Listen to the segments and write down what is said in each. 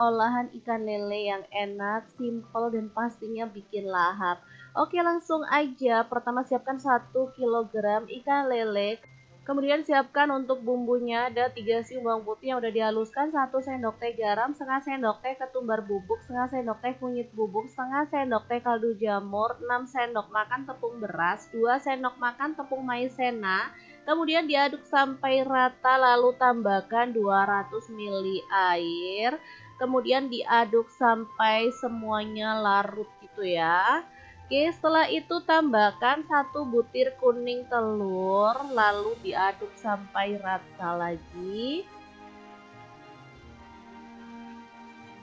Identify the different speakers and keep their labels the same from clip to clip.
Speaker 1: olahan ikan lele yang enak, simple dan pastinya bikin lahap. Oke, langsung aja. Pertama siapkan 1 kg ikan lele. Kemudian siapkan untuk bumbunya ada 3 siung bawang putih yang udah dihaluskan, 1 sendok teh garam, setengah sendok teh ketumbar bubuk, setengah sendok teh kunyit bubuk, setengah sendok teh kaldu jamur, 6 sendok makan tepung beras, 2 sendok makan tepung maizena. Kemudian diaduk sampai rata lalu tambahkan 200 ml air. Kemudian diaduk sampai semuanya larut gitu ya. Oke, setelah itu tambahkan 1 butir kuning telur, lalu diaduk sampai rata lagi.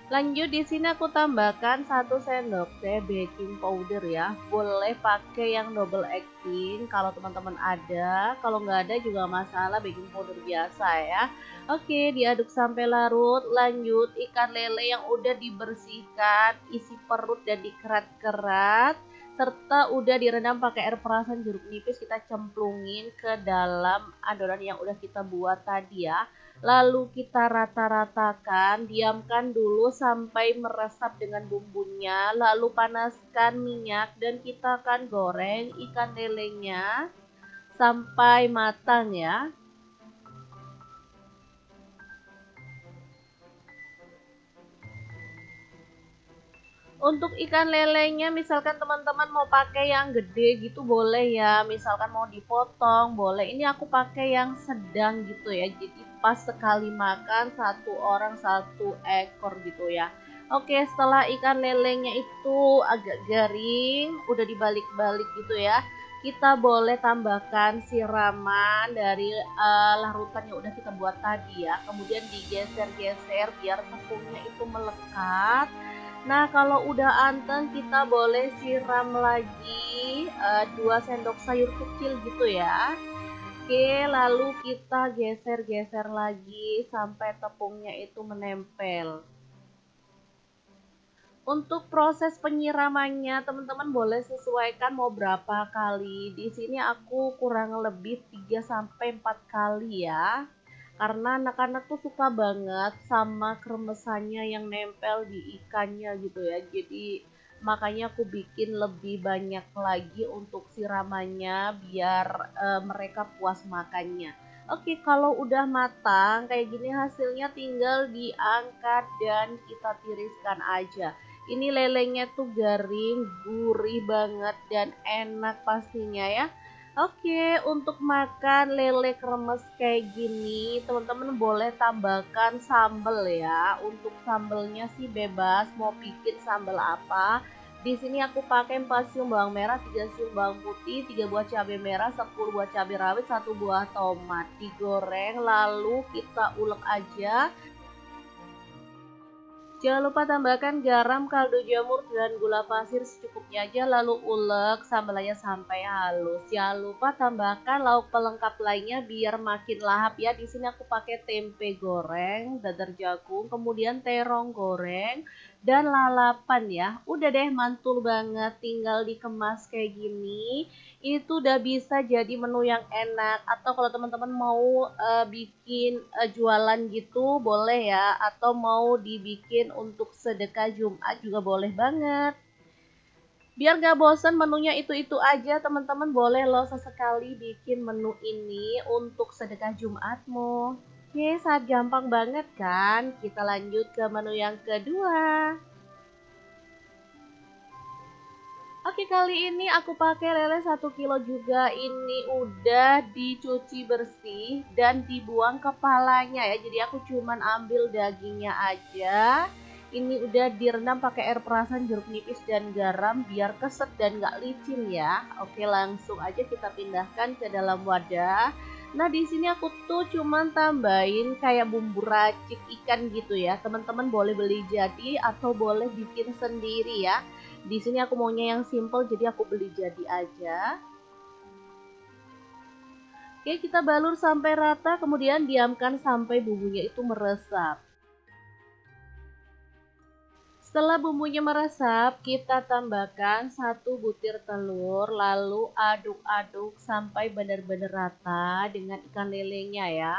Speaker 1: Lanjut di sini aku tambahkan 1 sendok teh baking powder ya. Boleh pakai yang double acting kalau teman-teman ada. Kalau nggak ada juga masalah, baking powder biasa ya. Oke, diaduk sampai larut. Lanjut ikan lele yang udah dibersihkan, isi perut dan dikerat-kerat, serta udah direndam pakai air perasan jeruk nipis, kita cemplungin ke dalam adonan yang udah kita buat tadi ya. Lalu kita rata-ratakan, diamkan dulu sampai meresap dengan bumbunya, lalu panaskan minyak dan kita akan goreng ikan lelenya sampai matang ya. Untuk ikan lelenya misalkan teman-teman mau pakai yang gede gitu boleh ya, misalkan mau dipotong boleh. Ini aku pakai yang sedang gitu ya, jadi pas sekali makan 1 orang 1 ekor gitu ya. Oke, setelah ikan lelenya itu agak garing, udah dibalik-balik gitu ya, kita boleh tambahkan siraman dari larutan yang udah kita buat tadi ya. Kemudian digeser-geser biar tepungnya itu melekat. Nah, kalau udah anteng kita boleh siram lagi 2 sendok sayur kecil gitu ya. Oke, lalu kita geser-geser lagi sampai tepungnya itu menempel. Untuk proses penyiramannya, teman-teman boleh sesuaikan mau berapa kali. Di sini aku kurang lebih 3 sampai 4 kali ya. Karena anak-anak tuh suka banget sama kremesannya yang nempel di ikannya gitu ya. Jadi makanya aku bikin lebih banyak lagi untuk siramannya biar mereka puas makannya. Oke, kalau udah matang kayak gini hasilnya tinggal diangkat dan kita tiriskan aja. Ini lelenya tuh garing, gurih banget dan enak pastinya ya. Oke, untuk makan lele kremes kayak gini, teman-teman boleh tambahkan sambal ya. Untuk sambelnya sih bebas mau bikin sambal apa. Di sini aku pakai 4 siung bawang merah, 3 siung bawang putih, 3 buah cabai merah, 10 buah cabai rawit, 1 buah tomat. Digoreng lalu kita ulek aja. Jangan lupa tambahkan garam, kaldu jamur, dan gula pasir secukupnya aja lalu ulek sambalnya sampai halus. Jangan lupa tambahkan lauk pelengkap lainnya biar makin lahap ya. Di sini aku pakai tempe goreng, dadar jagung, kemudian terong goreng dan lalapan ya. Udah deh mantul banget, tinggal dikemas kayak gini. Itu udah bisa jadi menu yang enak. Atau kalau teman-teman mau bikin jualan gitu boleh ya, atau mau dibikin untuk sedekah Jumat juga boleh banget. Biar gak bosen menunya itu-itu aja, teman-teman boleh loh sesekali bikin menu ini untuk sedekah Jumatmu. Oke, sangat gampang banget kan? Kita lanjut ke menu yang kedua. Oke, kali ini aku pakai lele 1 kilo juga. Ini udah dicuci bersih dan dibuang kepalanya ya. Jadi aku cuman ambil dagingnya aja. Ini udah direndam pakai air perasan jeruk nipis dan garam biar keset dan gak licin ya. Oke, langsung aja kita pindahkan ke dalam wadah. Nah, di sini aku tuh cuman tambahin kayak bumbu racik ikan gitu ya. Teman-teman boleh beli jadi atau boleh bikin sendiri ya. Di sini aku maunya yang simple jadi aku beli jadi aja. Oke, kita balur sampai rata kemudian diamkan sampai bumbunya itu meresap. Setelah bumbunya meresap, kita tambahkan 1 butir telur, lalu aduk-aduk sampai benar-benar rata dengan ikan lelenya ya.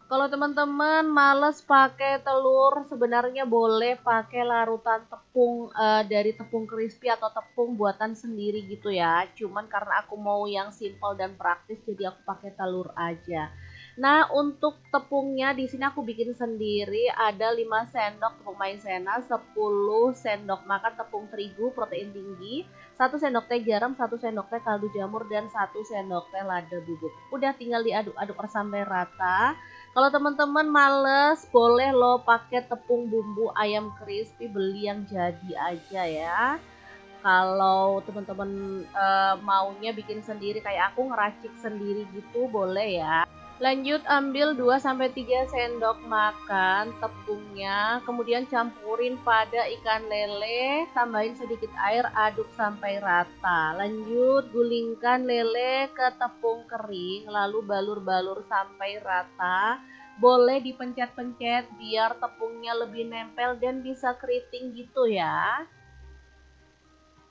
Speaker 1: Kalau teman-teman males pakai telur, sebenarnya boleh pakai larutan tepung dari tepung crispy atau tepung buatan sendiri gitu ya. Cuman karena aku mau yang simple dan praktis, jadi aku pakai telur aja. Nah, untuk tepungnya di sini aku bikin sendiri, ada 5 sendok tepung maizena, 10 sendok makan tepung terigu protein tinggi, 1 sendok teh garam, 1 sendok teh kaldu jamur, dan 1 sendok teh lada bubuk. Udah tinggal diaduk-aduk sampai rata. Kalau teman-teman males, boleh lo pakai tepung bumbu ayam crispy, beli yang jadi aja ya. Kalau teman-teman maunya bikin sendiri kayak aku ngeracik sendiri gitu, boleh ya. Lanjut ambil 2-3 sendok makan tepungnya, kemudian campurin pada ikan lele, tambahin sedikit air, aduk sampai rata. Lanjut gulingkan lele ke tepung kering, lalu balur-balur sampai rata. Boleh dipencet-pencet biar tepungnya lebih nempel dan bisa keriting gitu ya.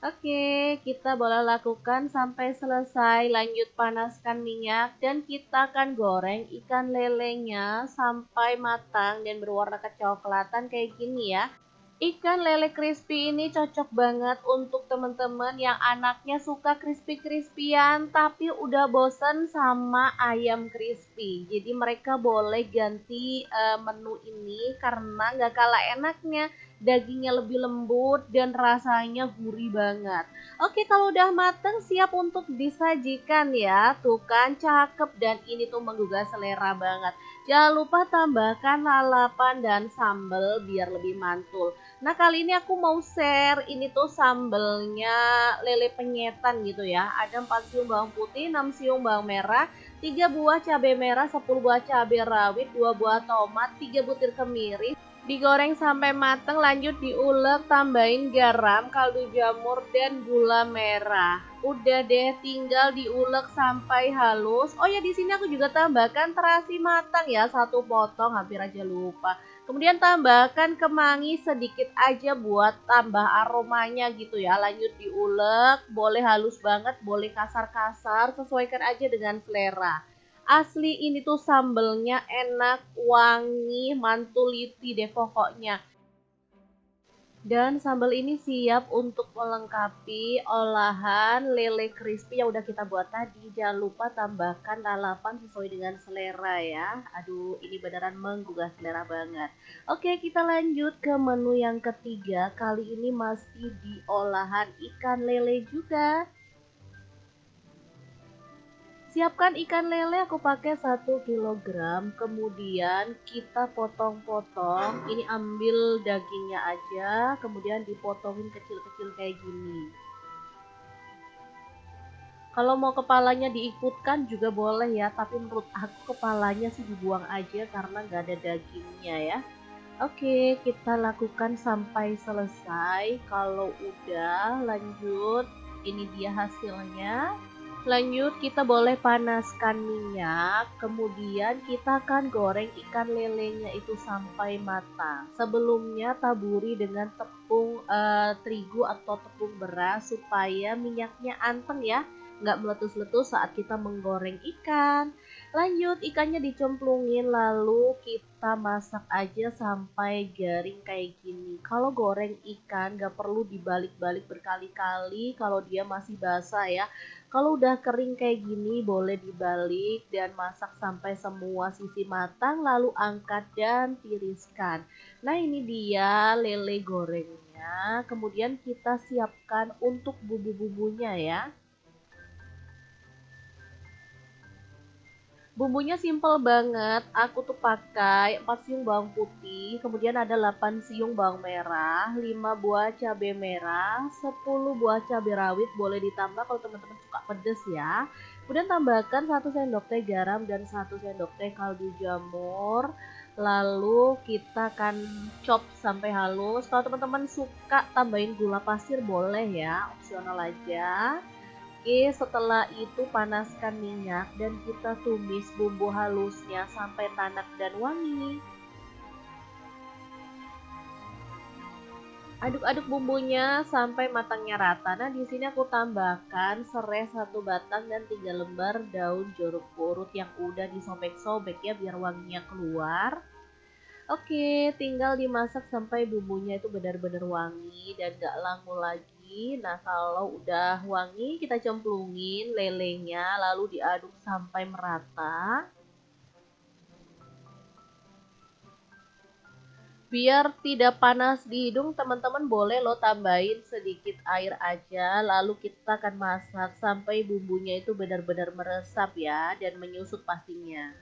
Speaker 1: Oke, kita boleh lakukan sampai selesai. Lanjut panaskan minyak dan kita akan goreng ikan lelenya sampai matang dan berwarna kecoklatan kayak gini ya. Ikan lele crispy ini cocok banget untuk teman-teman yang anaknya suka crispy-crispyan tapi udah bosen sama ayam crispy. Jadi mereka boleh ganti menu ini karena nggak kalah enaknya. Dagingnya lebih lembut dan rasanya gurih banget. Oke, kalau udah mateng siap untuk disajikan ya. Tuh kan cakep dan ini tuh menggugah selera banget. Jangan lupa tambahkan lalapan dan sambal biar lebih mantul. Nah, kali ini aku mau share ini tuh sambelnya lele penyetan gitu ya. Ada 4 siung bawang putih, 6 siung bawang merah, 3 buah cabai merah, 10 buah cabai rawit, 2 buah tomat, 3 butir kemiri. Digoreng sampai mateng, lanjut diulek, tambahin garam, kaldu jamur, dan gula merah. Udah deh, tinggal diulek sampai halus. Oh ya, di sini aku juga tambahkan terasi matang ya, 1 potong, hampir aja lupa. Kemudian tambahkan kemangi sedikit aja buat tambah aromanya gitu ya. Lanjut diulek, boleh halus banget, boleh kasar-kasar, sesuaikan aja dengan selera. Asli ini tuh sambelnya enak, wangi, mantuliti deh pokoknya. Dan sambal ini siap untuk melengkapi olahan lele crispy yang udah kita buat tadi. Jangan lupa tambahkan lalapan sesuai dengan selera ya. Aduh, ini beneran menggugah selera banget. Oke, kita lanjut ke menu yang ketiga. Kali ini masih di olahan ikan lele juga. Siapkan ikan lele, aku pakai 1 kilogram, kemudian kita potong-potong. Ini ambil dagingnya aja, kemudian dipotongin kecil-kecil kayak gini. Kalau mau kepalanya diikutkan juga boleh ya, tapi menurut aku kepalanya sih dibuang aja karena nggak ada dagingnya ya. Oke, kita lakukan sampai selesai. Kalau udah, lanjut. Ini dia hasilnya. Lanjut, kita boleh panaskan minyak, kemudian kita akan goreng ikan lelenya itu sampai matang. Sebelumnya taburi dengan tepung terigu atau tepung beras supaya minyaknya anteng ya, nggak meletus-letus saat kita menggoreng ikan. Lanjut, ikannya dicemplungin lalu kita masak aja sampai garing kayak gini. Kalau goreng ikan nggak perlu dibalik-balik berkali-kali kalau dia masih basah ya. Kalau udah kering kayak gini boleh dibalik dan masak sampai semua sisi matang lalu angkat dan tiriskan. Nah, ini dia lele gorengnya. Kemudian kita siapkan untuk bumbu-bumbunya ya. Bumbunya simple banget. Aku tuh pakai 4 siung bawang putih, kemudian ada 8 siung bawang merah, 5 buah cabai merah, 10 buah cabai rawit, boleh ditambah kalau teman-teman suka pedas ya. Kemudian tambahkan 1 sendok teh garam dan 1 sendok teh kaldu jamur. Lalu kita akan chop sampai halus. Kalau teman-teman suka tambahin gula pasir boleh ya, opsional aja. Oke, setelah itu panaskan minyak dan kita tumis bumbu halusnya sampai tanak dan wangi. Aduk-aduk bumbunya sampai matangnya rata. Nah, di sini aku tambahkan serai 1 batang dan 3 lembar daun jeruk purut yang udah disobek-sobek ya biar wanginya keluar. Oke, tinggal dimasak sampai bumbunya itu benar-benar wangi dan gak langu lagi. Nah, kalau udah wangi kita cemplungin lelenya lalu diaduk sampai merata. Biar tidak panas di hidung, teman-teman boleh lo tambahin sedikit air aja, lalu kita akan masak sampai bumbunya itu benar-benar meresap ya, dan menyusut pastinya.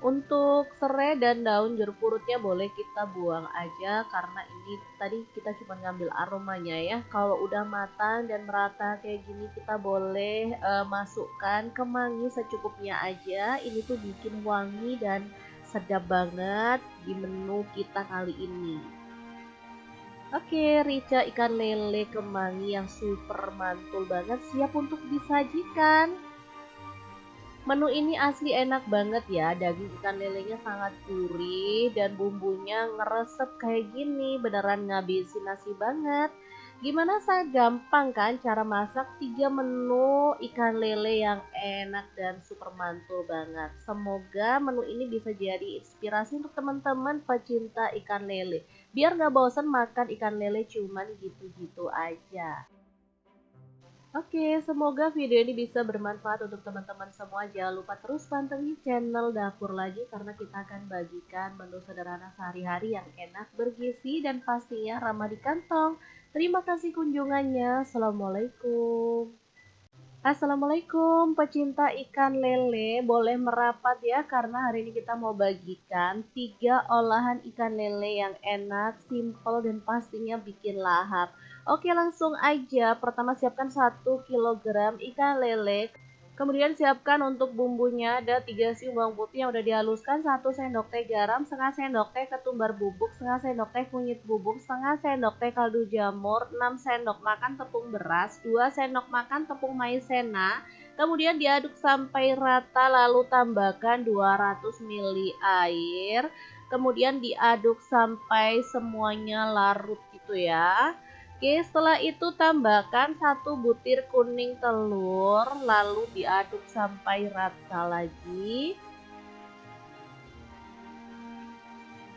Speaker 1: Untuk serai dan daun jeruk purutnya boleh kita buang aja karena ini tadi kita cuma ngambil aromanya ya. Kalau udah matang dan merata kayak gini kita boleh masukkan kemangi secukupnya aja. Ini tuh bikin wangi dan sedap banget di menu kita kali ini. Oke, rica ikan lele kemangi yang super mantul banget siap untuk disajikan. Menu ini asli enak banget ya, daging ikan lelenya sangat gurih dan bumbunya ngeresep kayak gini, beneran ngabisin nasi banget. Gimana saya gampang kan cara masak 3 menu ikan lele yang enak dan super mantul banget. Semoga menu ini bisa jadi inspirasi untuk teman-teman pecinta ikan lele. Biar nggak bosan makan ikan lele cuman gitu-gitu aja. Oke, semoga video ini bisa bermanfaat untuk teman-teman semua. Jangan lupa terus pantengin channel Dapur Lagi karena kita akan bagikan menu sederhana sehari-hari yang enak, bergizi, dan pastinya ramah di kantong. Terima kasih kunjungannya. Assalamualaikum. Assalamualaikum pecinta ikan lele, boleh merapat ya karena hari ini kita mau bagikan 3 olahan ikan lele yang enak, simple dan pastinya bikin lahap. Oke langsung aja, pertama siapkan 1 kilogram ikan lele. Kemudian siapkan untuk bumbunya ada 3 siung bawang putih yang udah dihaluskan, 1 sendok teh garam, setengah sendok teh ketumbar bubuk, setengah sendok teh kunyit bubuk, setengah sendok teh kaldu jamur, 6 sendok makan tepung beras, 2 sendok makan tepung maizena. Kemudian diaduk sampai rata lalu tambahkan 200 ml air. Kemudian diaduk sampai semuanya larut gitu ya. Oke, setelah itu tambahkan 1 butir kuning telur, lalu diaduk sampai rata lagi.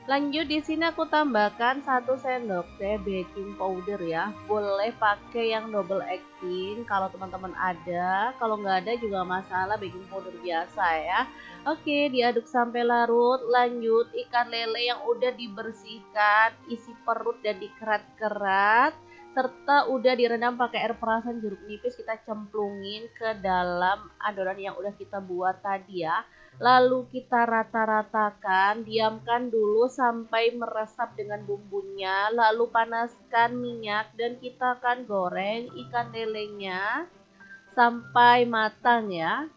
Speaker 1: Lanjut di sini aku tambahkan 1 sendok teh baking powder ya. Boleh pakai yang double acting kalau teman-teman ada. Kalau nggak ada juga masalah, baking powder biasa ya. Oke, diaduk sampai larut. Lanjut ikan lele yang udah dibersihkan, isi perut dan dikerat-kerat serta udah direndam pakai air perasan jeruk nipis, kita cemplungin ke dalam adonan yang udah kita buat tadi ya. Lalu kita rata-ratakan, diamkan dulu sampai meresap dengan bumbunya, lalu panaskan minyak dan kita akan goreng ikan lelenya sampai matang ya.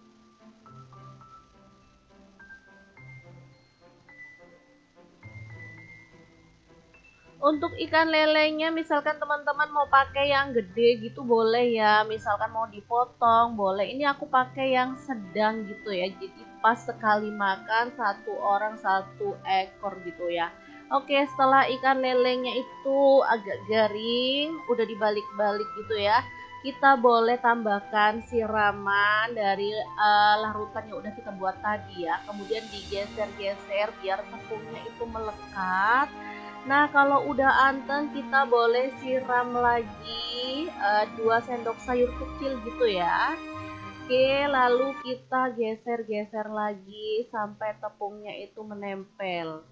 Speaker 1: Untuk ikan lelenya misalkan teman-teman mau pakai yang gede gitu boleh ya, misalkan mau dipotong boleh. Ini aku pakai yang sedang gitu ya, jadi pas sekali makan 1 orang 1 ekor gitu ya. Oke, setelah ikan lelenya itu agak garing, udah dibalik-balik gitu ya, kita boleh tambahkan siraman dari larutan yang udah kita buat tadi ya. Kemudian digeser-geser biar tepungnya itu melekat. Nah, kalau udah anteng kita boleh siram lagi 2 sendok sayur kecil gitu ya. Oke, lalu kita geser-geser lagi sampai tepungnya itu menempel.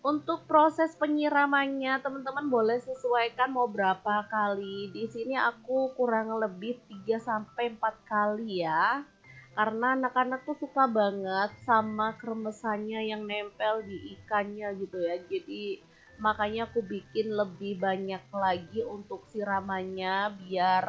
Speaker 1: Untuk proses penyiramannya, teman-teman boleh sesuaikan mau berapa kali. Di sini aku kurang lebih 3 sampai 4 kali ya. Karena anak-anak tuh suka banget sama kremesannya yang nempel di ikannya gitu ya. Jadi makanya aku bikin lebih banyak lagi untuk siramannya biar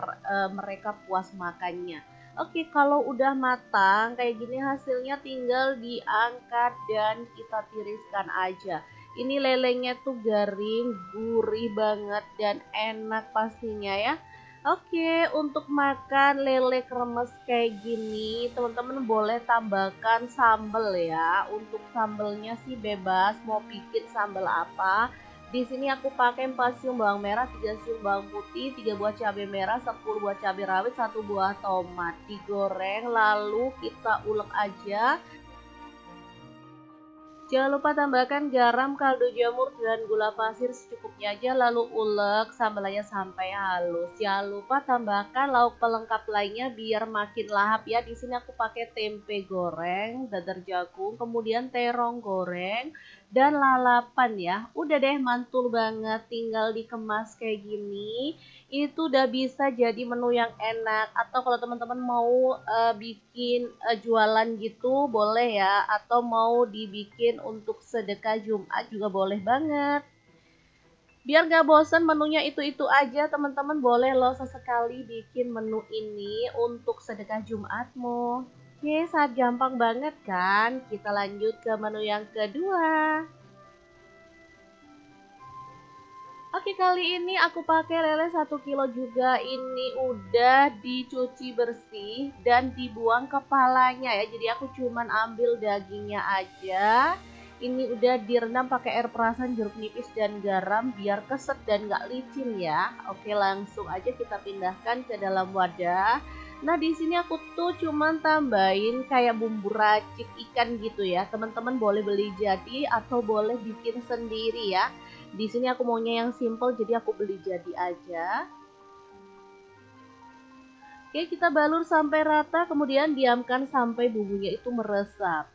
Speaker 1: mereka puas makannya. Oke, kalau udah matang kayak gini hasilnya tinggal diangkat dan kita tiriskan aja. Ini lelenya tuh garing, gurih banget dan enak pastinya ya. Oke, untuk makan lele kremes kayak gini, teman-teman boleh tambahkan sambal ya. Untuk sambelnya sih bebas, mau bikin sambal apa. Di sini aku pakai 4 siung bawang merah, 3 siung bawang putih, 3 buah cabai merah, 10 buah cabai rawit, 1 buah tomat. Digoreng lalu kita ulek aja. Jangan lupa tambahkan garam, kaldu jamur, dan gula pasir secukupnya aja lalu ulek sambalnya sampai halus. Jangan lupa tambahkan lauk pelengkap lainnya biar makin lahap ya. Di sini aku pakai tempe goreng, dadar jagung, kemudian terong goreng dan lalapan ya. Udah deh mantul banget, tinggal dikemas kayak gini. Itu udah bisa jadi menu yang enak. Atau kalau teman-teman mau bikin jualan gitu boleh ya, atau mau dibikin untuk sedekah Jumat juga boleh banget. Biar gak bosen menunya itu-itu aja, teman-teman boleh loh sesekali bikin menu ini untuk sedekah Jumatmu. Oke, sangat gampang banget kan? Kita lanjut ke menu yang kedua. Oke, kali ini aku pakai lele 1 kilo juga. Ini udah dicuci bersih dan dibuang kepalanya ya. Jadi aku cuman ambil dagingnya aja. Ini udah direndam pakai air perasan, jeruk nipis dan garam biar keset dan gak licin ya. Oke, langsung aja kita pindahkan ke dalam wadah. Nah, di sini aku tuh cuman tambahin kayak bumbu racik ikan gitu ya. Teman-teman boleh beli jadi atau boleh bikin sendiri ya. Di sini aku maunya yang simple jadi aku beli jadi aja. Oke, kita balur sampai rata kemudian diamkan sampai bumbunya itu meresap.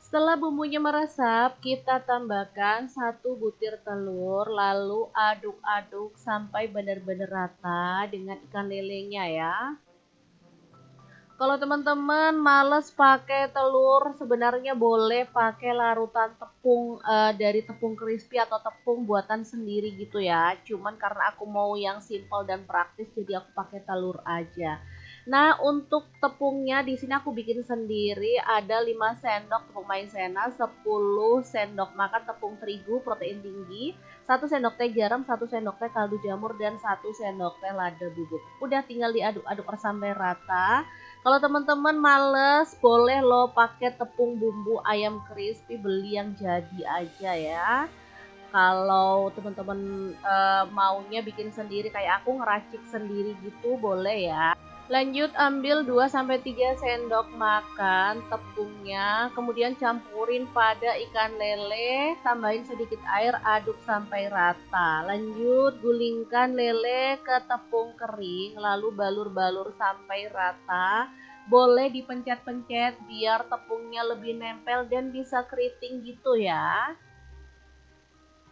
Speaker 1: Setelah bumbunya meresap, kita tambahkan 1 butir telur lalu aduk-aduk sampai benar-benar rata dengan ikan lelenya ya. Kalau teman-teman males pakai telur, sebenarnya boleh pakai larutan tepung dari tepung crispy atau tepung buatan sendiri gitu ya. Cuman karena aku mau yang simple dan praktis, jadi aku pakai telur aja. Nah, untuk tepungnya di sini aku bikin sendiri. Ada 5 sendok tepung maizena, 10 sendok makan tepung terigu protein tinggi, 1 sendok teh garam, 1 sendok teh kaldu jamur, dan 1 sendok teh lada bubuk. Udah tinggal diaduk-aduk sampai rata. Kalau teman-teman males, boleh lo pakai tepung bumbu ayam crispy, beli yang jadi aja ya. Kalau teman-teman maunya bikin sendiri kayak aku ngeracik sendiri gitu boleh ya. Lanjut ambil 2-3 sendok makan tepungnya, kemudian campurin pada ikan lele, tambahin sedikit air, aduk sampai rata. Lanjut gulingkan lele ke tepung kering, lalu balur-balur sampai rata. Boleh dipencet-pencet biar tepungnya lebih nempel dan bisa keriting gitu ya.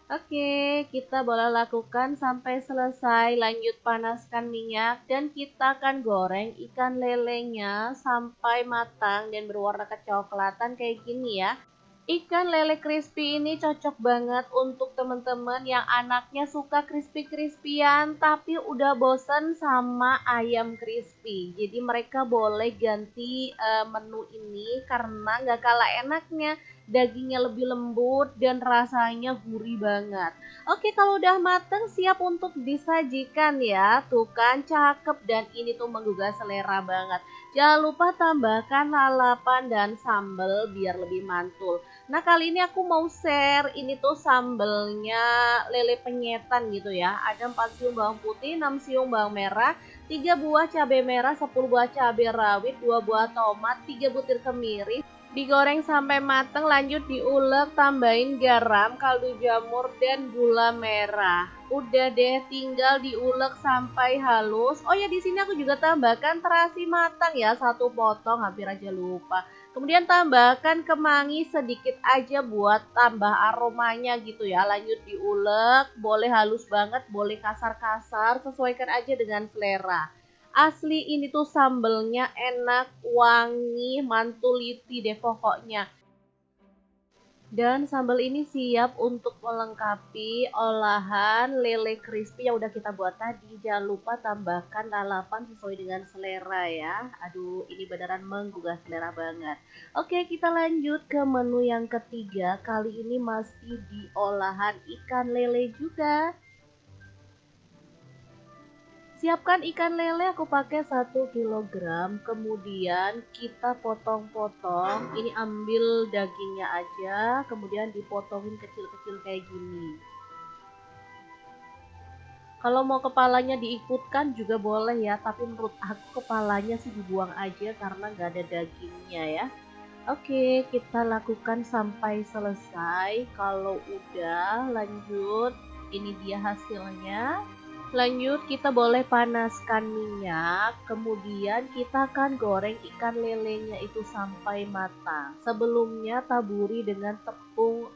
Speaker 1: Oke, kita boleh lakukan sampai selesai. Lanjut panaskan minyak dan kita akan goreng ikan lelenya sampai matang dan berwarna kecoklatan kayak gini ya. Ikan lele crispy ini cocok banget untuk teman-teman yang anaknya suka crispy-crispyan tapi udah bosen sama ayam crispy. Jadi mereka boleh ganti menu ini karena nggak kalah enaknya. Dagingnya lebih lembut dan rasanya gurih banget. Oke, kalau udah mateng siap untuk disajikan ya. Tuh kan cakep dan ini tuh menggugah selera banget. Jangan lupa tambahkan lalapan dan sambal biar lebih mantul. Nah, kali ini aku mau share ini tuh sambelnya lele penyetan gitu ya. Ada 4 siung bawang putih, 6 siung bawang merah, 3 buah cabai merah, 10 buah cabai rawit, 2 buah tomat, 3 butir kemiri. Digoreng sampai mateng, lanjut diulek, tambahin garam, kaldu jamur, dan gula merah. Udah deh, tinggal diulek sampai halus. Oh ya, di sini aku juga tambahkan terasi matang ya, 1 potong, hampir aja lupa. Kemudian tambahkan kemangi sedikit aja buat tambah aromanya gitu ya. Lanjut diulek, boleh halus banget, boleh kasar-kasar, sesuaikan aja dengan selera. Asli ini tuh sambelnya enak, wangi, mantuliti deh pokoknya. Dan sambal ini siap untuk melengkapi olahan lele crispy yang udah kita buat tadi. Jangan lupa tambahkan lalapan sesuai dengan selera ya. Aduh, ini beneran menggugah selera banget. Oke, kita lanjut ke menu yang ketiga. Kali ini masih di olahan ikan lele juga. Siapkan ikan lele, aku pakai 1 kilogram. Kemudian kita potong-potong. Ini ambil dagingnya aja, kemudian dipotongin kecil-kecil kayak gini. Kalau mau kepalanya diikutkan juga boleh ya, tapi menurut aku kepalanya sih dibuang aja karena nggak ada dagingnya ya. Oke, kita lakukan sampai selesai. Kalau udah, lanjut. Ini dia hasilnya. Lanjut, kita boleh panaskan minyak. Kemudian kita akan goreng ikan lelenya itu sampai matang. Sebelumnya taburi dengan tepung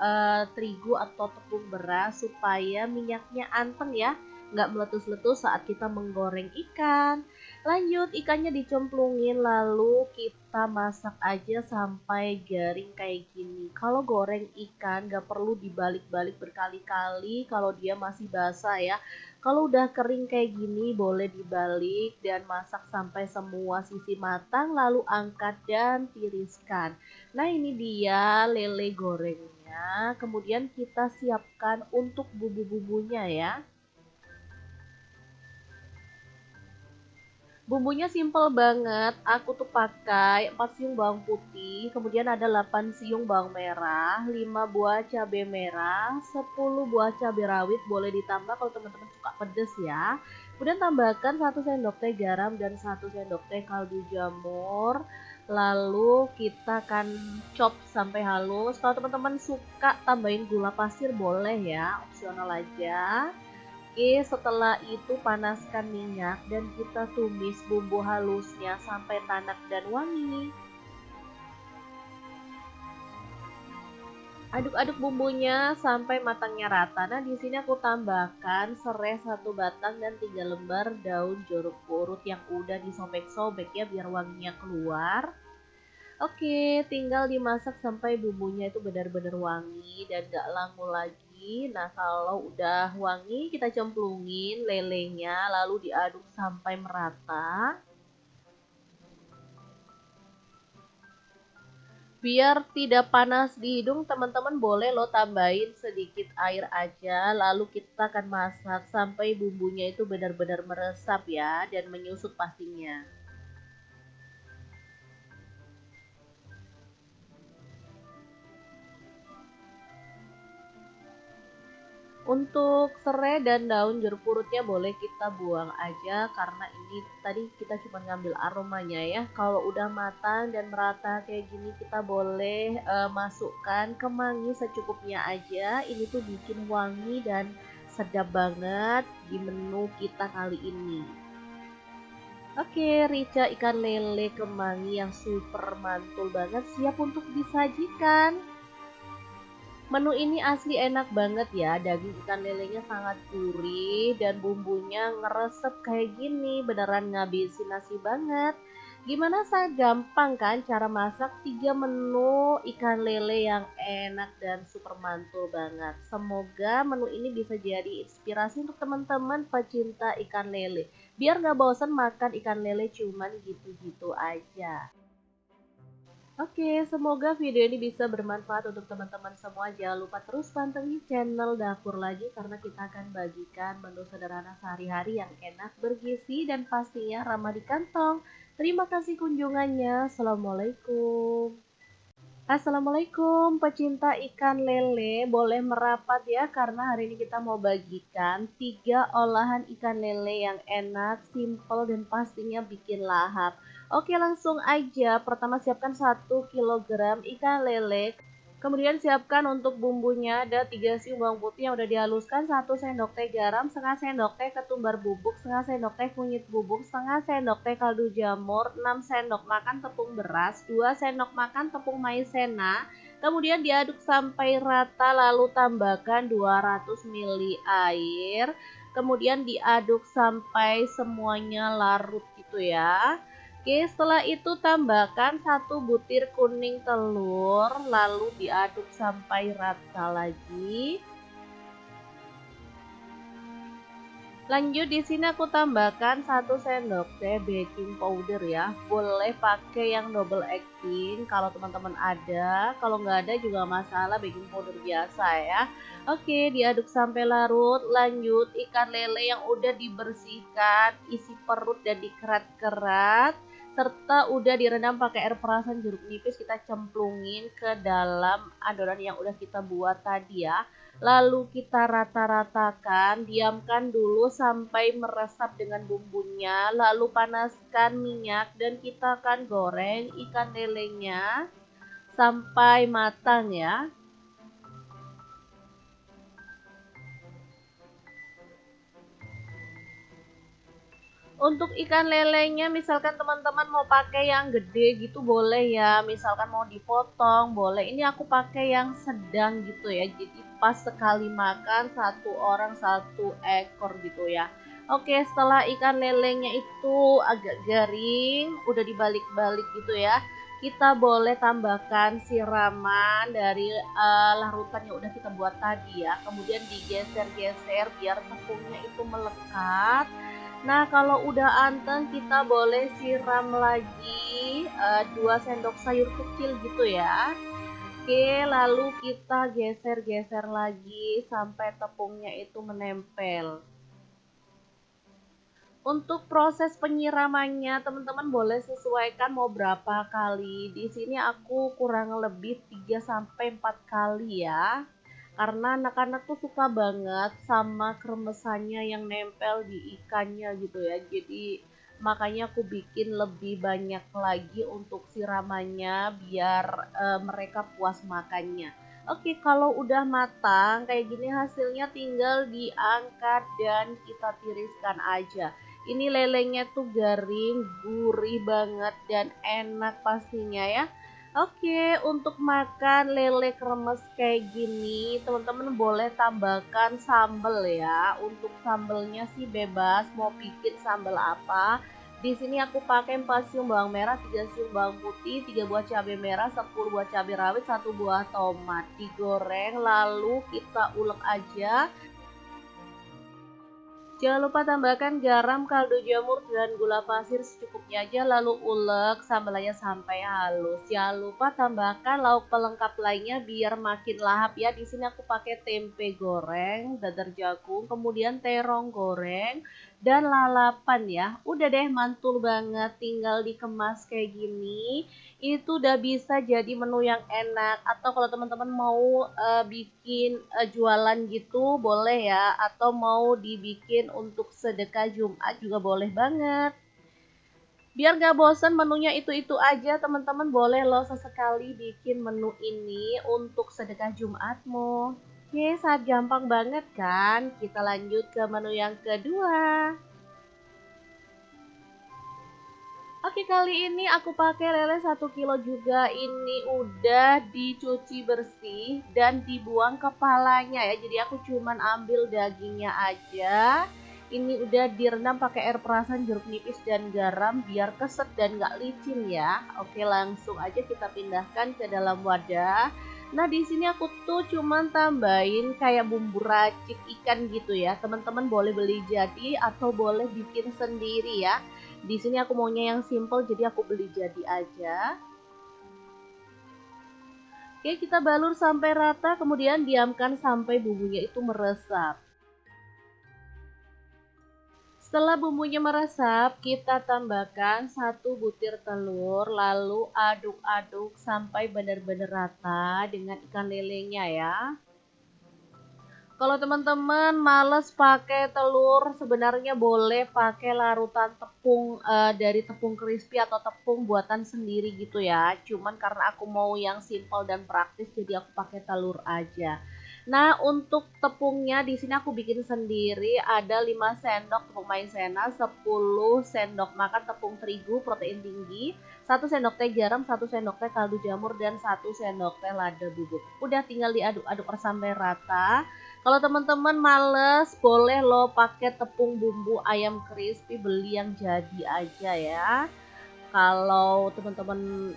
Speaker 1: terigu atau tepung beras supaya minyaknya anteng ya, nggak meletus-letus saat kita menggoreng ikan. Lanjut, ikannya dicemplungin lalu kita masak aja sampai garing kayak gini. Kalau goreng ikan nggak perlu dibalik-balik berkali-kali kalau dia masih basah ya. Kalau udah kering kayak gini boleh dibalik dan masak sampai semua sisi matang lalu angkat dan tiriskan. Nah, ini dia lele gorengnya. Kemudian kita siapkan untuk bumbu-bumbunya ya. Bumbunya simple banget, aku tuh pakai 4 siung bawang putih, kemudian ada 8 siung bawang merah, 5 buah cabai merah, 10 buah cabai rawit, boleh ditambah kalau teman-teman suka pedas ya. Kemudian tambahkan 1 sendok teh garam dan 1 sendok teh kaldu jamur. Lalu kita akan chop sampai halus. Kalau teman-teman suka tambahin gula pasir boleh ya, opsional aja. Oke, setelah itu panaskan minyak dan kita tumis bumbu halusnya sampai tanak dan wangi. Aduk-aduk bumbunya sampai matangnya rata. Nah, di sini aku tambahkan serai 1 batang dan 3 lembar daun jeruk purut yang udah disobek-sobek ya biar wanginya keluar. Oke, tinggal dimasak sampai bumbunya itu benar-benar wangi dan gak langu lagi. Nah, kalau udah wangi kita cemplungin lelenya lalu diaduk sampai merata. Biar tidak panas di hidung, teman-teman boleh lo tambahin sedikit air aja. Lalu kita akan masak sampai bumbunya itu benar-benar meresap ya dan menyusut pastinya. Untuk serai dan daun jeruk purutnya boleh kita buang aja karena ini tadi kita cuma ngambil aromanya ya. Kalau udah matang dan merata kayak gini kita boleh masukkan kemangi secukupnya aja. Ini tuh bikin wangi dan sedap banget di menu kita kali ini. Oke, rica ikan lele kemangi yang super mantul banget siap untuk disajikan. Menu ini asli enak banget ya, daging ikan lelenya sangat gurih dan bumbunya ngeresep kayak gini, beneran ngabisin nasi banget. Gimana saya gampang kan cara masak 3 menu ikan lele yang enak dan super mantul banget. Semoga menu ini bisa jadi inspirasi untuk teman-teman pecinta ikan lele. Biar gak bosan makan ikan lele cuman gitu-gitu aja. Oke, semoga video ini bisa bermanfaat untuk teman-teman semua. Jangan lupa terus pantengin channel Dapur Lagi karena kita akan bagikan menu sederhana sehari-hari yang enak, bergizi, dan pastinya ramah di kantong. Terima kasih kunjungannya. Assalamualaikum. Assalamualaikum pecinta ikan lele, boleh merapat ya karena hari ini kita mau bagikan 3 olahan ikan lele yang enak, simple dan pastinya bikin lahap. Oke, langsung aja. Pertama siapkan 1 kilogram ikan lele. Kemudian siapkan untuk bumbunya ada 3 siung bawang putih yang udah dihaluskan, 1 sendok teh garam, setengah sendok teh ketumbar bubuk, setengah sendok teh kunyit bubuk, setengah sendok teh kaldu jamur, 6 sendok makan tepung beras, 2 sendok makan tepung maizena. Kemudian diaduk sampai rata lalu tambahkan 200 ml air. Kemudian diaduk sampai semuanya larut gitu ya. Oke, setelah itu tambahkan 1 butir kuning telur, lalu diaduk sampai rata lagi. Lanjut di sini aku tambahkan 1 sendok teh baking powder ya. Boleh pakai yang double acting kalau teman-teman ada. Kalau nggak ada juga masalah, baking powder biasa ya. Oke, diaduk sampai larut. Lanjut ikan lele yang udah dibersihkan, isi perut dan dikerat-kerat, serta udah direndam pakai air perasan jeruk nipis, kita cemplungin ke dalam adonan yang udah kita buat tadi ya. Lalu kita rata-ratakan, diamkan dulu sampai meresap dengan bumbunya, lalu panaskan minyak dan kita akan goreng ikan lelenya sampai matang ya. Untuk ikan lelenya misalkan teman-teman mau pakai yang gede gitu boleh ya, misalkan mau dipotong boleh. Ini aku pakai yang sedang gitu ya, jadi pas sekali makan satu orang satu ekor gitu ya. Oke, setelah ikan lelenya itu agak garing, udah dibalik-balik gitu ya, kita boleh tambahkan siraman dari larutan yang udah kita buat tadi ya. Kemudian digeser-geser biar tepungnya itu melekat. Nah, kalau udah anteng kita boleh siram lagi 2 sendok sayur kecil gitu ya. Oke, lalu kita geser-geser lagi sampai tepungnya itu menempel. Untuk proses penyiramannya, teman-teman boleh sesuaikan mau berapa kali. Di sini aku kurang lebih 3 sampai 4 kali ya. Karena anak-anak tuh suka banget sama kremesannya yang nempel di ikannya gitu ya. Jadi makanya aku bikin lebih banyak lagi untuk siramannya biar mereka puas makannya. Oke, kalau udah matang kayak gini hasilnya tinggal diangkat dan kita tiriskan aja. Ini lelenya tuh garing, gurih banget dan enak pastinya ya. Oke, untuk makan lele kremes kayak gini, teman-teman boleh tambahkan sambal ya. Untuk sambelnya sih bebas, mau bikin sambal apa. Di sini aku pakai 4 siung bawang merah, 3 siung bawang putih, 3 buah cabai merah, 10 buah cabai rawit, 1 buah tomat. Digoreng lalu kita ulek aja. Jangan lupa tambahkan garam, kaldu jamur, dan gula pasir secukupnya aja lalu ulek sambalnya sampai halus. Jangan lupa tambahkan lauk pelengkap lainnya biar makin lahap ya. Di sini aku pakai tempe goreng, dadar jagung, kemudian terong goreng dan lalapan ya. Udah deh mantul banget, tinggal dikemas kayak gini. Itu udah bisa jadi menu yang enak. Atau kalau teman-teman mau bikin jualan gitu boleh ya, atau mau dibikin untuk sedekah Jumat juga boleh banget. Biar gak bosen menunya itu-itu aja, teman-teman boleh loh sesekali bikin menu ini untuk sedekah Jumatmu. Oke, sangat gampang banget kan? Kita lanjut ke menu yang kedua. Oke, kali ini aku pakai lele 1 kilo juga. Ini udah dicuci bersih dan dibuang kepalanya ya. Jadi aku cuman ambil dagingnya aja. Ini udah direndam pakai air perasan jeruk nipis dan garam biar keset dan gak licin ya. Oke, langsung aja kita pindahkan ke dalam wadah. Nah, di sini aku tuh cuman tambahin kayak bumbu racik ikan gitu ya. Teman-teman boleh beli jadi atau boleh bikin sendiri ya. Di sini aku maunya yang simple jadi aku beli jadi aja. Oke, kita balur sampai rata kemudian diamkan sampai bumbunya itu meresap. Setelah bumbunya meresap, kita tambahkan 1 butir telur, lalu aduk-aduk sampai benar-benar rata dengan ikan lelenya ya. Kalau teman-teman males pakai telur, sebenarnya boleh pakai larutan tepung dari tepung crispy atau tepung buatan sendiri gitu ya. Cuman karena aku mau yang simple dan praktis, jadi aku pakai telur aja. Nah, untuk tepungnya di sini aku bikin sendiri, ada 5 sendok tepung maizena, 10 sendok makan tepung terigu protein tinggi, 1 sendok teh garam, 1 sendok teh kaldu jamur, dan 1 sendok teh lada bubuk. Udah tinggal diaduk-aduk sampai rata. Kalau teman-teman males, boleh lo pakai tepung bumbu ayam crispy, beli yang jadi aja ya. Kalau teman-teman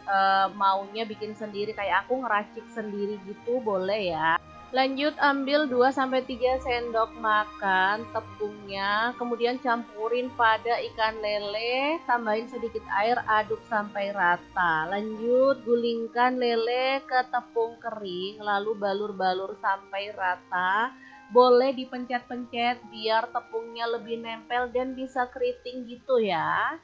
Speaker 1: maunya bikin sendiri kayak aku ngeracik sendiri gitu boleh ya. Lanjut ambil 2-3 sendok makan tepungnya, kemudian campurin pada ikan lele, tambahin sedikit air, aduk sampai rata. Lanjut gulingkan lele ke tepung kering, lalu balur-balur sampai rata. Boleh dipencet-pencet biar tepungnya lebih nempel dan bisa keriting gitu ya.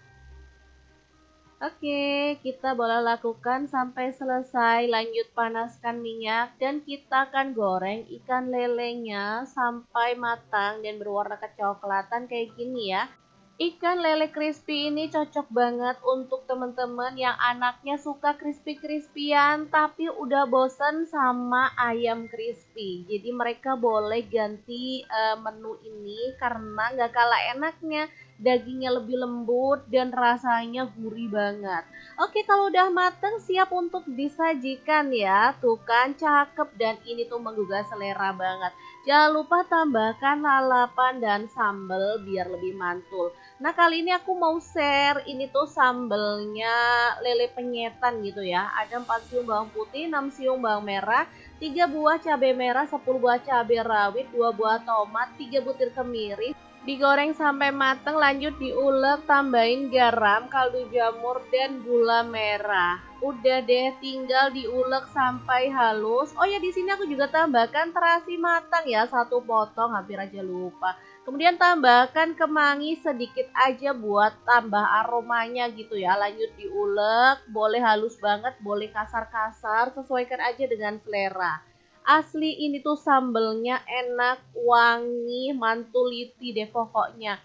Speaker 1: Oke, kita boleh lakukan sampai selesai. Lanjut panaskan minyak dan kita akan goreng ikan lelenya sampai matang dan berwarna kecoklatan kayak gini ya. Ikan lele crispy ini cocok banget untuk teman-teman yang anaknya suka crispy-crispyan tapi udah bosen sama ayam crispy. Jadi mereka boleh ganti menu ini karena nggak kalah enaknya. Dagingnya lebih lembut dan rasanya gurih banget. Oke, kalau udah mateng siap untuk disajikan ya. Tuh kan cakep dan ini tuh menggugah selera banget. Jangan lupa tambahkan lalapan dan sambal biar lebih mantul. Nah, kali ini aku mau share ini tuh sambelnya lele penyetan gitu ya. Ada 4 siung bawang putih, 6 siung bawang merah, 3 buah cabai merah, 10 buah cabai rawit, 2 buah tomat, 3 butir kemiri. Digoreng sampai mateng, lanjut diulek, tambahin garam, kaldu jamur, dan gula merah. Udah deh, tinggal diulek sampai halus. Oh ya, di sini aku juga tambahkan terasi matang ya, 1 potong, hampir aja lupa. Kemudian tambahkan kemangi sedikit aja buat tambah aromanya gitu ya. Lanjut diulek, boleh halus banget, boleh kasar-kasar, sesuaikan aja dengan selera. Asli ini tuh sambelnya enak, wangi, mantuliti deh pokoknya.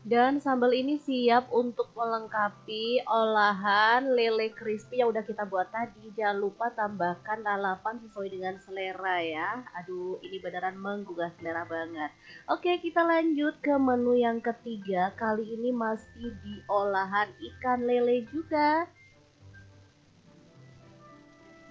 Speaker 1: Dan sambal ini siap untuk melengkapi olahan lele crispy yang udah kita buat tadi. Jangan lupa tambahkan lalapan sesuai dengan selera ya. Aduh, ini beneran menggugah selera banget. Oke, kita lanjut ke menu yang ketiga. Kali ini masih di olahan ikan lele juga.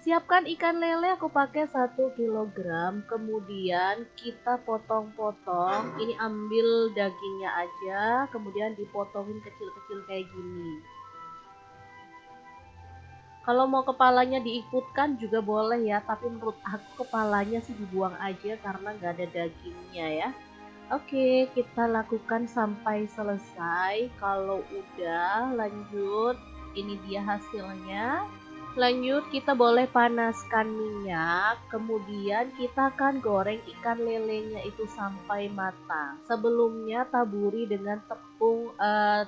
Speaker 1: Siapkan ikan lele, aku pakai 1 kilogram, kemudian kita potong-potong. Ini ambil dagingnya aja, kemudian dipotongin kecil-kecil kayak gini. Kalau mau kepalanya diikutkan juga boleh ya, tapi menurut aku kepalanya sih dibuang aja karena nggak ada dagingnya ya. Oke, kita lakukan sampai selesai. Kalau udah, lanjut. Ini dia hasilnya. Lanjut, kita boleh panaskan minyak, kemudian kita akan goreng ikan lelenya itu sampai matang. Sebelumnya taburi dengan tepung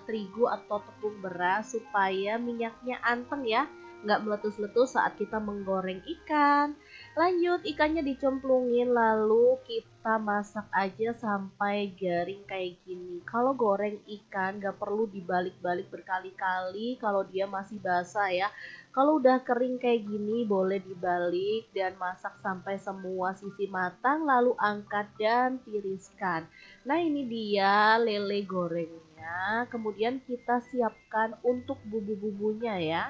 Speaker 1: terigu atau tepung beras supaya minyaknya anteng ya, nggak meletus-letus saat kita menggoreng ikan. Lanjut, ikannya dicemplungin lalu kita masak aja sampai garing kayak gini. Kalau goreng ikan nggak perlu dibalik-balik berkali-kali kalau dia masih basah ya. Kalau udah kering kayak gini boleh dibalik dan masak sampai semua sisi matang lalu angkat dan tiriskan. Nah, ini dia lele gorengnya. Kemudian kita siapkan untuk bumbu-bumbunya ya.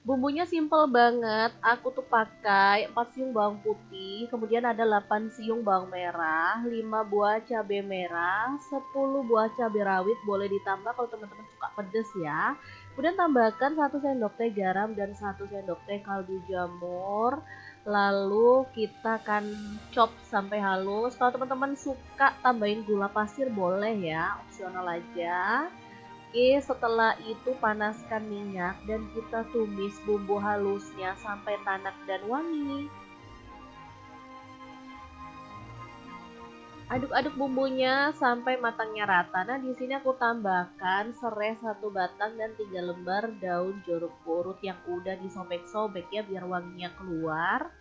Speaker 1: Bumbunya simple banget. Aku tuh pakai 4 siung bawang putih, kemudian ada 8 siung bawang merah, 5 buah cabai merah, 10 buah cabai rawit, boleh ditambah kalau teman-teman suka pedes ya. Kemudian tambahkan 1 sendok teh garam dan 1 sendok teh kaldu jamur. Lalu kita akan chop sampai halus. Kalau teman-teman suka tambahin gula pasir boleh ya, opsional aja. Oke, setelah itu panaskan minyak dan kita tumis bumbu halusnya sampai tanak dan wangi. Aduk-aduk bumbunya sampai matangnya rata. Nah, di sini aku tambahkan serai 1 batang dan 3 lembar daun jeruk purut yang udah disobek-sobek ya biar wanginya keluar.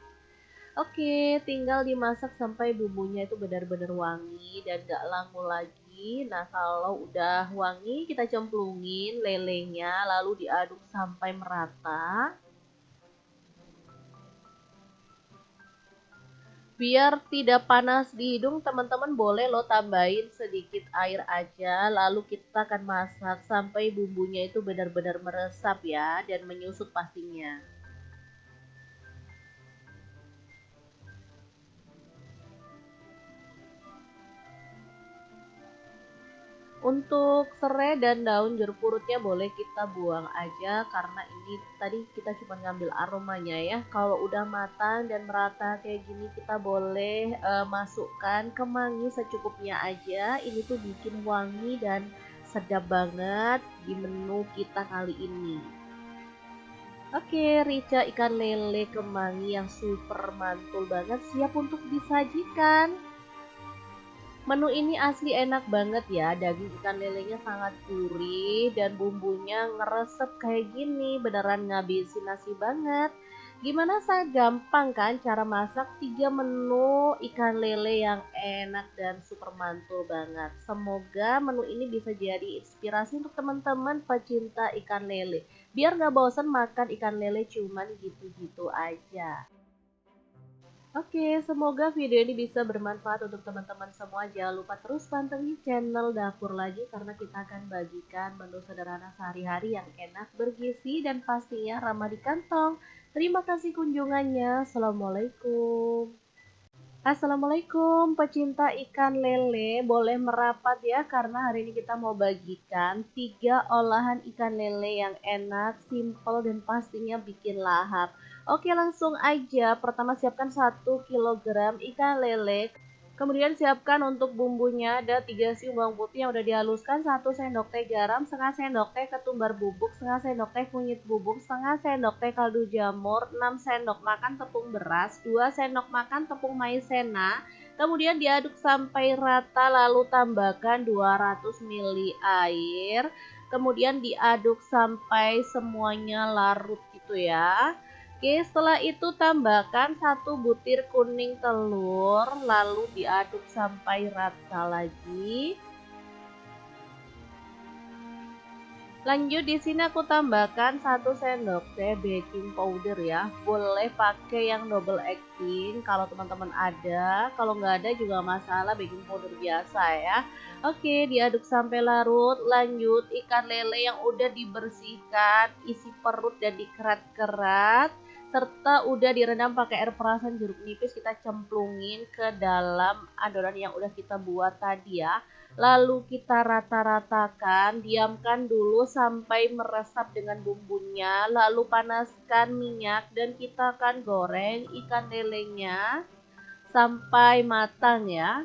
Speaker 1: Oke, tinggal dimasak sampai bumbunya itu benar-benar wangi dan gak langu lagi. Nah, kalau udah wangi, kita cemplungin lelenya, lalu diaduk sampai merata. Biar tidak panas di hidung, teman-teman boleh lo tambahin sedikit air aja, lalu kita akan masak sampai bumbunya itu benar-benar meresap ya, dan menyusut pastinya. Untuk serai dan daun jeruk purutnya boleh kita buang aja karena ini tadi kita cuma ngambil aromanya ya. Kalau udah matang dan merata kayak gini kita boleh masukkan kemangi secukupnya aja. Ini tuh bikin wangi dan sedap banget di menu kita kali ini. Oke, rica ikan lele kemangi yang super mantul banget siap untuk disajikan. Menu ini asli enak banget ya, daging ikan lelenya sangat gurih dan bumbunya ngeresep kayak gini, beneran ngabisin nasi banget. Gimana gampang kan cara masak 3 menu ikan lele yang enak dan super mantul banget. Semoga menu ini bisa jadi inspirasi untuk teman-teman pecinta ikan lele. Biar nggak bosan makan ikan lele cuman gitu-gitu aja. Oke, semoga video ini bisa bermanfaat untuk teman-teman semua. Jangan lupa terus pantengin channel Dapur Lagi karena kita akan bagikan menu sederhana sehari-hari yang enak, bergizi, dan pastinya ramah di kantong. Terima kasih kunjungannya. Assalamualaikum. Assalamualaikum pecinta ikan lele, boleh merapat ya karena hari ini kita mau bagikan 3 olahan ikan lele yang enak, simple dan pastinya bikin lahap. Oke langsung aja, pertama siapkan 1 kilogram ikan lele. Kemudian siapkan untuk bumbunya ada 3 siung bawang putih yang udah dihaluskan, 1 sendok teh garam, setengah sendok teh ketumbar bubuk, setengah sendok teh kunyit bubuk, setengah sendok teh kaldu jamur, 6 sendok makan tepung beras, 2 sendok makan tepung maizena. Kemudian diaduk sampai rata lalu tambahkan 200 ml air. Kemudian diaduk sampai semuanya larut gitu ya. Oke, setelah itu tambahkan 1 butir kuning telur, lalu diaduk sampai rata lagi. Lanjut di sini aku tambahkan 1 sendok teh baking powder ya. Boleh pakai yang double acting kalau teman-teman ada. Kalau nggak ada juga masalah, baking powder biasa ya. Oke, diaduk sampai larut. Lanjut ikan lele yang udah dibersihkan, isi perut dan dikerat-kerat serta udah direndam pakai air perasan jeruk nipis, kita cemplungin ke dalam adonan yang udah kita buat tadi ya. Lalu kita rata-ratakan, diamkan dulu sampai meresap dengan bumbunya, lalu panaskan minyak dan kita akan goreng ikan lelenya sampai matang ya.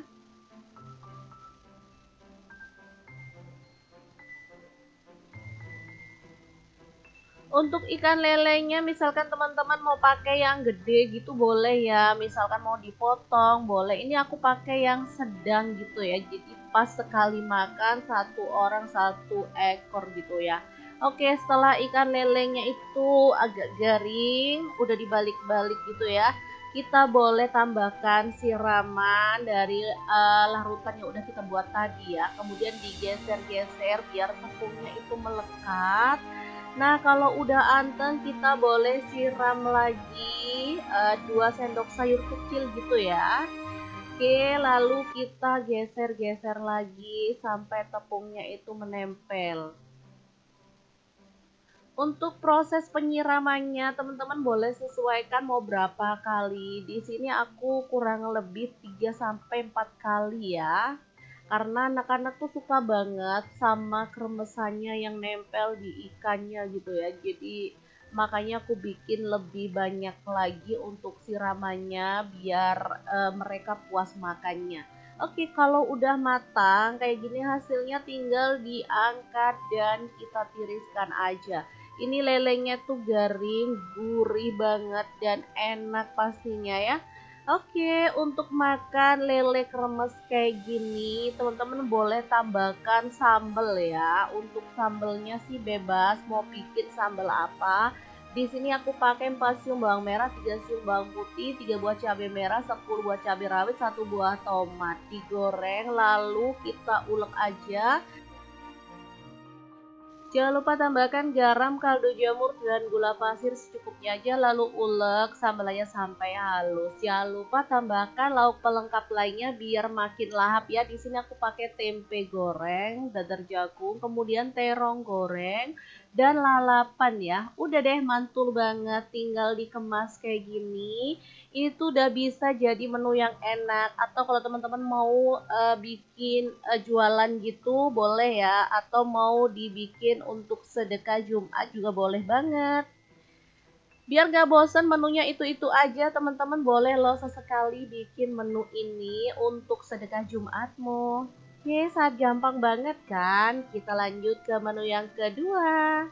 Speaker 1: Untuk ikan lelenya misalkan teman-teman mau pakai yang gede gitu boleh ya, misalkan mau dipotong boleh. Ini aku pakai yang sedang gitu ya, jadi pas sekali makan 1 orang 1 ekor gitu ya. Oke, setelah ikan lelenya itu agak garing, udah dibalik-balik gitu ya, kita boleh tambahkan siraman dari larutan yang udah kita buat tadi ya. Kemudian digeser-geser biar tepungnya itu melekat. Nah, kalau udah anteng kita boleh siram lagi 2 sendok sayur kecil gitu ya. Oke, lalu kita geser-geser lagi sampai tepungnya itu menempel. Untuk proses penyiramannya, teman-teman boleh sesuaikan mau berapa kali. Di sini aku kurang lebih 3 sampai 4 kali ya. Karena anak-anak tuh suka banget sama kremesannya yang nempel di ikannya gitu ya. Jadi makanya aku bikin lebih banyak lagi untuk siramannya biar mereka puas makannya. Oke, kalau udah matang kayak gini hasilnya tinggal diangkat dan kita tiriskan aja. Ini lelenya tuh garing, gurih banget dan enak pastinya ya. Oke, untuk makan lele kremes kayak gini, teman-teman boleh tambahkan sambal ya. Untuk sambelnya sih bebas, mau bikin sambal apa. Di sini aku pakai 4 siung bawang merah, 3 siung bawang putih, 3 buah cabai merah, 10 buah cabai rawit, 1 buah tomat. Digoreng lalu kita ulek aja. Jangan lupa tambahkan garam, kaldu jamur, dan gula pasir secukupnya aja lalu ulek sambalnya sampai halus. Jangan lupa tambahkan lauk pelengkap lainnya biar makin lahap ya. Di sini aku pakai tempe goreng, dadar jagung, kemudian terong goreng, dan lalapan ya. Udah deh mantul banget, tinggal dikemas kayak gini. Ini tuh udah bisa jadi menu yang enak. Atau kalau teman-teman mau bikin jualan gitu boleh ya. Atau mau dibikin untuk sedekah Jumat juga boleh banget. Biar gak bosen menunya itu-itu aja, teman-teman boleh loh sesekali bikin menu ini untuk sedekah Jumatmu. Oke, sangat gampang banget kan? Kita lanjut ke menu yang kedua.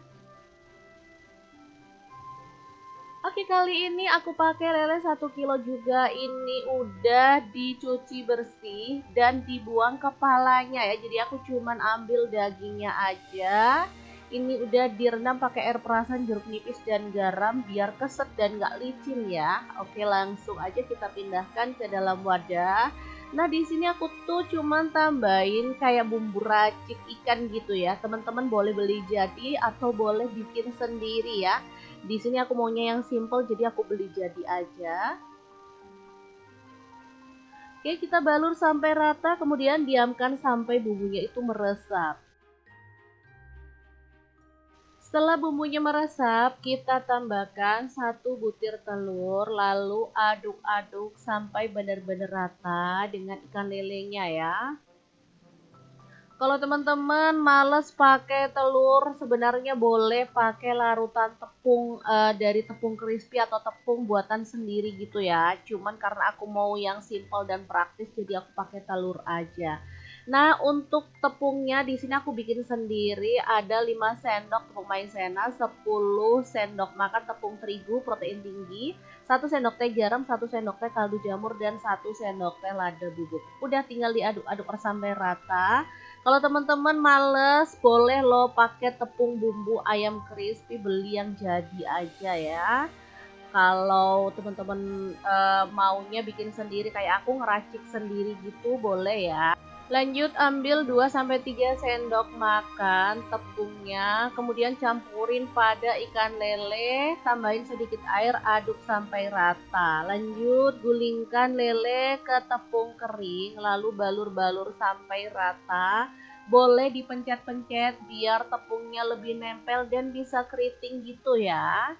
Speaker 1: Oke, kali ini aku pakai lele 1 kilo juga. Ini udah dicuci bersih dan dibuang kepalanya ya. Jadi aku cuman ambil dagingnya aja. Ini udah direndam pakai air perasan, jeruk nipis dan garam biar keset dan gak licin ya. Oke, langsung aja kita pindahkan ke dalam wadah. Nah, di sini aku tuh cuman tambahin kayak bumbu racik ikan gitu ya. Teman-teman boleh beli jadi atau boleh bikin sendiri ya. Di sini aku maunya yang simple jadi aku beli jadi aja. Oke, kita balur sampai rata, kemudian diamkan sampai bumbunya itu meresap. Setelah bumbunya meresap, kita tambahkan 1 butir telur, lalu aduk-aduk sampai benar-benar rata dengan ikan lelenya ya. Kalau teman-teman males pakai telur, sebenarnya boleh pakai larutan tepung dari tepung crispy atau tepung buatan sendiri gitu ya. Cuman karena aku mau yang simple dan praktis, jadi aku pakai telur aja. Nah, untuk tepungnya di sini aku bikin sendiri, ada 5 sendok tepung maizena, 10 sendok makan tepung terigu protein tinggi, 1 sendok teh garam, 1 sendok teh kaldu jamur, dan 1 sendok teh lada bubuk. Udah tinggal diaduk-aduk sampai rata. Kalau teman-teman males, boleh lo pakai tepung bumbu ayam crispy, beli yang jadi aja ya. Kalau teman-teman maunya bikin sendiri kayak aku ngeracik sendiri gitu, boleh ya. Lanjut ambil 2-3 sendok makan tepungnya, kemudian campurin pada ikan lele, tambahin sedikit air, aduk sampai rata. Lanjut gulingkan lele ke tepung kering, lalu balur-balur sampai rata. Boleh dipencet-pencet biar tepungnya lebih nempel dan bisa keriting gitu ya.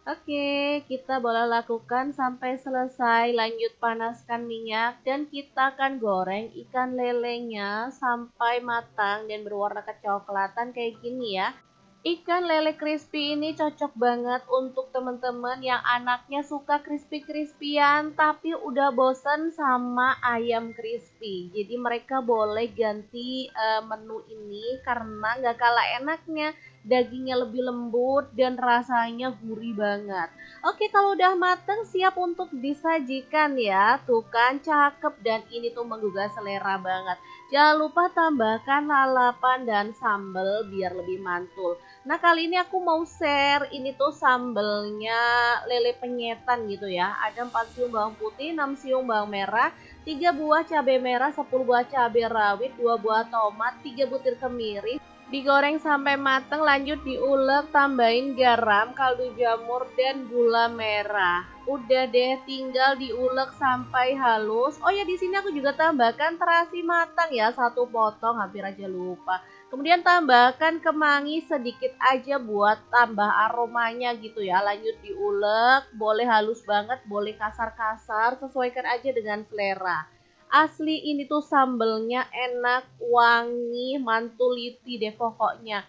Speaker 1: Oke, kita boleh lakukan sampai selesai. Lanjut panaskan minyak dan kita akan goreng ikan lelenya sampai matang dan berwarna kecoklatan kayak gini ya. Ikan lele crispy ini cocok banget untuk teman-teman yang anaknya suka crispy-crispyan tapi udah bosen sama ayam crispy. Jadi mereka boleh ganti menu ini karena nggak kalah enaknya. Dagingnya lebih lembut dan rasanya gurih banget. Oke, kalau udah mateng siap untuk disajikan ya. Tuh kan cakep dan ini tuh menggugah selera banget. Jangan lupa tambahkan lalapan dan sambal biar lebih mantul. Nah, kali ini aku mau share ini tuh sambelnya lele penyetan gitu ya. Ada 4 siung bawang putih, 6 siung bawang merah, 3 buah cabai merah, 10 buah cabai rawit, 2 buah tomat, 3 butir kemiri. Digoreng sampai mateng, lanjut diulek, tambahin garam, kaldu jamur, dan gula merah. Udah deh, tinggal diulek sampai halus. Oh ya, di sini aku juga tambahkan terasi matang ya, 1 potong, hampir aja lupa. Kemudian tambahkan kemangi sedikit aja buat tambah aromanya gitu ya. Lanjut diulek, boleh halus banget, boleh kasar-kasar, sesuaikan aja dengan selera. Asli ini tuh sambelnya enak, wangi, mantuliti deh pokoknya.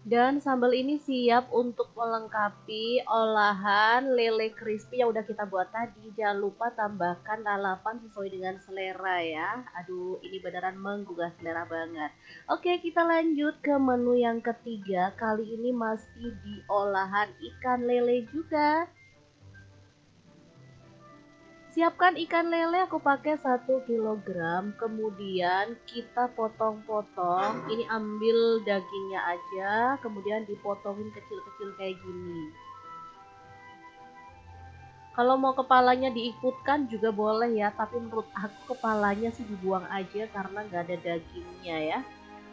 Speaker 1: Dan sambal ini siap untuk melengkapi olahan lele crispy yang udah kita buat tadi. Jangan lupa tambahkan lalapan sesuai dengan selera ya. Aduh, ini beneran menggugah selera banget. Oke, kita lanjut ke menu yang ketiga. Kali ini masih di olahan ikan lele juga. Siapkan ikan lele, aku pakai 1 kilogram, kemudian kita potong-potong. Ini ambil dagingnya aja, kemudian dipotongin kecil-kecil kayak gini. Kalau mau kepalanya diikutkan juga boleh ya, tapi menurut aku kepalanya sih dibuang aja karena nggak ada dagingnya ya.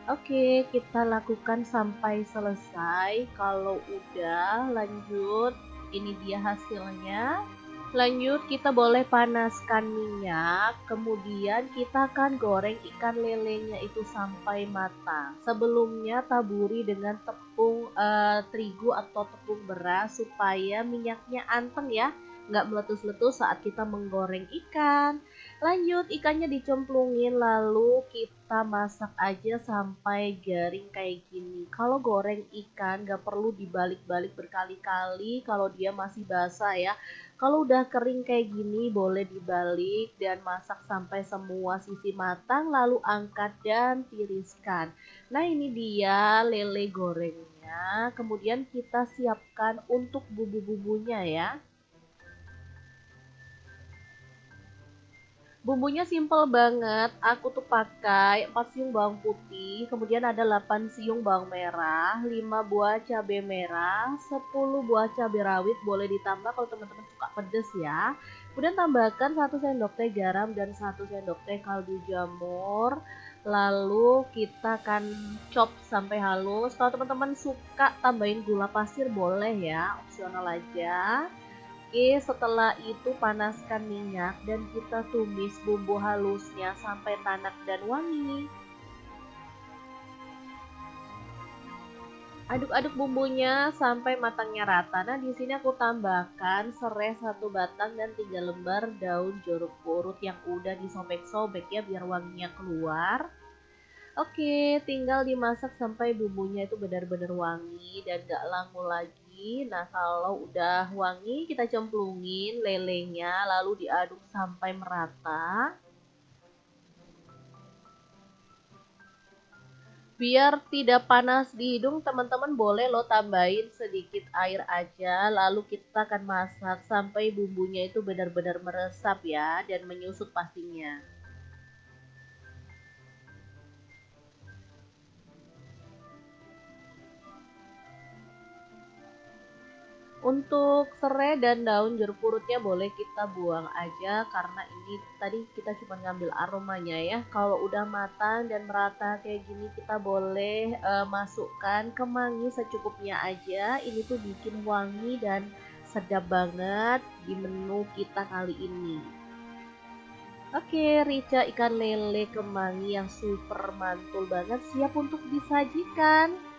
Speaker 1: Oke, kita lakukan sampai selesai. Kalau udah, lanjut. Ini dia hasilnya. Lanjut, kita boleh panaskan minyak, kemudian kita akan goreng ikan lelenya itu sampai matang. Sebelumnya taburi dengan tepung terigu atau tepung beras supaya minyaknya anteng ya, nggak meletus-letus saat kita menggoreng ikan. Lanjut, ikannya dicemplungin lalu kita masak aja sampai garing kayak gini. Kalau goreng ikan nggak perlu dibalik-balik berkali-kali kalau dia masih basah ya. Kalau udah kering kayak gini boleh dibalik dan masak sampai semua sisi matang lalu angkat dan tiriskan. Nah, ini dia lele gorengnya. Kemudian kita siapkan untuk bumbu-bumbunya ya. Bumbunya simple banget, aku tuh pakai 4 siung bawang putih, kemudian ada 8 siung bawang merah, 5 buah cabai merah, 10 buah cabai rawit, boleh ditambah kalau teman-teman suka pedes ya. Kemudian tambahkan 1 sendok teh garam dan 1 sendok teh kaldu jamur. Lalu kita akan chop sampai halus. Kalau teman-teman suka tambahin gula pasir boleh ya, opsional aja. Oke, setelah itu panaskan minyak dan kita tumis bumbu halusnya sampai tanak dan wangi. Aduk-aduk bumbunya sampai matangnya rata. Nah, di sini aku tambahkan serai 1 batang dan 3 lembar daun jeruk purut yang udah disobek-sobek ya biar wanginya keluar. Oke, tinggal dimasak sampai bumbunya itu benar-benar wangi dan gak langu lagi. Nah, kalau udah wangi, kita cemplungin lelenya, lalu diaduk sampai merata. Biar tidak panas di hidung, teman-teman boleh lo tambahin sedikit air aja, lalu kita akan masak sampai bumbunya itu benar-benar meresap ya, dan menyusut pastinya. Untuk serai dan daun jeruk purutnya boleh kita buang aja karena ini tadi kita cuma ngambil aromanya ya. Kalau udah matang dan merata kayak gini kita boleh masukkan kemangi secukupnya aja. Ini tuh bikin wangi dan sedap banget di menu kita kali ini. Oke, rica ikan lele kemangi yang super mantul banget siap untuk disajikan.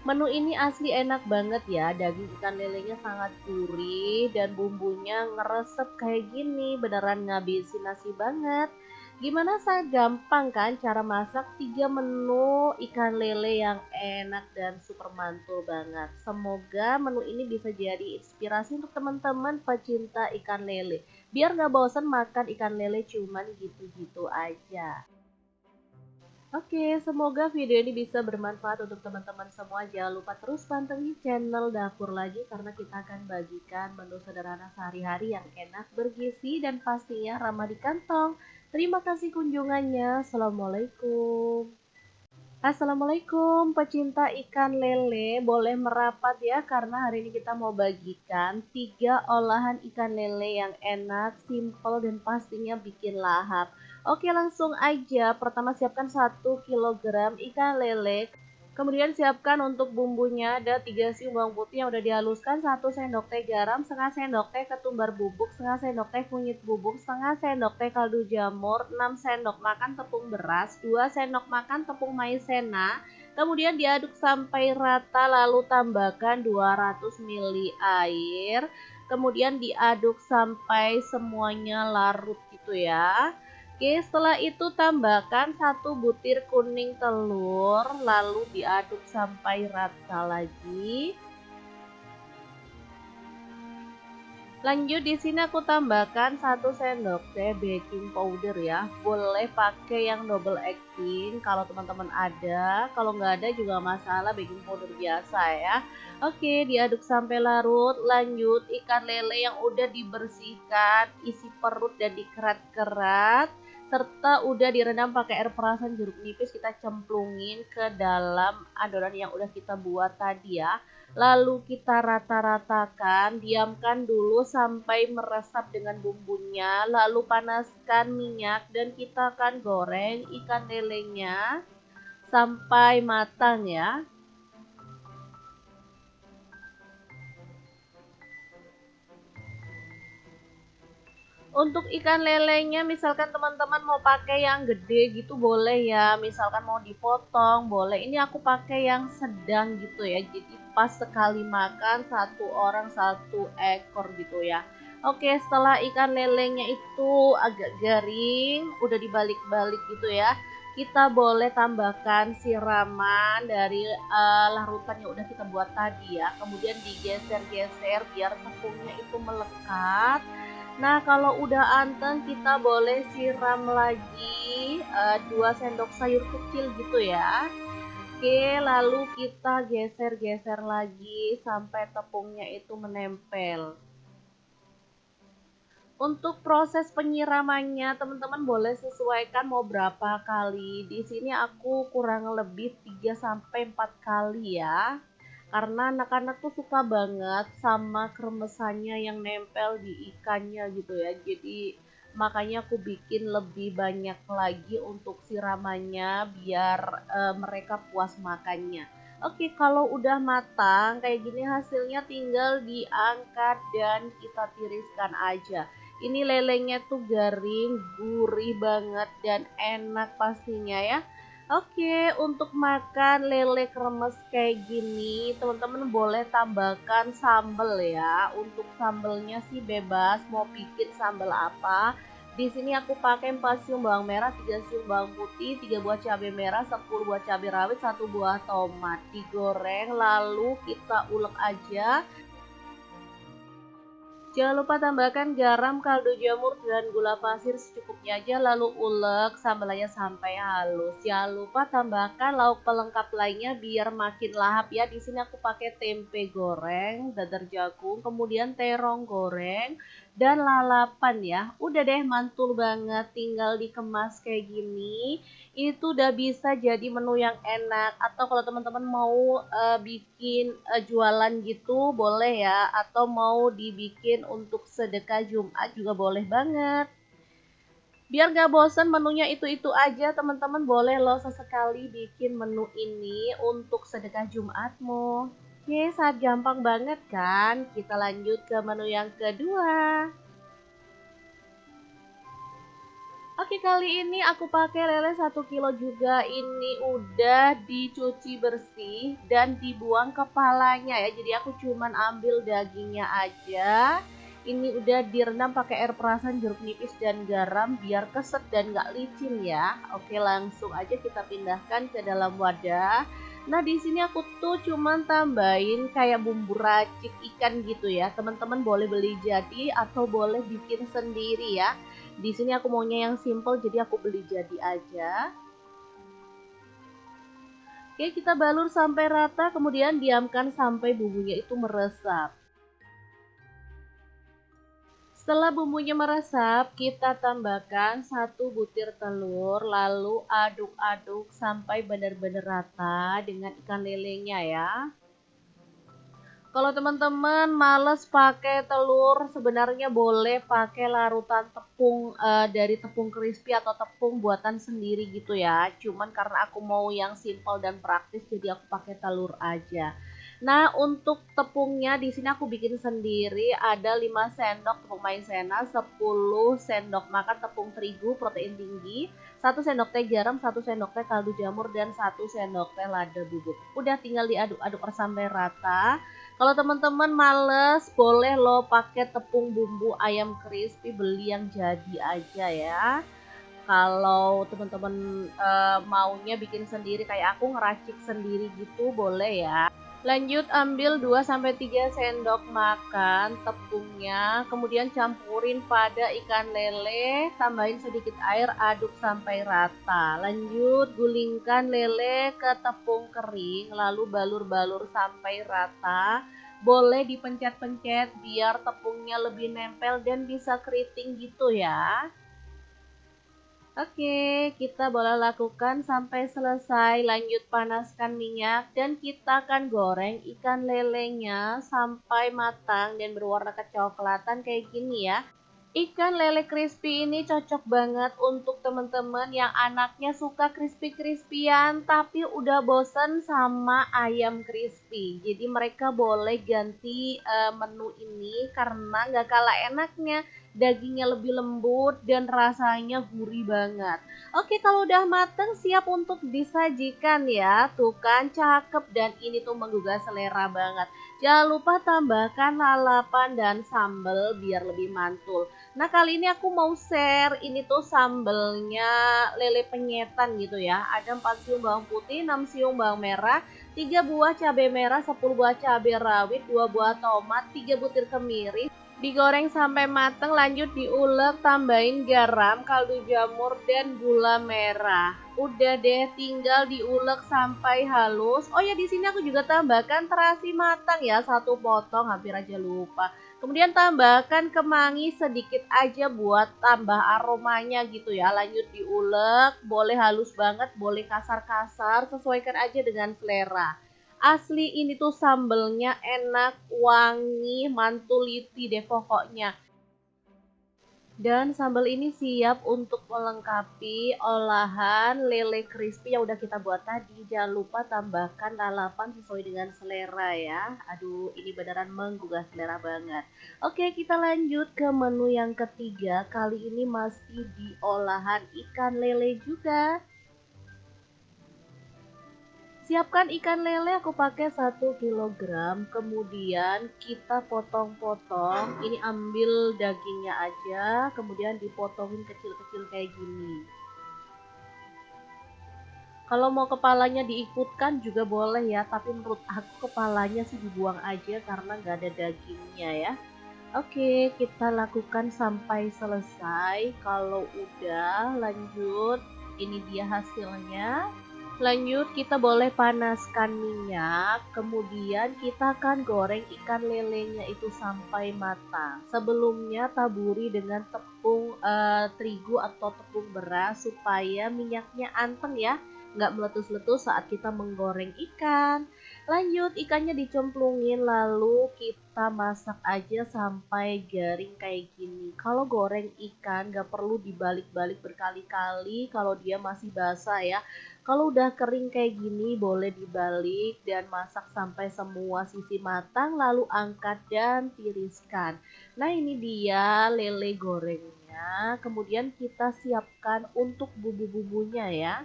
Speaker 1: Menu ini asli enak banget ya, daging ikan lelenya sangat gurih dan bumbunya ngeresep kayak gini, beneran ngabisin nasi banget. Gimana saya gampang kan cara masak 3 menu ikan lele yang enak dan super mantul banget. Semoga menu ini bisa jadi inspirasi untuk teman-teman pecinta ikan lele. Biar nggak bosan makan ikan lele cuman gitu-gitu aja. Oke, semoga video ini bisa bermanfaat untuk teman-teman semua. Jangan lupa terus pantengin channel Dapur Lagi karena kita akan bagikan menu sederhana sehari-hari yang enak, bergizi, dan pastinya ramah di kantong. Terima kasih kunjungannya. Assalamualaikum. Assalamualaikum pecinta ikan lele, boleh merapat ya karena hari ini kita mau bagikan 3 olahan ikan lele yang enak, simple dan pastinya bikin lahap. Oke, langsung aja. Pertama siapkan 1 kilogram ikan lele. Kemudian siapkan untuk bumbunya ada 3 siung bawang putih yang udah dihaluskan, 1 sendok teh garam, setengah sendok teh ketumbar bubuk, setengah sendok teh kunyit bubuk, setengah sendok teh kaldu jamur, 6 sendok makan tepung beras, 2 sendok makan tepung maizena. Kemudian diaduk sampai rata lalu tambahkan 200 ml air. Kemudian diaduk sampai semuanya larut gitu ya. Oke, setelah itu tambahkan 1 butir kuning telur, lalu diaduk sampai rata lagi. Lanjut di sini aku tambahkan 1 sendok teh baking powder ya. Boleh pakai yang double acting kalau teman-teman ada. Kalau nggak ada juga masalah, baking powder biasa ya. Oke, diaduk sampai larut. Lanjut ikan lele yang udah dibersihkan, isi perut dan dikerat-kerat serta udah direndam pakai air perasan jeruk nipis, kita cemplungin ke dalam adonan yang udah kita buat tadi ya. Lalu kita rata-ratakan, diamkan dulu sampai meresap dengan bumbunya, lalu panaskan minyak dan kita akan goreng ikan lelenya sampai matang ya. Untuk ikan lelenya misalkan teman-teman mau pakai yang gede gitu boleh ya, misalkan mau dipotong boleh. Ini aku pakai yang sedang gitu ya, jadi pas sekali makan satu orang satu ekor gitu ya. Oke, setelah ikan lelenya itu agak garing, udah dibalik-balik gitu ya, kita boleh tambahkan siraman dari larutan yang udah kita buat tadi ya, kemudian digeser-geser biar tepungnya itu melekat. Nah, kalau udah anteng kita boleh siram lagi 2 sendok sayur kecil gitu ya. Oke, lalu kita geser-geser lagi sampai tepungnya itu menempel. Untuk proses penyiramannya, teman-teman boleh sesuaikan mau berapa kali. Di sini aku kurang lebih 3 sampai 4 kali ya. Karena anak-anak tuh suka banget sama kremesannya yang nempel di ikannya gitu ya. Jadi makanya aku bikin lebih banyak lagi untuk siramannya biar mereka puas makannya. Oke, kalau udah matang kayak gini hasilnya tinggal diangkat dan kita tiriskan aja. Ini lelenya tuh garing, gurih banget dan enak pastinya ya. Oke, untuk makan lele kremes kayak gini, teman-teman boleh tambahkan sambal ya. Untuk sambelnya sih bebas, mau bikin sambal apa. Di sini aku pakai 4 siung bawang merah, 3 siung bawang putih, 3 buah cabai merah, 10 buah cabai rawit, 1 buah tomat. Digoreng lalu kita ulek aja. Jangan lupa tambahkan garam, kaldu jamur, dan gula pasir secukupnya aja lalu ulek sambalnya sampai halus. Jangan lupa tambahkan lauk pelengkap lainnya biar makin lahap ya. Di sini aku pakai tempe goreng, dadar jagung, kemudian terong goreng dan lalapan ya. Udah deh mantul banget, tinggal dikemas kayak gini. Itu udah bisa jadi menu yang enak. Atau kalau teman-teman mau bikin jualan gitu boleh ya, atau mau dibikin untuk sedekah Jumat juga boleh banget. Biar gak bosen menunya itu-itu aja, teman-teman boleh loh sesekali bikin menu ini untuk sedekah Jumatmu. Oke, sangat gampang banget kan? Kita lanjut ke menu yang kedua. Oke, kali ini aku pakai lele 1 kilo juga. Ini udah dicuci bersih dan dibuang kepalanya ya. Jadi aku cuman ambil dagingnya aja. Ini udah direndam pakai air perasan, jeruk nipis dan garam biar keset dan gak licin ya. Oke, langsung aja kita pindahkan ke dalam wadah. Nah, di sini aku tuh cuman tambahin kayak bumbu racik ikan gitu ya. Teman-teman boleh beli jadi atau boleh bikin sendiri ya. Di sini aku maunya yang simple jadi aku beli jadi aja. Oke, kita balur sampai rata kemudian diamkan sampai bumbunya itu meresap. Setelah bumbunya meresap, kita tambahkan 1 butir telur lalu aduk-aduk sampai benar-benar rata dengan ikan lelenya ya. Kalau teman-teman males pakai telur, sebenarnya boleh pakai larutan tepung dari tepung crispy atau tepung buatan sendiri gitu ya. Cuman karena aku mau yang simple dan praktis, jadi aku pakai telur aja. Nah, untuk tepungnya di sini aku bikin sendiri. Ada 5 sendok tepung maizena, 10 sendok makan tepung terigu protein tinggi, 1 sendok teh garam, 1 sendok teh kaldu jamur, dan 1 sendok teh lada bubuk. Udah tinggal diaduk-aduk sampai rata. Kalau teman-teman males, boleh lo pakai tepung bumbu ayam crispy, beli yang jadi aja ya. Kalau teman-teman maunya bikin sendiri kayak aku ngeracik sendiri gitu, boleh ya. Lanjut ambil 2-3 sendok makan tepungnya, kemudian campurin pada ikan lele, tambahin sedikit air, aduk sampai rata. Lanjut gulingkan lele ke tepung kering, lalu balur-balur sampai rata. Boleh dipencet-pencet biar tepungnya lebih nempel dan bisa keriting gitu ya. Oke, kita boleh lakukan sampai selesai. Lanjut panaskan minyak dan kita akan goreng ikan lelenya sampai matang dan berwarna kecoklatan kayak gini ya. Ikan lele crispy ini cocok banget untuk teman-teman yang anaknya suka crispy-crispyan tapi udah bosen sama ayam crispy. Jadi mereka boleh ganti menu ini karena nggak kalah enaknya. dagingnya lebih lembut dan rasanya gurih banget. Oke, kalau udah mateng siap untuk disajikan ya. Tuh kan cakep dan ini tuh menggugah selera banget. Jangan lupa tambahkan lalapan dan sambal biar lebih mantul. Nah, kali ini aku mau share ini tuh sambelnya lele penyetan gitu ya. Ada 4 siung bawang putih, 6 siung bawang merah, 3 buah cabai merah, 10 buah cabai rawit, 2 buah tomat, 3 butir kemiri. Digoreng sampai mateng, lanjut diulek, tambahin garam, kaldu jamur, dan gula merah. Udah deh, tinggal diulek sampai halus. Oh ya, di sini aku juga tambahkan terasi matang ya, 1 potong, hampir aja lupa. Kemudian tambahkan kemangi sedikit aja buat tambah aromanya gitu ya. Lanjut diulek, boleh halus banget, boleh kasar-kasar, sesuaikan aja dengan selera. Asli ini tuh sambelnya enak, wangi, mantuliti deh pokoknya. Dan sambal ini siap untuk melengkapi olahan lele crispy yang udah kita buat tadi. Jangan lupa tambahkan lalapan sesuai dengan selera ya. Aduh, ini beneran menggugah selera banget. Oke, kita lanjut ke menu yang ketiga. Kali ini masih di olahan ikan lele juga. Siapkan ikan lele, aku pakai 1 kilogram. Kemudian kita potong-potong. Ini ambil dagingnya aja, kemudian dipotongin kecil-kecil kayak gini. Kalau mau kepalanya diikutkan juga boleh ya, tapi menurut aku kepalanya sih dibuang aja karena nggak ada dagingnya ya. Oke, kita lakukan sampai selesai. Kalau udah, lanjut. Ini dia hasilnya. Lanjut, kita boleh panaskan minyak, kemudian kita akan goreng ikan lelenya itu sampai matang. Sebelumnya taburi dengan tepung terigu atau tepung beras supaya minyaknya anteng ya, nggak meletus-letus saat kita menggoreng ikan. Lanjut, ikannya dicemplungin lalu kita masak aja sampai garing kayak gini. Kalau goreng ikan nggak perlu dibalik-balik berkali-kali kalau dia masih basah ya. Kalau udah kering kayak gini boleh dibalik dan masak sampai semua sisi matang lalu angkat dan tiriskan. Nah, ini dia lele gorengnya. Kemudian kita siapkan untuk bumbu-bumbunya ya.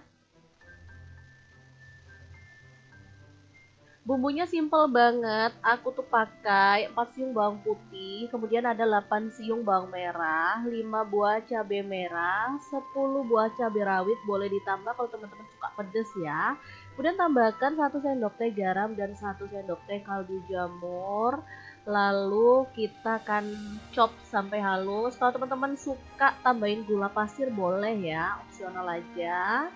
Speaker 1: Bumbunya simple banget, aku tuh pakai 4 siung bawang putih, kemudian ada 8 siung bawang merah, 5 buah cabai merah, 10 buah cabai rawit, boleh ditambah kalau teman-teman suka pedes ya. Kemudian tambahkan 1 sendok teh garam dan 1 sendok teh kaldu jamur. Lalu kita akan chop sampai halus. Kalau teman-teman suka tambahin gula pasir boleh ya, opsional aja.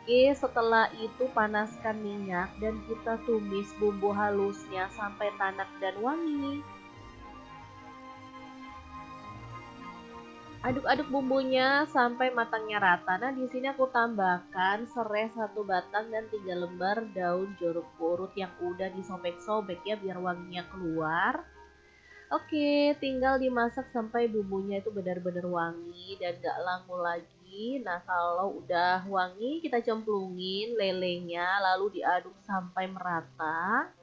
Speaker 1: Oke, setelah itu panaskan minyak dan kita tumis bumbu halusnya sampai tanak dan wangi. Aduk-aduk bumbunya sampai matangnya rata. Nah, di sini aku tambahkan serai 1 batang dan 3 lembar daun jeruk purut yang udah disobek-sobek ya biar wanginya keluar. Oke, tinggal dimasak sampai bumbunya itu benar-benar wangi dan gak langu lagi. Nah, kalau udah wangi, kita cemplungin lelenya, lalu diaduk sampai merata.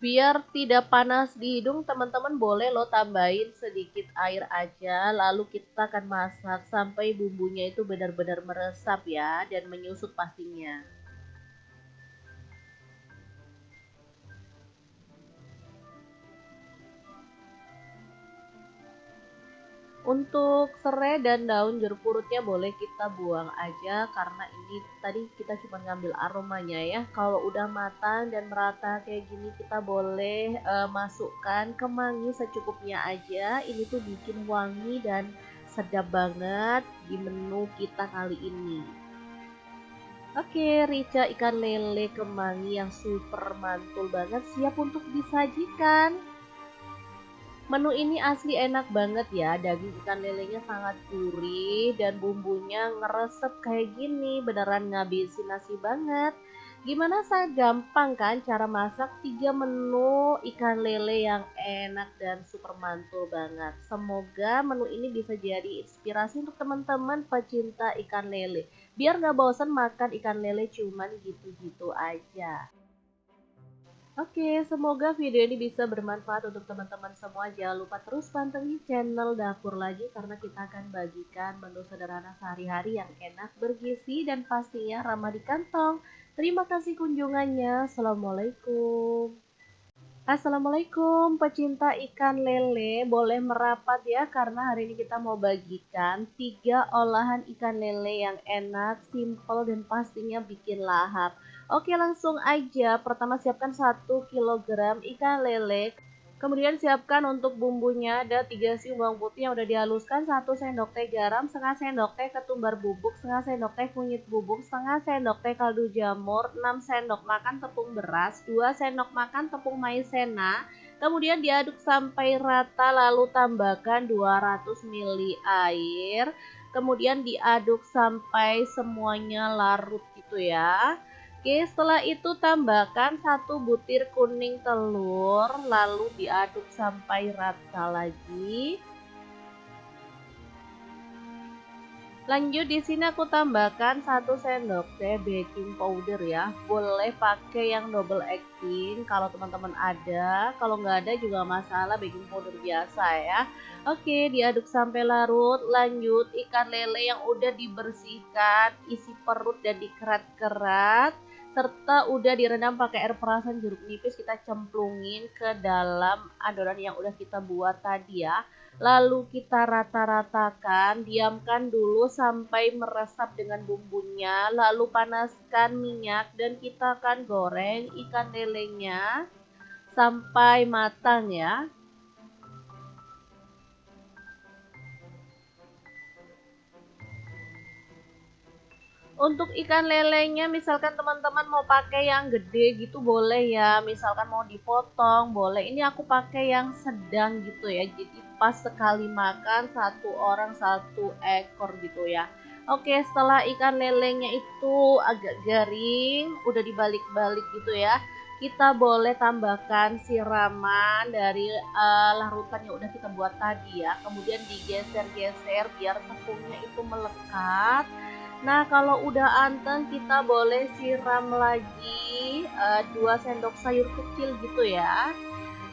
Speaker 1: Biar tidak panas di hidung, teman-teman boleh lo tambahin sedikit air aja, lalu kita akan masak sampai bumbunya itu benar-benar meresap ya, dan menyusut pastinya. Untuk serai dan daun jeruk purutnya boleh kita buang aja karena ini tadi kita cuma ngambil aromanya ya. Kalau udah matang dan merata kayak gini kita boleh masukkan kemangi secukupnya aja. Ini tuh bikin wangi dan sedap banget di menu kita kali ini. Oke, rica ikan lele kemangi yang super mantul banget siap untuk disajikan. Menu ini asli enak banget ya, daging ikan lelenya sangat gurih dan bumbunya ngeresep kayak gini, beneran ngabisin nasi banget. Gimana, saya gampang kan cara masak 3 menu ikan lele yang enak dan super mantul banget. Semoga menu ini bisa jadi inspirasi untuk teman-teman pecinta ikan lele. Biar nggak bosan makan ikan lele cuman gitu-gitu aja. Oke, semoga video ini bisa bermanfaat untuk teman-teman semua. Jangan lupa terus pantengin channel Dapur Lagi karena kita akan bagikan menu sederhana sehari-hari yang enak, bergizi, dan pastinya ramah di kantong. Terima kasih kunjungannya. Assalamualaikum. Assalamualaikum, pecinta ikan lele, boleh merapat ya karena hari ini kita mau bagikan 3 olahan ikan lele yang enak, simple dan pastinya bikin lahap. Oke, langsung aja. Pertama siapkan 1 kilogram ikan lele. Kemudian siapkan untuk bumbunya, ada 3 siung bawang putih yang udah dihaluskan, 1 sendok teh garam, setengah sendok teh ketumbar bubuk, setengah sendok teh kunyit bubuk, setengah sendok teh kaldu jamur, 6 sendok makan tepung beras, 2 sendok makan tepung maizena. Kemudian diaduk sampai rata lalu tambahkan 200 ml air. Kemudian diaduk sampai semuanya larut gitu ya. Oke, setelah itu tambahkan 1 butir kuning telur, lalu diaduk sampai rata lagi. Lanjut di sini aku tambahkan 1 sendok teh baking powder ya. Boleh pakai yang double acting kalau teman-teman ada. Kalau nggak ada juga masalah, baking powder biasa ya. Oke, diaduk sampai larut. Lanjut ikan lele yang udah dibersihkan, isi perut dan dikerat-kerat, serta udah direndam pakai air perasan jeruk nipis, kita cemplungin ke dalam adonan yang udah kita buat tadi ya. Lalu kita rata-ratakan, diamkan dulu sampai meresap dengan bumbunya, lalu panaskan minyak dan kita akan goreng ikan lelenya sampai matang ya. Untuk ikan lelenya misalkan teman-teman mau pakai yang gede gitu boleh ya, misalkan mau dipotong boleh. Ini aku pakai yang sedang gitu ya, jadi pas sekali makan 1 orang 1 ekor gitu ya. Oke, setelah ikan lelenya itu agak garing, udah dibalik-balik gitu ya, kita boleh tambahkan siraman dari larutan yang udah kita buat tadi ya. Kemudian digeser-geser biar tepungnya itu melekat. Nah, kalau udah anteng kita boleh siram lagi 2 sendok sayur kecil gitu ya.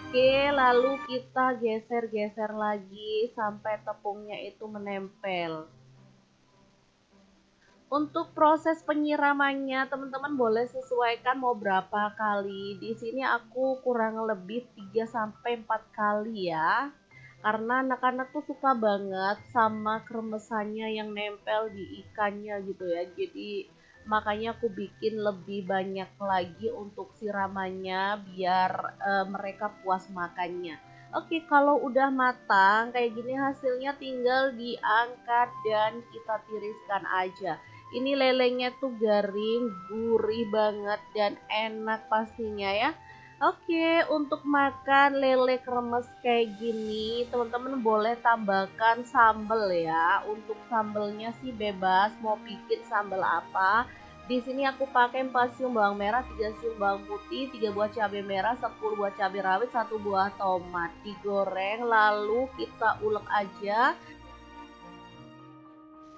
Speaker 1: Oke, lalu kita geser-geser lagi sampai tepungnya itu menempel. Untuk proses penyiramannya, teman-teman boleh sesuaikan mau berapa kali. Di sini aku kurang lebih 3 sampai 4 kali ya. Karena anak-anak tuh suka banget sama kremesannya yang nempel di ikannya gitu ya. Jadi makanya aku bikin lebih banyak lagi untuk siramannya biar mereka puas makannya. Oke, kalau udah matang kayak gini hasilnya tinggal diangkat dan kita tiriskan aja. Ini lelenya tuh garing, gurih banget dan enak pastinya ya. Oke, untuk makan lele kremes kayak gini, teman-teman boleh tambahkan sambal ya. Untuk sambelnya sih bebas, mau bikin sambal apa. Di sini aku pakai 4 siung bawang merah, 3 siung bawang putih, 3 buah cabai merah, 10 buah cabai rawit, 1 buah tomat. Digoreng lalu kita ulek aja.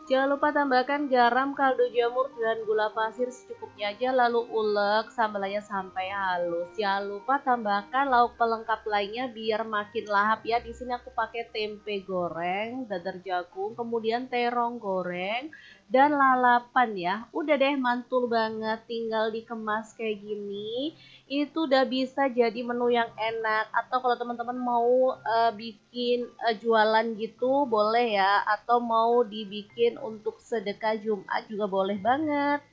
Speaker 1: Jangan lupa tambahkan garam, kaldu jamur, dan gula pasir secukupnya aja lalu ulek sambalnya sampai halus. Jangan lupa tambahkan lauk pelengkap lainnya biar makin lahap ya. Di sini aku pakai tempe goreng, dadar jagung, kemudian terong goreng dan lalapan ya. Udah deh mantul banget, tinggal dikemas kayak gini. Itu udah bisa jadi menu yang enak. Atau kalau teman-teman mau bikin jualan gitu boleh ya, atau mau dibikin untuk sedekah Jumat juga boleh banget.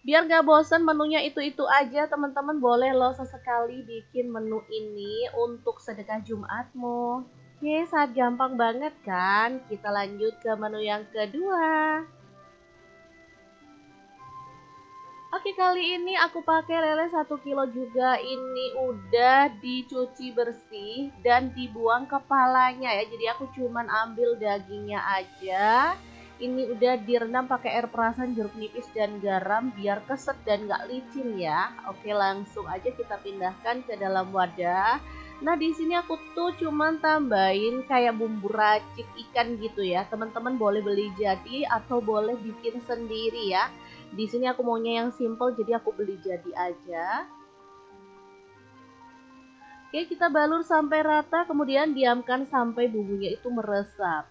Speaker 1: Biar gak bosen menunya itu-itu aja, teman-teman boleh loh sesekali bikin menu ini untuk sedekah Jumatmu. Oke, sangat gampang banget kan? Kita lanjut ke menu yang kedua. Oke, kali ini aku pakai lele 1 kilo juga. Ini udah dicuci bersih dan dibuang kepalanya ya. Jadi aku cuman ambil dagingnya aja. Ini udah direndam pakai air perasan jeruk nipis dan garam biar keset dan gak licin ya. Oke, langsung aja kita pindahkan ke dalam wadah. Nah, di sini aku tuh cuman tambahin kayak bumbu racik ikan gitu ya. Teman-teman boleh beli jadi atau boleh bikin sendiri ya. Di sini aku maunya yang simple jadi aku beli jadi aja. Oke, kita balur sampai rata, kemudian diamkan sampai bumbunya itu meresap.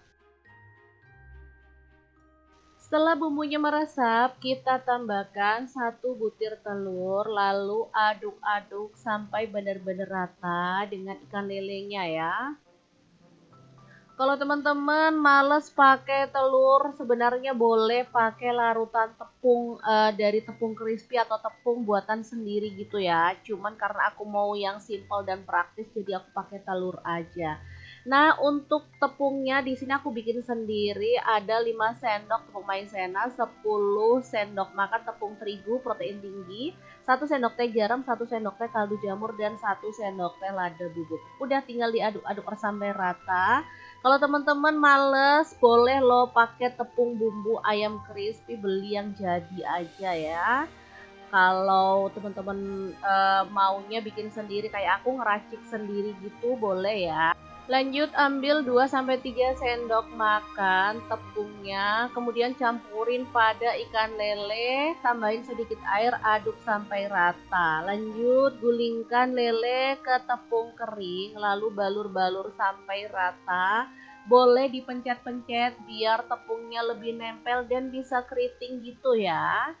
Speaker 1: Setelah bumbunya meresap, kita tambahkan 1 butir telur, lalu aduk-aduk sampai benar-benar rata dengan ikan lelenya ya. Kalau teman-teman males pakai telur, sebenarnya boleh pakai larutan tepung dari tepung crispy atau tepung buatan sendiri gitu ya. Cuman karena aku mau yang simple dan praktis, jadi aku pakai telur aja. Nah, untuk tepungnya di sini aku bikin sendiri, ada 5 sendok tepung maizena, 10 sendok makan tepung terigu protein tinggi, 1 sendok teh garam, 1 sendok teh kaldu jamur, dan 1 sendok teh lada bubuk. Udah tinggal diaduk-aduk sampai rata. Kalau teman-teman males, boleh lo pakai tepung bumbu ayam crispy, beli yang jadi aja ya. Kalau teman-teman maunya bikin sendiri kayak aku ngeracik sendiri gitu, boleh ya. Lanjut ambil 2-3 sendok makan tepungnya, kemudian campurin pada ikan lele, tambahin sedikit air, aduk sampai rata. Lanjut gulingkan lele ke tepung kering, lalu balur-balur sampai rata. Boleh dipencet-pencet biar tepungnya lebih nempel dan bisa keriting gitu ya.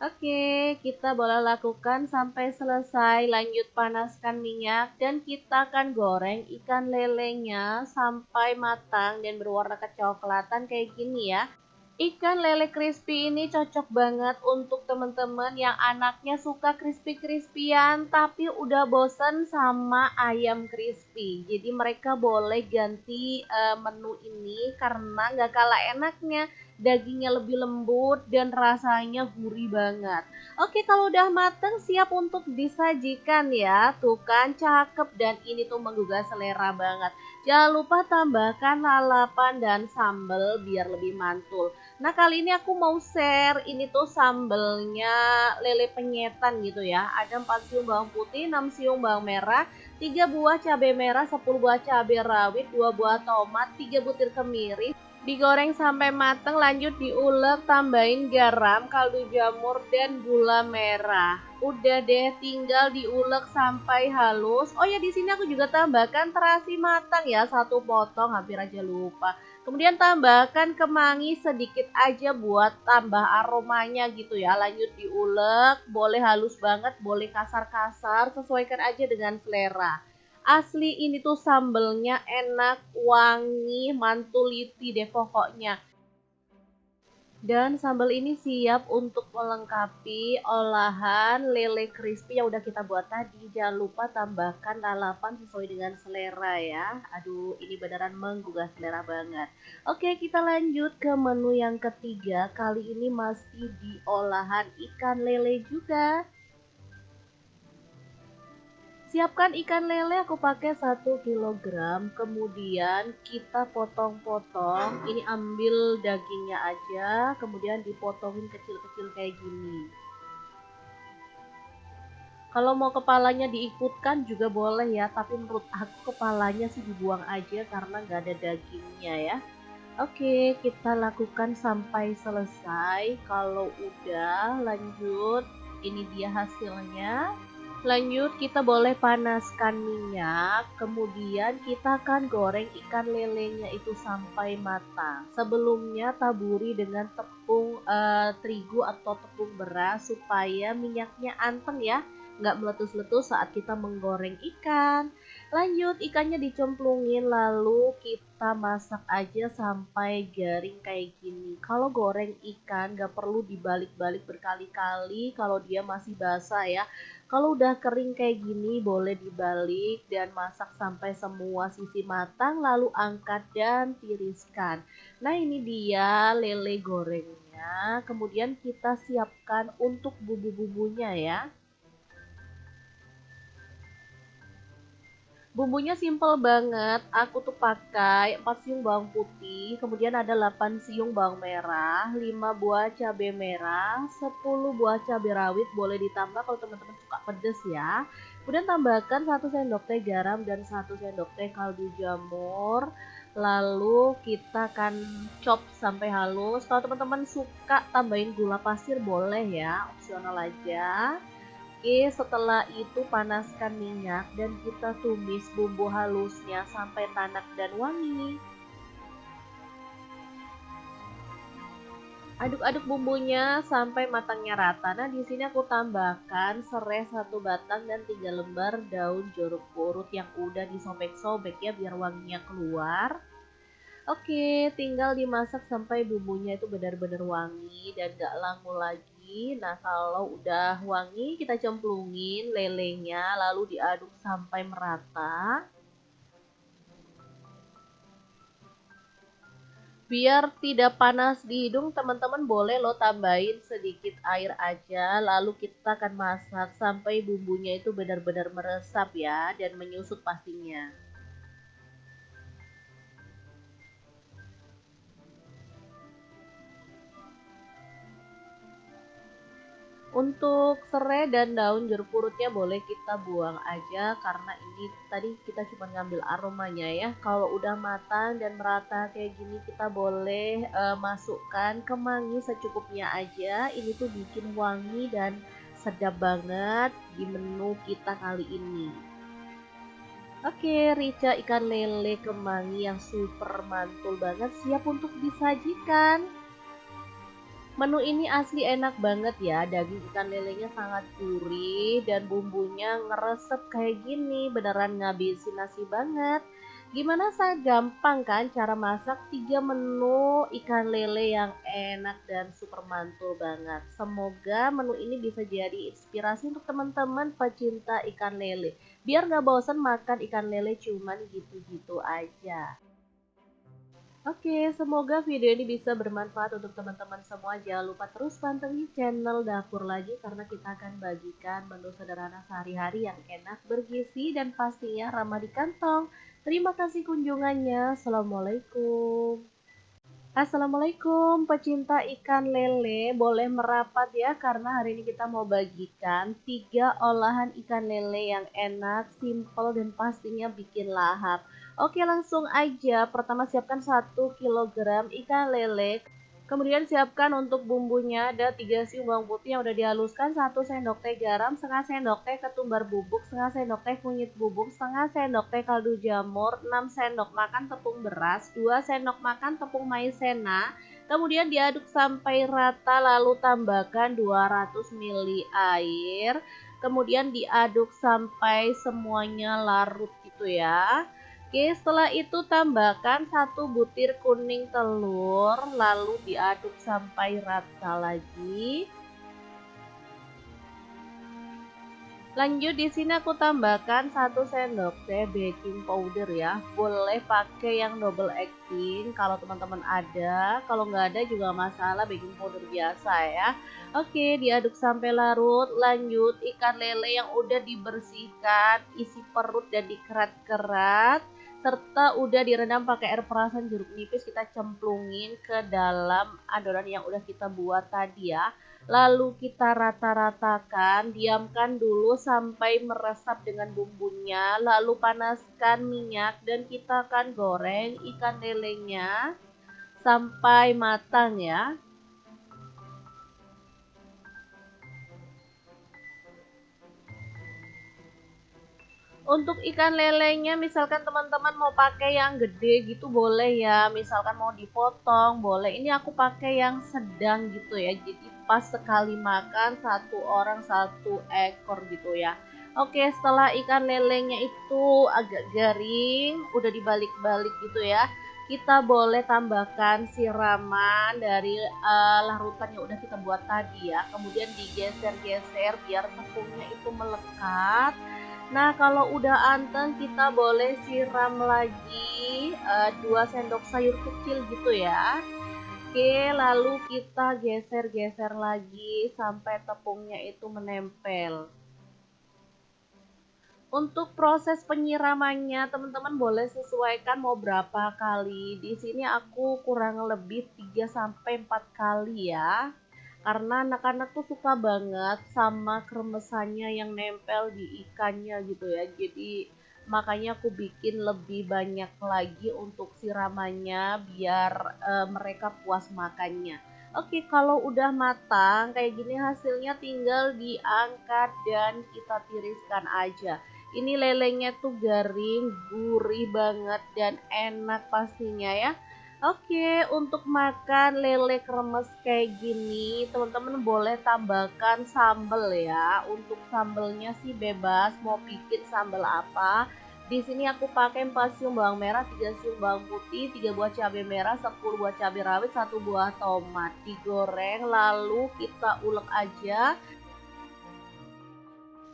Speaker 1: Oke, kita boleh lakukan sampai selesai. Lanjut panaskan minyak dan kita akan goreng ikan lelenya sampai matang dan berwarna kecoklatan kayak gini ya. Ikan lele crispy ini cocok banget untuk teman-teman yang anaknya suka crispy-crispyan tapi udah bosen sama ayam crispy. Jadi mereka boleh ganti menu ini karena nggak kalah enaknya. Dagingnya lebih lembut dan rasanya gurih banget. Oke, kalau udah mateng siap untuk disajikan ya. Tuh kan cakep dan ini tuh menggugah selera banget. Jangan lupa tambahkan lalapan dan sambal biar lebih mantul. Nah, kali ini aku mau share ini tuh sambelnya lele penyetan gitu ya. Ada 4 siung bawang putih, 6 siung bawang merah, 3 buah cabai merah, 10 buah cabai rawit, 2 buah tomat, 3 butir kemiri. Digoreng sampai mateng, lanjut diulek, tambahin garam, kaldu jamur, dan gula merah. Udah deh, tinggal diulek sampai halus. Oh ya, di sini aku juga tambahkan terasi matang ya, 1 potong, hampir aja lupa. Kemudian tambahkan kemangi sedikit aja buat tambah aromanya gitu ya. Lanjut diulek, boleh halus banget, boleh kasar-kasar, sesuaikan aja dengan selera. Asli ini tuh sambelnya enak, wangi, mantuliti deh pokoknya. Dan sambal ini siap untuk melengkapi olahan lele crispy yang udah kita buat tadi. Jangan lupa tambahkan lalapan sesuai dengan selera ya. Aduh, ini beneran menggugah selera banget. Oke, kita lanjut ke menu yang ketiga. Kali ini masih di olahan ikan lele juga. Siapkan ikan lele, aku pakai 1 kilogram, kemudian kita potong-potong. Ini ambil dagingnya aja, kemudian dipotongin kecil-kecil kayak gini. Kalau mau kepalanya diikutkan juga boleh ya, tapi menurut aku kepalanya sih dibuang aja karena nggak ada dagingnya ya. Oke, kita lakukan sampai selesai. Kalau udah, lanjut. Ini dia hasilnya. Lanjut, kita boleh panaskan minyak, kemudian kita akan goreng ikan lelenya itu sampai matang. Sebelumnya taburi dengan tepung terigu atau tepung beras supaya minyaknya anteng ya, nggak meletus-letus saat kita menggoreng ikan. Lanjut, ikannya dicemplungin lalu kita masak aja sampai garing kayak gini. Kalau goreng ikan nggak perlu dibalik-balik berkali-kali kalau dia masih basah ya. Kalau udah kering kayak gini boleh dibalik dan masak sampai semua sisi matang lalu angkat dan tiriskan. Nah, ini dia lele gorengnya. Kemudian kita siapkan untuk bumbu-bumbunya ya. Bumbunya simple banget. Aku tuh pakai 4 siung bawang putih, kemudian ada 8 siung bawang merah, 5 buah cabai merah, 10 buah cabai rawit, boleh ditambah kalau teman-teman suka pedas ya. Kemudian tambahkan 1 sendok teh garam dan 1 sendok teh kaldu jamur. Lalu kita akan chop sampai halus. Kalau teman-teman suka tambahin gula pasir boleh ya, opsional aja. Oke, setelah itu panaskan minyak dan kita tumis bumbu halusnya sampai tanak dan wangi. Aduk-aduk bumbunya sampai matangnya rata. Nah, di sini aku tambahkan serai 1 batang dan 3 lembar daun jeruk purut yang udah disobek-sobek ya biar wanginya keluar. Oke, tinggal dimasak sampai bumbunya itu benar-benar wangi dan gak langu lagi. Nah, kalau udah wangi kita cemplungin lelenya lalu diaduk sampai merata. Biar tidak panas di hidung, teman-teman boleh lo tambahin sedikit air aja, lalu kita akan masak sampai bumbunya itu benar-benar meresap ya, dan menyusut pastinya. Untuk serai dan daun jeruk purutnya boleh kita buang aja karena ini tadi kita cuma ngambil aromanya ya. Kalau udah matang dan merata kayak gini kita boleh masukkan kemangi secukupnya aja. Ini tuh bikin wangi dan sedap banget di menu kita kali ini. Oke, rica ikan lele kemangi yang super mantul banget siap untuk disajikan. Menu ini asli enak banget ya, daging ikan lelenya sangat gurih dan bumbunya ngeresep kayak gini, beneran ngabisin nasi banget. Gimana saya gampang kan cara masak 3 menu ikan lele yang enak dan super mantul banget. Semoga menu ini bisa jadi inspirasi untuk teman-teman pecinta ikan lele. Biar nggak bosan makan ikan lele cuman gitu-gitu aja. Oke, semoga video ini bisa bermanfaat untuk teman-teman semua. Jangan lupa terus pantengin channel Dapur Lagi karena kita akan bagikan menu sederhana sehari-hari yang enak, bergizi, dan pastinya ramah di kantong. Terima kasih kunjungannya. Assalamualaikum. Assalamualaikum pecinta ikan lele, boleh merapat ya karena hari ini kita mau bagikan 3 olahan ikan lele yang enak, simple dan pastinya bikin lahap. Oke langsung aja, pertama siapkan 1 kilogram ikan lele. Kemudian siapkan untuk bumbunya ada 3 siung bawang putih yang udah dihaluskan, 1 sendok teh garam, setengah sendok teh ketumbar bubuk, setengah sendok teh kunyit bubuk, setengah sendok teh kaldu jamur, 6 sendok makan tepung beras, 2 sendok makan tepung maizena. Kemudian diaduk sampai rata lalu tambahkan 200 ml air. Kemudian diaduk sampai semuanya larut gitu ya. Oke, setelah itu tambahkan 1 butir kuning telur, lalu diaduk sampai rata lagi. Lanjut di sini aku tambahkan 1 sendok teh baking powder ya. Boleh pakai yang double acting kalau teman-teman ada. Kalau nggak ada juga masalah baking powder biasa ya. Oke, diaduk sampai larut. Lanjut ikan lele yang udah dibersihkan, isi perut dan dikerat-kerat serta udah direndam pakai air perasan jeruk nipis kita cemplungin ke dalam adonan yang udah kita buat tadi ya. Lalu kita rata-ratakan, diamkan dulu sampai meresap dengan bumbunya, lalu panaskan minyak dan kita akan goreng ikan lelenya sampai matang ya. Untuk ikan lelenya misalkan teman-teman mau pakai yang gede gitu boleh ya, misalkan mau dipotong boleh. Ini aku pakai yang sedang gitu ya, jadi pas sekali makan 1 orang 1 ekor gitu ya. Oke, setelah ikan lelenya itu agak garing, udah dibalik-balik gitu ya, kita boleh tambahkan siraman dari larutan yang udah kita buat tadi ya. Kemudian digeser-geser biar tepungnya itu melekat. Nah, kalau udah anteng kita boleh siram lagi 2 sendok sayur kecil gitu ya. Oke, lalu kita geser-geser lagi sampai tepungnya itu menempel. Untuk proses penyiramannya, teman-teman boleh sesuaikan mau berapa kali. Di sini aku kurang lebih 3 sampai 4 kali ya. Karena anak-anak tuh suka banget sama kremesannya yang nempel di ikannya gitu ya. Jadi makanya aku bikin lebih banyak lagi untuk siramannya biar mereka puas makannya. Oke, kalau udah matang kayak gini hasilnya tinggal diangkat dan kita tiriskan aja. Ini lelenya tuh garing, gurih banget dan enak pastinya ya. Oke, untuk makan lele kremes kayak gini, teman-teman boleh tambahkan sambal ya. Untuk sambelnya sih bebas mau bikin sambal apa. Di sini aku pakai 4 siung bawang merah, 3 siung bawang putih, 3 buah cabai merah, 10 buah cabai rawit, 1 buah tomat. Digoreng lalu kita ulek aja.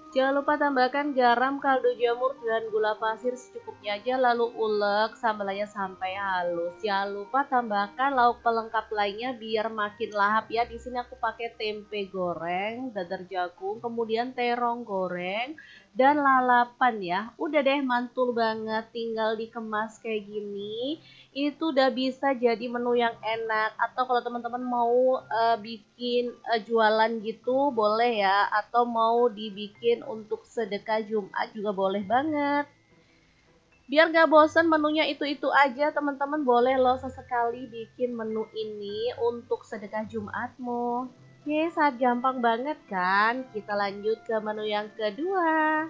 Speaker 1: Jangan lupa tambahkan garam, kaldu jamur, dan gula pasir secukupnya aja lalu ulek sambalnya sampai halus. Jangan lupa tambahkan lauk pelengkap lainnya biar makin lahap ya. Di sini aku pakai tempe goreng, dadar jagung, kemudian terong goreng dan lalapan ya. Udah deh mantul banget, tinggal dikemas kayak gini. Itu udah bisa jadi menu yang enak. Atau kalau teman-teman mau bikin jualan gitu boleh ya, atau mau dibikin untuk sedekah Jumat juga boleh banget. Biar gak bosen menunya itu-itu aja, teman-teman boleh loh sesekali bikin menu ini untuk sedekah Jumatmu. Oke, sangat gampang banget kan? Kita lanjut ke menu yang kedua.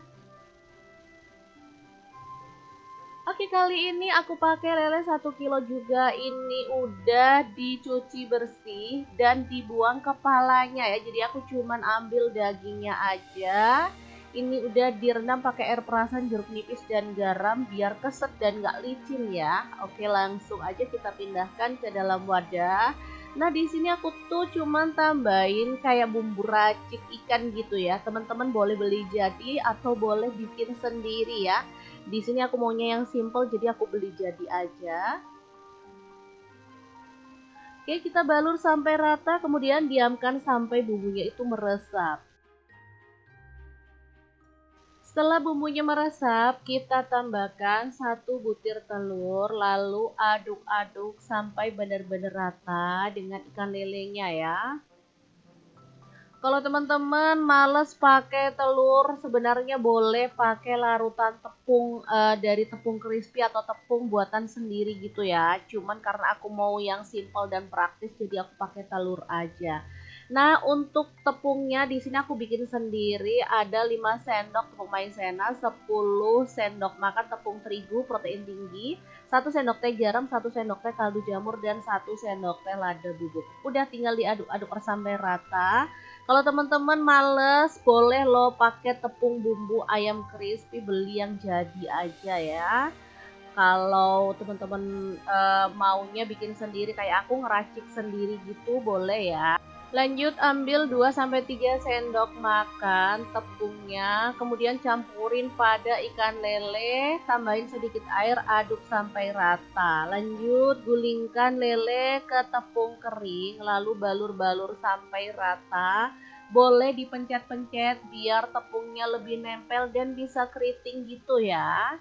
Speaker 1: Oke, kali ini aku pakai lele 1 kilo juga. Ini udah dicuci bersih dan dibuang kepalanya ya. Jadi aku cuman ambil dagingnya aja. Ini udah direndam pakai air perasan, jeruk nipis dan garam biar keset dan gak licin ya. Oke, langsung aja kita pindahkan ke dalam wadah. Nah, di sini aku tuh cuman tambahin kayak bumbu racik ikan gitu ya. Teman-teman boleh beli jadi atau boleh bikin sendiri ya. Di sini aku maunya yang simple jadi aku beli jadi aja. Oke, kita balur sampai rata kemudian diamkan sampai bumbunya itu meresap. Setelah bumbunya meresap, kita tambahkan 1 butir telur lalu aduk-aduk sampai benar-benar rata dengan ikan lelenya ya. Kalau teman-teman males pakai telur, sebenarnya boleh pakai larutan tepung dari tepung crispy atau tepung buatan sendiri gitu ya. Cuman karena aku mau yang simple dan praktis, jadi aku pakai telur aja. Nah, untuk tepungnya di sini aku bikin sendiri. Ada 5 sendok tepung maizena, 10 sendok makan tepung terigu protein tinggi, 1 sendok teh garam, 1 sendok teh kaldu jamur, dan 1 sendok teh lada bubuk. Udah tinggal diaduk-aduk sampai rata. Kalau teman-teman males, boleh lo pakai tepung bumbu ayam crispy, beli yang jadi aja ya. Kalau teman-teman maunya bikin sendiri kayak aku ngeracik sendiri gitu, boleh ya. Lanjut ambil 2-3 sendok makan tepungnya, kemudian campurin pada ikan lele, tambahin sedikit air, aduk sampai rata. Lanjut gulingkan lele ke tepung kering, lalu balur-balur sampai rata. Boleh dipencet-pencet biar tepungnya lebih nempel dan bisa keriting gitu ya.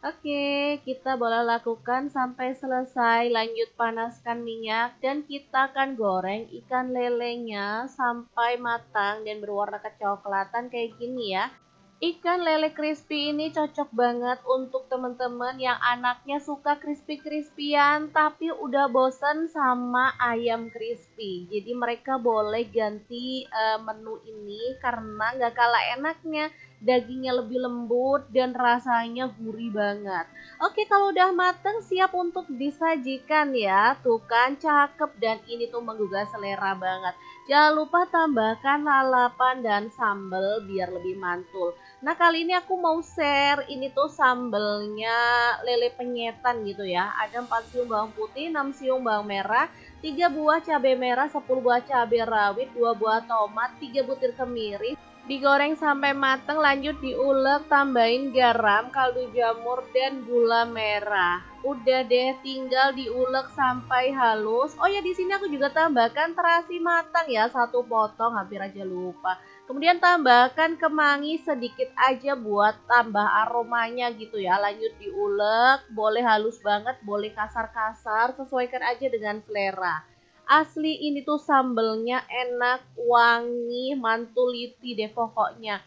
Speaker 1: Oke, kita boleh lakukan sampai selesai. Lanjut panaskan minyak dan kita akan goreng ikan lelenya sampai matang dan berwarna kecoklatan kayak gini ya. Ikan lele crispy ini cocok banget untuk teman-teman yang anaknya suka crispy-crispyan tapi udah bosen sama ayam crispy. Jadi mereka boleh ganti menu ini karena nggak kalah enaknya. Dagingnya lebih lembut dan rasanya gurih banget. Oke, kalau udah mateng siap untuk disajikan ya. Tuh kan cakep dan ini tuh menggugah selera banget. Jangan lupa tambahkan lalapan dan sambal biar lebih mantul. Nah, kali ini aku mau share ini tuh sambelnya lele penyetan gitu ya. Ada 4 siung bawang putih, 6 siung bawang merah, 3 buah cabai merah, 10 buah cabai rawit, 2 buah tomat, 3 butir kemiri. Digoreng sampai mateng, lanjut diulek, tambahin garam, kaldu jamur, dan gula merah. Udah deh, tinggal diulek sampai halus. Oh ya, di sini aku juga tambahkan terasi matang ya, 1 potong, hampir aja lupa. Kemudian tambahkan kemangi sedikit aja buat tambah aromanya gitu ya. Lanjut diulek, boleh halus banget, boleh kasar-kasar, sesuaikan aja dengan selera. Asli ini tuh sambelnya enak, wangi, mantul liti deh pokoknya.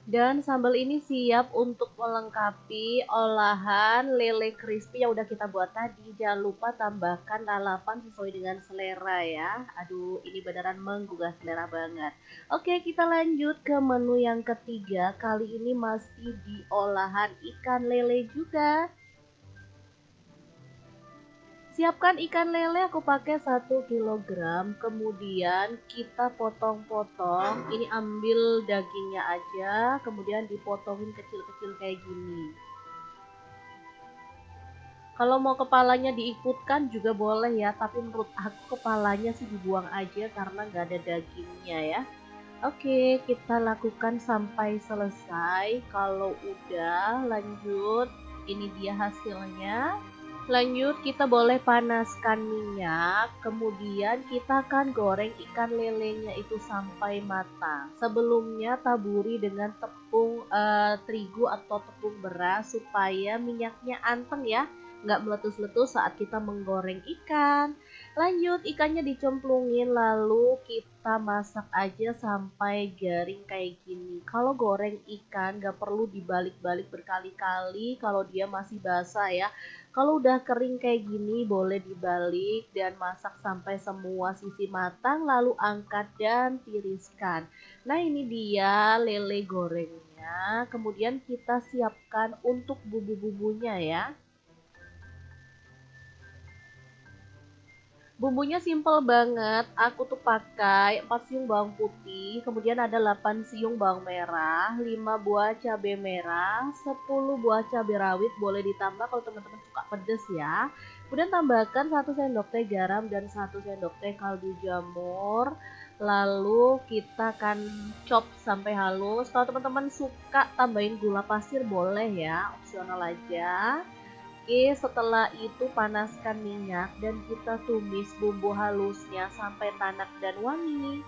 Speaker 1: Dan sambal ini siap untuk melengkapi olahan lele crispy yang udah kita buat tadi. Jangan lupa tambahkan lalapan sesuai dengan selera ya. Aduh, ini beneran menggugah selera banget. Oke, kita lanjut ke menu yang ketiga. Kali ini masih di olahan ikan lele juga. Siapkan ikan lele, aku pakai 1 kilogram. Kemudian kita potong-potong. Ini ambil dagingnya aja, kemudian dipotongin kecil-kecil kayak gini. Kalau mau kepalanya diikutkan juga boleh ya, tapi menurut aku kepalanya sih dibuang aja karena nggak ada dagingnya ya. Oke, kita lakukan sampai selesai. Kalau udah, lanjut. Ini dia hasilnya. Lanjut, kita boleh panaskan minyak, kemudian kita akan goreng ikan lelenya itu sampai matang. Sebelumnya taburi dengan tepung terigu atau tepung beras supaya minyaknya anteng ya, nggak meletus-letus saat kita menggoreng ikan. Lanjut, ikannya dicemplungin lalu kita masak aja sampai garing kayak gini. Kalau goreng ikan nggak perlu dibalik-balik berkali-kali kalau dia masih basah ya. Kalau udah kering kayak gini boleh dibalik dan masak sampai semua sisi matang lalu angkat dan tiriskan. Nah, ini dia lele gorengnya. Kemudian kita siapkan untuk bumbu-bumbunya ya. Bumbunya simple banget. Aku tuh pakai 4 siung bawang putih, kemudian ada 8 siung bawang merah, 5 buah cabai merah, 10 buah cabai rawit, boleh ditambah kalau teman-teman suka pedas ya. Kemudian tambahkan 1 sendok teh garam dan 1 sendok teh kaldu jamur. Lalu kita akan chop sampai halus. Kalau teman-teman suka tambahin gula pasir boleh ya, opsional aja. Oke, setelah itu panaskan minyak dan kita tumis bumbu halusnya sampai tanak dan wangi.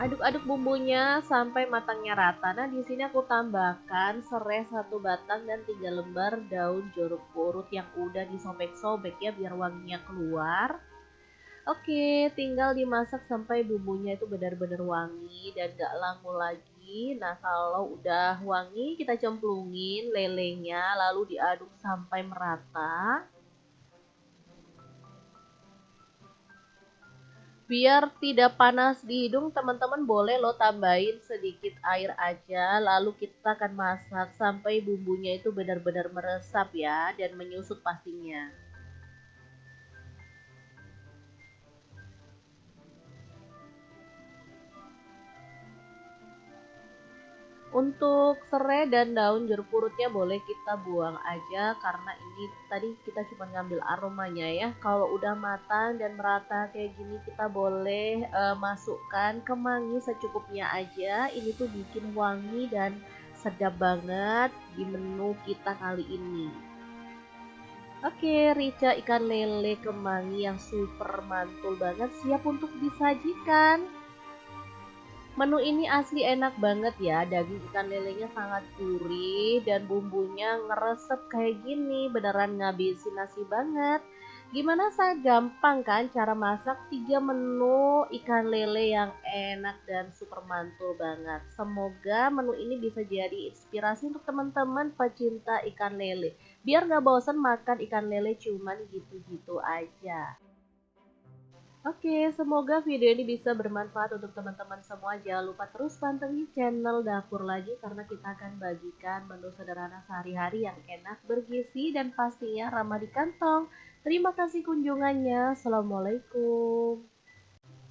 Speaker 1: Aduk-aduk bumbunya sampai matangnya rata. Nah, di sini aku tambahkan serai 1 batang dan 3 lembar daun jeruk purut yang udah disobek-sobek ya biar wanginya keluar. Oke, tinggal dimasak sampai bumbunya itu benar-benar wangi dan gak langu lagi. Nah, kalau udah wangi, kita cemplungin lelenya, lalu diaduk sampai merata. Biar tidak panas di hidung, teman-teman boleh lo tambahin sedikit air aja, lalu kita akan masak sampai bumbunya itu benar-benar meresap ya, dan menyusut pastinya. Untuk serai dan daun jeruk purutnya boleh kita buang aja karena ini tadi kita cuma ngambil aromanya ya. Kalau udah matang dan merata kayak gini kita boleh masukkan kemangi secukupnya aja. Ini tuh bikin wangi dan sedap banget di menu kita kali ini. Oke, rica ikan lele kemangi yang super mantul banget siap untuk disajikan. Menu ini asli enak banget ya, daging ikan lelenya sangat gurih dan bumbunya ngeresep kayak gini, beneran ngabisin nasi banget. Gimana saya gampang kan cara masak 3 menu ikan lele yang enak dan super mantul banget. Semoga menu ini bisa jadi inspirasi untuk teman-teman pecinta ikan lele. Biar nggak bosan makan ikan lele cuman gitu-gitu aja. Oke, semoga video ini bisa bermanfaat untuk teman-teman semua. Jangan lupa terus pantengin channel Dapur Lagi karena kita akan bagikan menu sederhana sehari-hari yang enak, bergizi, dan pastinya ramah di kantong. Terima kasih kunjungannya. Assalamualaikum.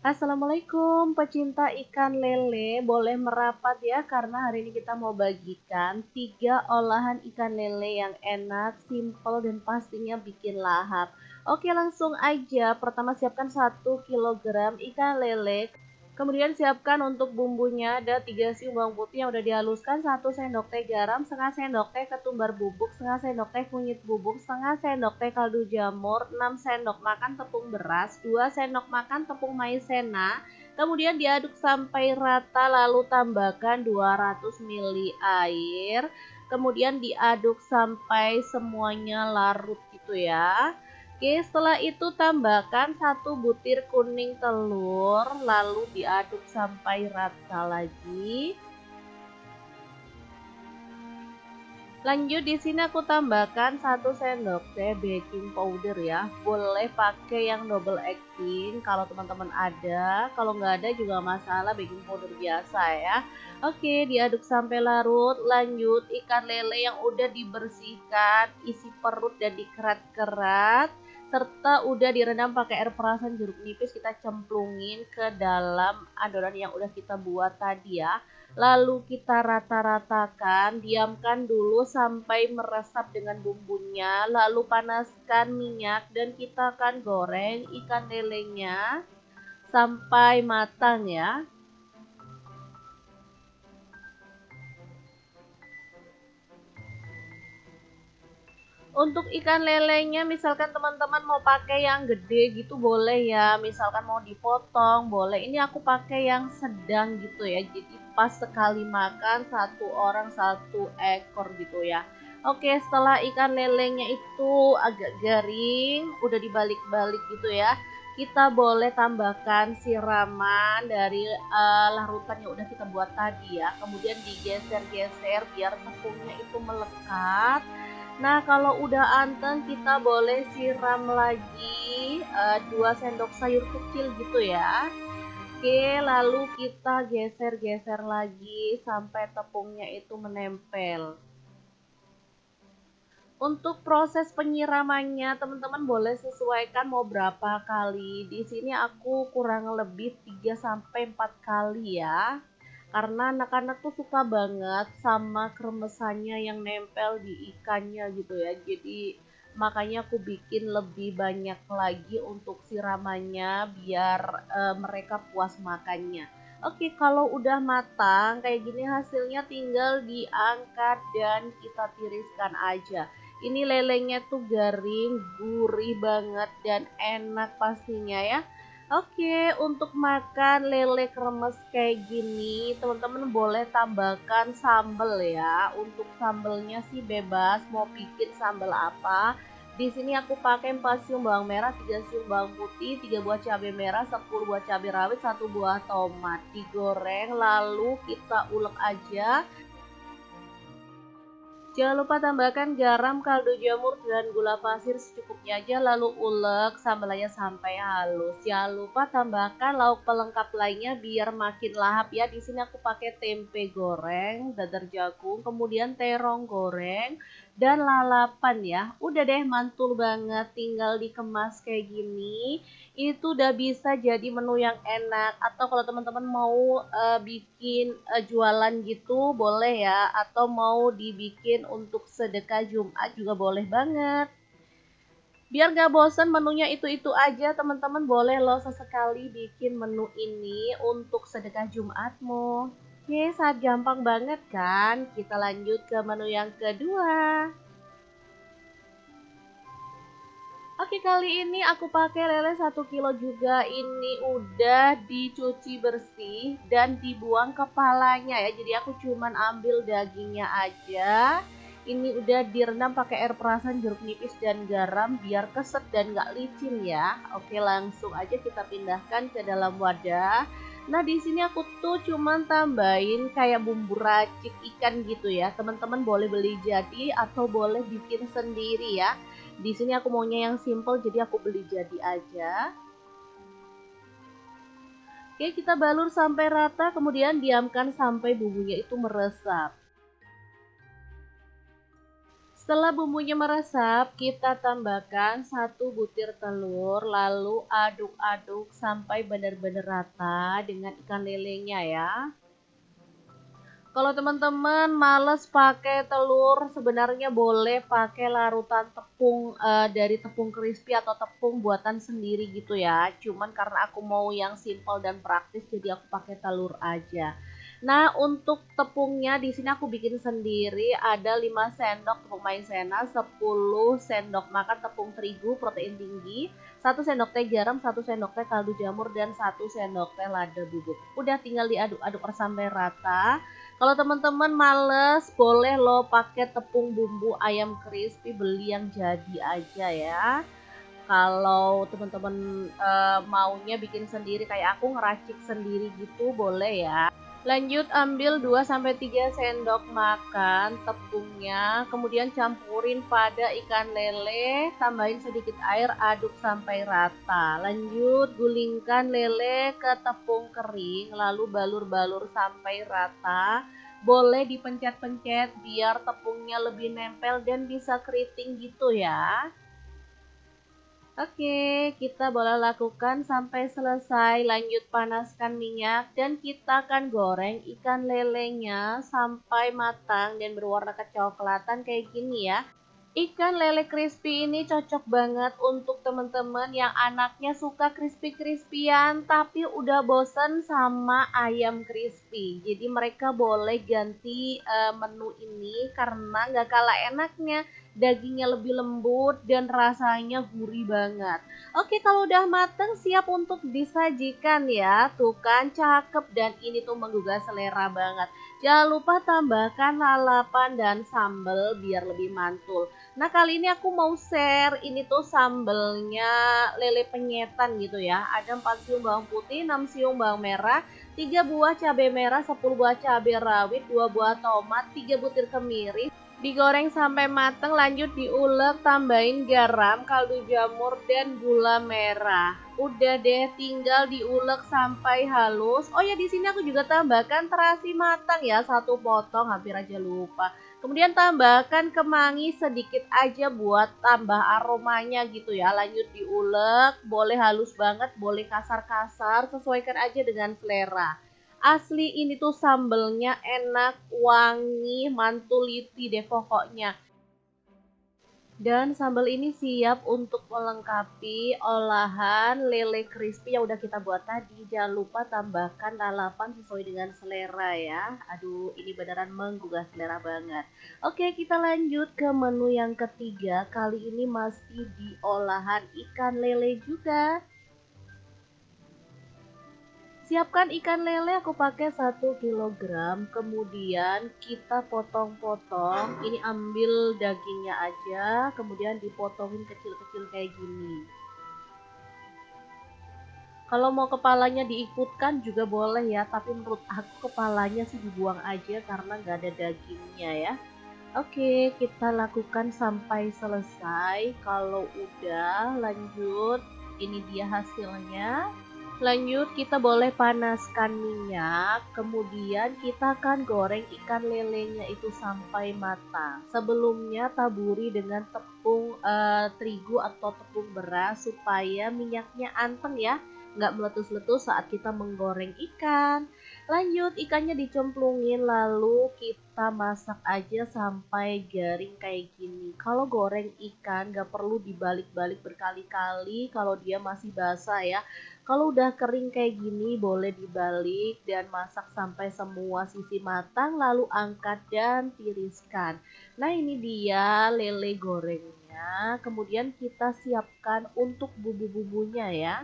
Speaker 1: Assalamualaikum pecinta ikan lele, boleh merapat ya karena hari ini kita mau bagikan 3 olahan ikan lele yang enak, simple dan pastinya bikin lahap. Oke, langsung aja. Pertama siapkan 1 kilogram ikan lele. Kemudian siapkan untuk bumbunya ada 3 siung bawang putih yang udah dihaluskan, 1 sendok teh garam, setengah sendok teh ketumbar bubuk, setengah sendok teh kunyit bubuk, setengah sendok teh kaldu jamur, 6 sendok makan tepung beras, 2 sendok makan tepung maizena. Kemudian diaduk sampai rata lalu tambahkan 200 ml air. Kemudian diaduk sampai semuanya larut gitu ya. Oke, setelah itu tambahkan 1 butir kuning telur, lalu diaduk sampai rata lagi. Lanjut di sini aku tambahkan 1 sendok teh baking powder ya. Boleh pakai yang double acting kalau teman-teman ada. Kalau nggak ada juga masalah, baking powder biasa ya. Oke, diaduk sampai larut. Lanjut ikan lele yang udah dibersihkan, isi perut dan dikerat-kerat, serta udah direndam pakai air perasan jeruk nipis, kita cemplungin ke dalam adonan yang udah kita buat tadi ya. Lalu kita rata-ratakan, diamkan dulu sampai meresap dengan bumbunya, lalu panaskan minyak dan kita akan goreng ikan lelenya sampai matang ya. Untuk ikan lelenya misalkan teman-teman mau pakai yang gede gitu boleh ya, misalkan mau dipotong boleh. Ini aku pakai yang sedang gitu ya, jadi pas sekali makan 1 orang 1 ekor gitu ya. Oke, setelah ikan lelenya itu agak garing, udah dibalik-balik gitu ya, kita boleh tambahkan siraman dari larutan yang udah kita buat tadi ya. Kemudian digeser-geser biar tepungnya itu melekat. Nah, kalau udah anteng kita boleh siram lagi 2 sendok sayur kecil gitu ya. Oke, lalu kita geser-geser lagi sampai tepungnya itu menempel. Untuk proses penyiramannya, teman-teman boleh sesuaikan mau berapa kali. Di sini aku kurang lebih 3 sampai 4 kali ya. Karena anak-anak tuh suka banget sama kremesannya yang nempel di ikannya gitu ya. Jadi makanya aku bikin lebih banyak lagi untuk siramannya biar mereka puas makannya. Oke, kalau udah matang kayak gini hasilnya tinggal diangkat dan kita tiriskan aja. Ini lelenya tuh garing, gurih banget dan enak pastinya ya. Oke, untuk makan lele kremes kayak gini, teman-teman boleh tambahkan sambal ya. Untuk sambelnya sih bebas, mau bikin sambal apa. Di sini aku pakai 4 siung bawang merah, 3 siung bawang putih, 3 buah cabai merah, 10 buah cabai rawit, 1 buah tomat. Digoreng lalu kita ulek aja. Jangan lupa tambahkan garam, kaldu jamur, dan gula pasir secukupnya aja, lalu ulek sambalnya sampai halus. Jangan lupa tambahkan lauk pelengkap lainnya biar makin lahap ya. Di sini aku pakai tempe goreng, dadar jagung, kemudian terong goreng, dan lalapan ya. Udah deh, mantul banget, tinggal dikemas kayak gini. Itu udah bisa jadi menu yang enak. Atau kalau teman-teman mau bikin jualan gitu boleh ya, atau mau dibikin untuk sedekah Jumat juga boleh banget. Biar gak bosen menunya itu-itu aja, teman-teman boleh loh sesekali bikin menu ini untuk sedekah Jumatmu. Oke, sangat gampang banget kan? Kita lanjut ke menu yang kedua. Oke, kali ini aku pakai lele 1 kilo juga. Ini udah dicuci bersih dan dibuang kepalanya ya. Jadi aku cuman ambil dagingnya aja. Ini udah direndam pakai air perasan jeruk nipis dan garam biar keset dan gak licin ya. Oke, langsung aja kita pindahkan ke dalam wadah. Nah, di sini aku tuh cuman tambahin kayak bumbu racik ikan gitu ya. Teman-teman boleh beli jadi atau boleh bikin sendiri ya. Di sini aku maunya yang simple jadi aku beli jadi aja. Oke, kita balur sampai rata, kemudian diamkan sampai bumbunya itu meresap. Setelah bumbunya meresap, kita tambahkan 1 butir telur, lalu aduk-aduk sampai benar-benar rata dengan ikan lelenya ya. Kalau teman-teman males pakai telur, sebenarnya boleh pakai larutan tepung dari tepung crispy atau tepung buatan sendiri gitu ya. Cuman karena aku mau yang simple dan praktis, jadi aku pakai telur aja. Nah, untuk tepungnya di sini aku bikin sendiri, ada 5 sendok tepung maizena, 10 sendok makan tepung terigu protein tinggi, 1 sendok teh garam, 1 sendok teh kaldu jamur, dan 1 sendok teh lada bubuk. Udah tinggal diaduk-aduk sampai rata. Kalau teman-teman males, boleh lo pakai tepung bumbu ayam crispy, beli yang jadi aja ya. Kalau teman-teman maunya bikin sendiri kayak aku ngeracik sendiri gitu boleh ya. Lanjut ambil 2 sampai 3 sendok makan tepungnya, kemudian campurin pada ikan lele, tambahin sedikit air, aduk sampai rata. Lanjut gulingkan lele ke tepung kering, lalu balur-balur sampai rata. Boleh dipencet-pencet biar tepungnya lebih nempel dan bisa keriting gitu ya. Oke, kita boleh lakukan sampai selesai. Lanjut panaskan minyak dan kita akan goreng ikan lelenya sampai matang dan berwarna kecoklatan kayak gini ya. Ikan lele crispy ini cocok banget untuk teman-teman yang anaknya suka crispy-crispyan tapi udah bosen sama ayam crispy. Jadi mereka boleh ganti menu ini karena nggak kalah enaknya. Dagingnya lebih lembut dan rasanya gurih banget. Oke, kalau udah mateng siap untuk disajikan ya. Tuh kan cakep dan ini tuh menggugah selera banget. Jangan lupa tambahkan lalapan dan sambal biar lebih mantul. Nah, kali ini aku mau share ini tuh sambelnya lele penyetan gitu ya. Ada 4 siung bawang putih, 6 siung bawang merah, 3 buah cabai merah, 10 buah cabai rawit, 2 buah tomat, 3 butir kemiri. Digoreng sampai mateng, lanjut diulek, tambahin garam, kaldu jamur, dan gula merah. Udah deh, tinggal diulek sampai halus. Oh ya, di sini aku juga tambahkan terasi matang ya, 1 potong, hampir aja lupa. Kemudian tambahkan kemangi sedikit aja buat tambah aromanya gitu ya. Lanjut diulek, boleh halus banget, boleh kasar-kasar, sesuaikan aja dengan selera. Asli ini tuh sambelnya enak, wangi, mantuliti deh pokoknya. Dan sambal ini siap untuk melengkapi olahan lele crispy yang udah kita buat tadi. Jangan lupa tambahkan lalapan sesuai dengan selera ya. Aduh, ini beneran menggugah selera banget. Oke, kita lanjut ke menu yang ketiga. Kali ini masih di olahan ikan lele juga. Siapkan ikan lele aku pakai 1 kilogram, kemudian kita potong-potong. Ini ambil dagingnya aja, kemudian dipotongin kecil-kecil kayak gini. Kalau mau kepalanya diikutkan juga boleh ya, tapi menurut aku kepalanya sih dibuang aja karena nggak ada dagingnya ya. Oke, kita lakukan sampai selesai. Kalau udah, lanjut. Ini dia hasilnya. Lanjut, kita boleh panaskan minyak, kemudian kita akan goreng ikan lelenya itu sampai matang. Sebelumnya taburi dengan tepung terigu atau tepung beras supaya minyaknya anteng ya, nggak meletus-letus saat kita menggoreng ikan. Lanjut, ikannya dicemplungin lalu kita masak aja sampai garing kayak gini. Kalau goreng ikan nggak perlu dibalik-balik berkali-kali kalau dia masih basah ya. Kalau udah kering kayak gini boleh dibalik dan masak sampai semua sisi matang lalu angkat dan tiriskan. Nah, ini dia lele gorengnya. Kemudian kita siapkan untuk bumbu-bumbunya ya.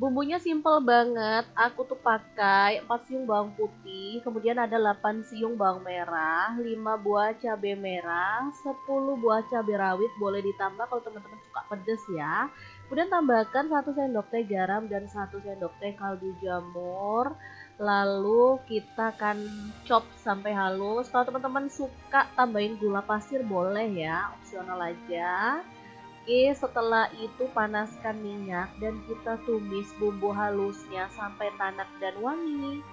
Speaker 1: Bumbunya simple banget, aku tuh pakai 4 siung bawang putih, kemudian ada 8 siung bawang merah, 5 buah cabai merah, 10 buah cabai rawit, boleh ditambah kalau teman-teman suka pedas ya. Kemudian tambahkan 1 sendok teh garam dan 1 sendok teh kaldu jamur. Lalu kita akan chop sampai halus. Kalau teman-teman suka tambahin gula pasir boleh ya, opsional aja. Oke, setelah itu panaskan minyak dan kita tumis bumbu halusnya sampai tanak dan wangi.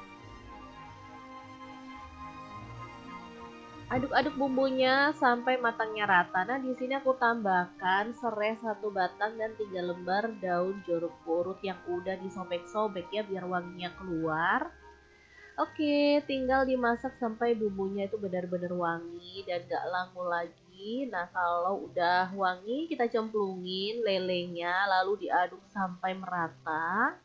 Speaker 1: Aduk-aduk bumbunya sampai matangnya rata. Nah, di sini aku tambahkan serai 1 batang dan 3 lembar daun jeruk purut yang udah disobek-sobek ya biar wanginya keluar. Oke, tinggal dimasak sampai bumbunya itu benar-benar wangi dan gak langu lagi. Nah, kalau udah wangi, kita cemplungin lelenya, lalu diaduk sampai merata.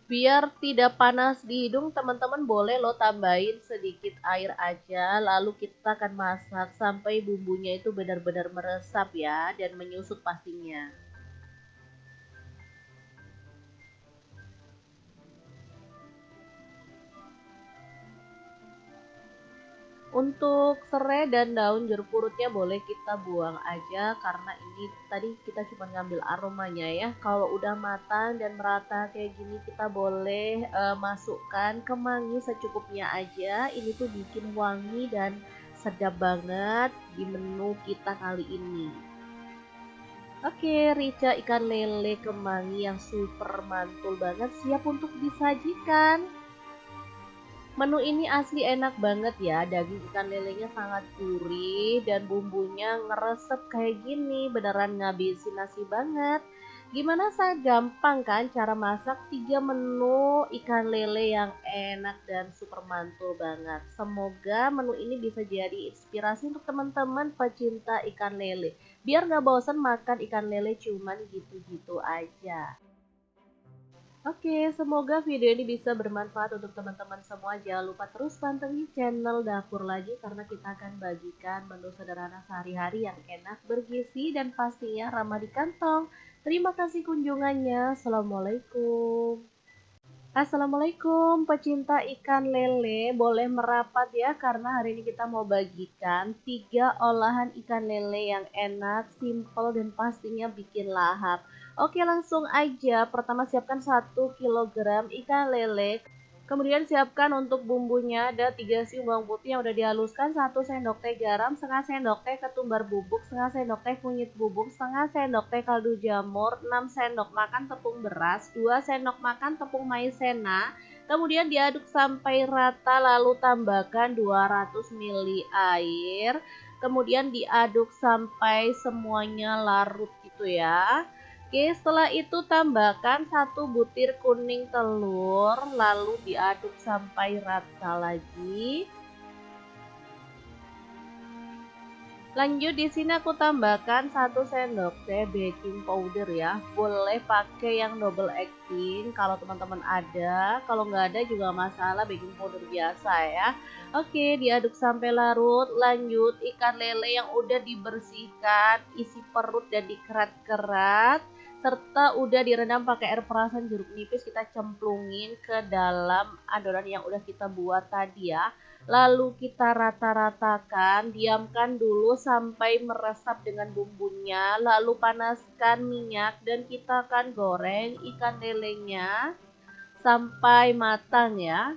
Speaker 1: Biar tidak panas di hidung, teman-teman boleh lo tambahin sedikit air aja, lalu kita akan masak sampai bumbunya itu benar-benar meresap ya, dan menyusut pastinya. Untuk serai dan daun jeruk purutnya boleh kita buang aja karena ini tadi kita cuma ngambil aromanya ya. Kalau udah matang dan merata kayak gini kita boleh masukkan kemangi secukupnya aja. Ini tuh bikin wangi dan sedap banget di menu kita kali ini. Oke, rica ikan lele kemangi yang super mantul banget siap untuk disajikan. Menu ini asli enak banget ya, daging ikan lelenya sangat gurih dan bumbunya ngeresep kayak gini, beneran ngabisin nasi banget. Gimana gampang kan cara masak 3 menu ikan lele yang enak dan super mantul banget. Semoga menu ini bisa jadi inspirasi untuk teman-teman pecinta ikan lele. Biar gak bosan makan ikan lele cuman gitu-gitu aja. Oke, semoga video ini bisa bermanfaat untuk teman-teman semua. Jangan lupa terus pantengin channel Dapur Lagi karena kita akan bagikan menu sederhana sehari-hari yang enak, bergizi, dan pastinya ramah di kantong. Terima kasih kunjungannya. Assalamualaikum. Assalamualaikum pecinta ikan lele, boleh merapat ya karena hari ini kita mau bagikan 3 olahan ikan lele yang enak, simple dan pastinya bikin lahap. Oke langsung aja, pertama siapkan 1 kilogram ikan lele. Kemudian siapkan untuk bumbunya ada 3 siung bawang putih yang udah dihaluskan, 1 sendok teh garam, setengah sendok teh ketumbar bubuk, setengah sendok teh kunyit bubuk, setengah sendok teh kaldu jamur, 6 sendok makan tepung beras, 2 sendok makan tepung maizena. Kemudian diaduk sampai rata lalu tambahkan 200 ml air. Kemudian diaduk sampai semuanya larut gitu ya. Oke, setelah itu tambahkan 1 butir kuning telur, lalu diaduk sampai rata lagi. Lanjut di sini aku tambahkan 1 sendok teh baking powder ya. Boleh pakai yang double acting kalau teman-teman ada. Kalau nggak ada juga masalah, baking powder biasa ya. Oke, diaduk sampai larut. Lanjut ikan lele yang udah dibersihkan, isi perut dan dikerat-kerat serta udah direndam pakai air perasan jeruk nipis, kita cemplungin ke dalam adonan yang udah kita buat tadi ya. Lalu kita rata-ratakan, diamkan dulu sampai meresap dengan bumbunya, lalu panaskan minyak dan kita akan goreng ikan lelenya sampai matang ya.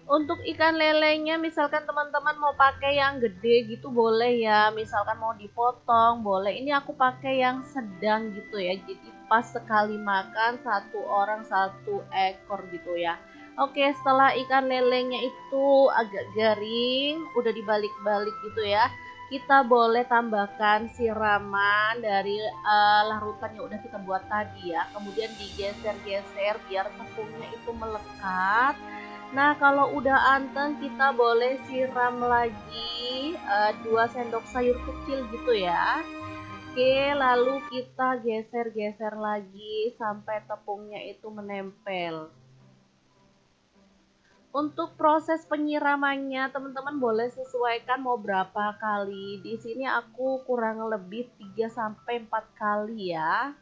Speaker 1: Untuk ikan lelenya misalkan teman-teman mau pakai yang gede gitu boleh ya, misalkan mau dipotong boleh. Ini aku pakai yang sedang gitu ya, jadi pas sekali makan 1 orang 1 ekor gitu ya. Oke, setelah ikan lelenya itu agak garing, udah dibalik-balik gitu ya, kita boleh tambahkan siraman dari larutan yang udah kita buat tadi ya. Kemudian digeser-geser biar tepungnya itu melekat. Nah, kalau udah anteng kita boleh siram lagi 2 sendok sayur kecil gitu ya. Oke, lalu kita geser-geser lagi sampai tepungnya itu menempel. Untuk proses penyiramannya, teman-teman boleh sesuaikan mau berapa kali. Di sini aku kurang lebih 3 sampai 4 kali ya.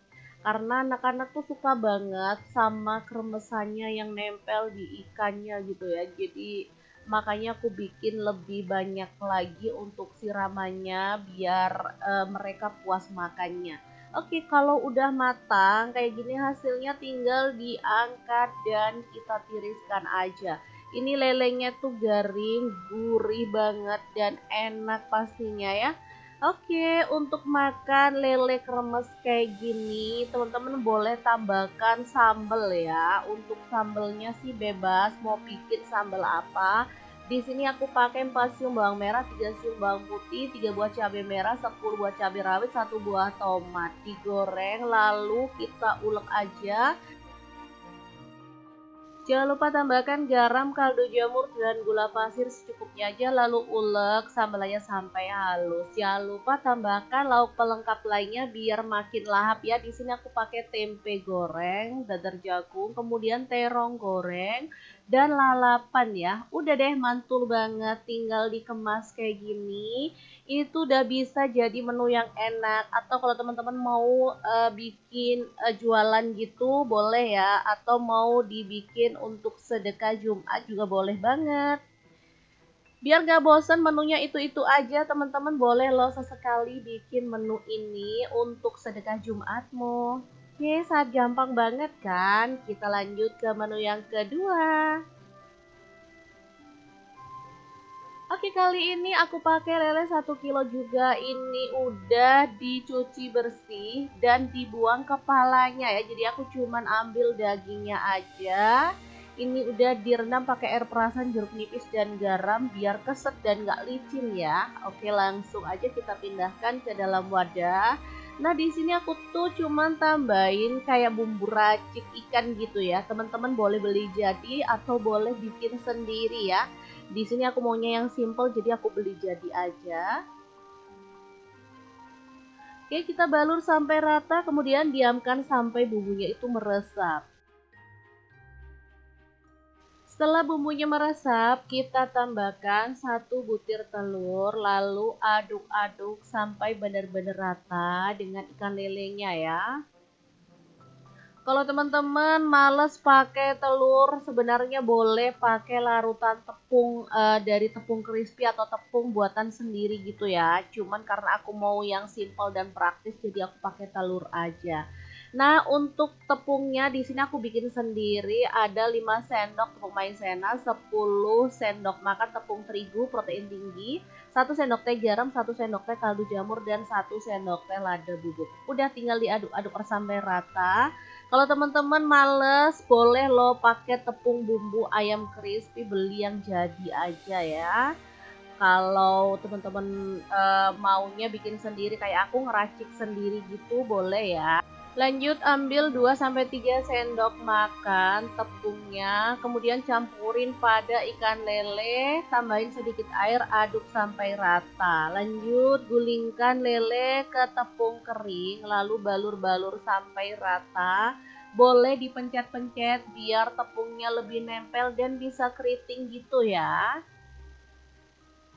Speaker 1: Karena anak-anak tuh suka banget sama kremesannya yang nempel di ikannya gitu ya. Jadi makanya aku bikin lebih banyak lagi untuk siramannya biar mereka puas makannya. Oke, kalau udah matang kayak gini hasilnya tinggal diangkat dan kita tiriskan aja. Ini lelenya tuh garing, gurih banget dan enak pastinya ya. Oke, untuk makan lele kremes kayak gini, teman-teman boleh tambahkan sambal ya. Untuk sambelnya sih bebas, mau bikin sambal apa. Di sini aku pakai 4 siung bawang merah, 3 siung bawang putih, 3 buah cabai merah, 10 buah cabai rawit, 1 buah tomat. Digoreng lalu kita ulek aja. Jangan lupa tambahkan garam, kaldu jamur, dan gula pasir secukupnya aja lalu ulek sambalnya sampai halus. Jangan lupa tambahkan lauk pelengkap lainnya biar makin lahap ya. Di sini aku pakai tempe goreng, dadar jagung, kemudian terong goreng, dan lalapan ya. Udah deh mantul banget, tinggal dikemas kayak gini. Ini tuh udah bisa jadi menu yang enak. Atau kalau teman-teman mau bikin jualan gitu boleh ya. Atau mau dibikin untuk sedekah Jumat juga boleh banget. Biar gak bosen menunya itu-itu aja, teman-teman boleh loh sesekali bikin menu ini untuk sedekah Jumatmu. Oke, sangat gampang banget kan? Kita lanjut ke menu yang kedua. Oke, kali ini aku pakai lele 1 kilo juga. Ini udah dicuci bersih dan dibuang kepalanya ya. Jadi aku cuman ambil dagingnya aja. Ini udah direndam pakai air perasan, jeruk nipis dan garam biar keset dan gak licin ya. Oke, langsung aja kita pindahkan ke dalam wadah. Nah, di sini aku tuh cuman tambahin kayak bumbu racik ikan gitu ya. Teman-teman boleh beli jadi atau boleh bikin sendiri ya. Di sini aku maunya yang simple jadi aku beli jadi aja. Oke, kita balur sampai rata, kemudian diamkan sampai bumbunya itu meresap. Setelah bumbunya meresap, kita tambahkan 1 butir telur, lalu aduk-aduk sampai benar-benar rata dengan ikan lelenya ya. Kalau teman-teman males pakai telur, sebenarnya boleh pakai larutan tepung dari tepung crispy atau tepung buatan sendiri gitu ya. Cuman karena aku mau yang simple dan praktis, jadi aku pakai telur aja. Nah, untuk tepungnya di sini aku bikin sendiri, ada 5 sendok tepung maizena, 10 sendok makan tepung terigu protein tinggi, 1 sendok teh garam, 1 sendok teh kaldu jamur, dan 1 sendok teh lada bubuk. Udah tinggal diaduk-aduk sampai rata. Kalau teman-teman males, boleh lo pakai tepung bumbu ayam crispy, beli yang jadi aja ya. Kalau teman-teman maunya bikin sendiri kayak aku ngeracik sendiri gitu, boleh ya. Lanjut ambil 2-3 sendok makan tepungnya, kemudian campurin pada ikan lele, tambahin sedikit air, aduk sampai rata. Lanjut gulingkan lele ke tepung kering, lalu balur-balur sampai rata. Boleh dipencet-pencet biar tepungnya lebih nempel dan bisa keriting gitu ya.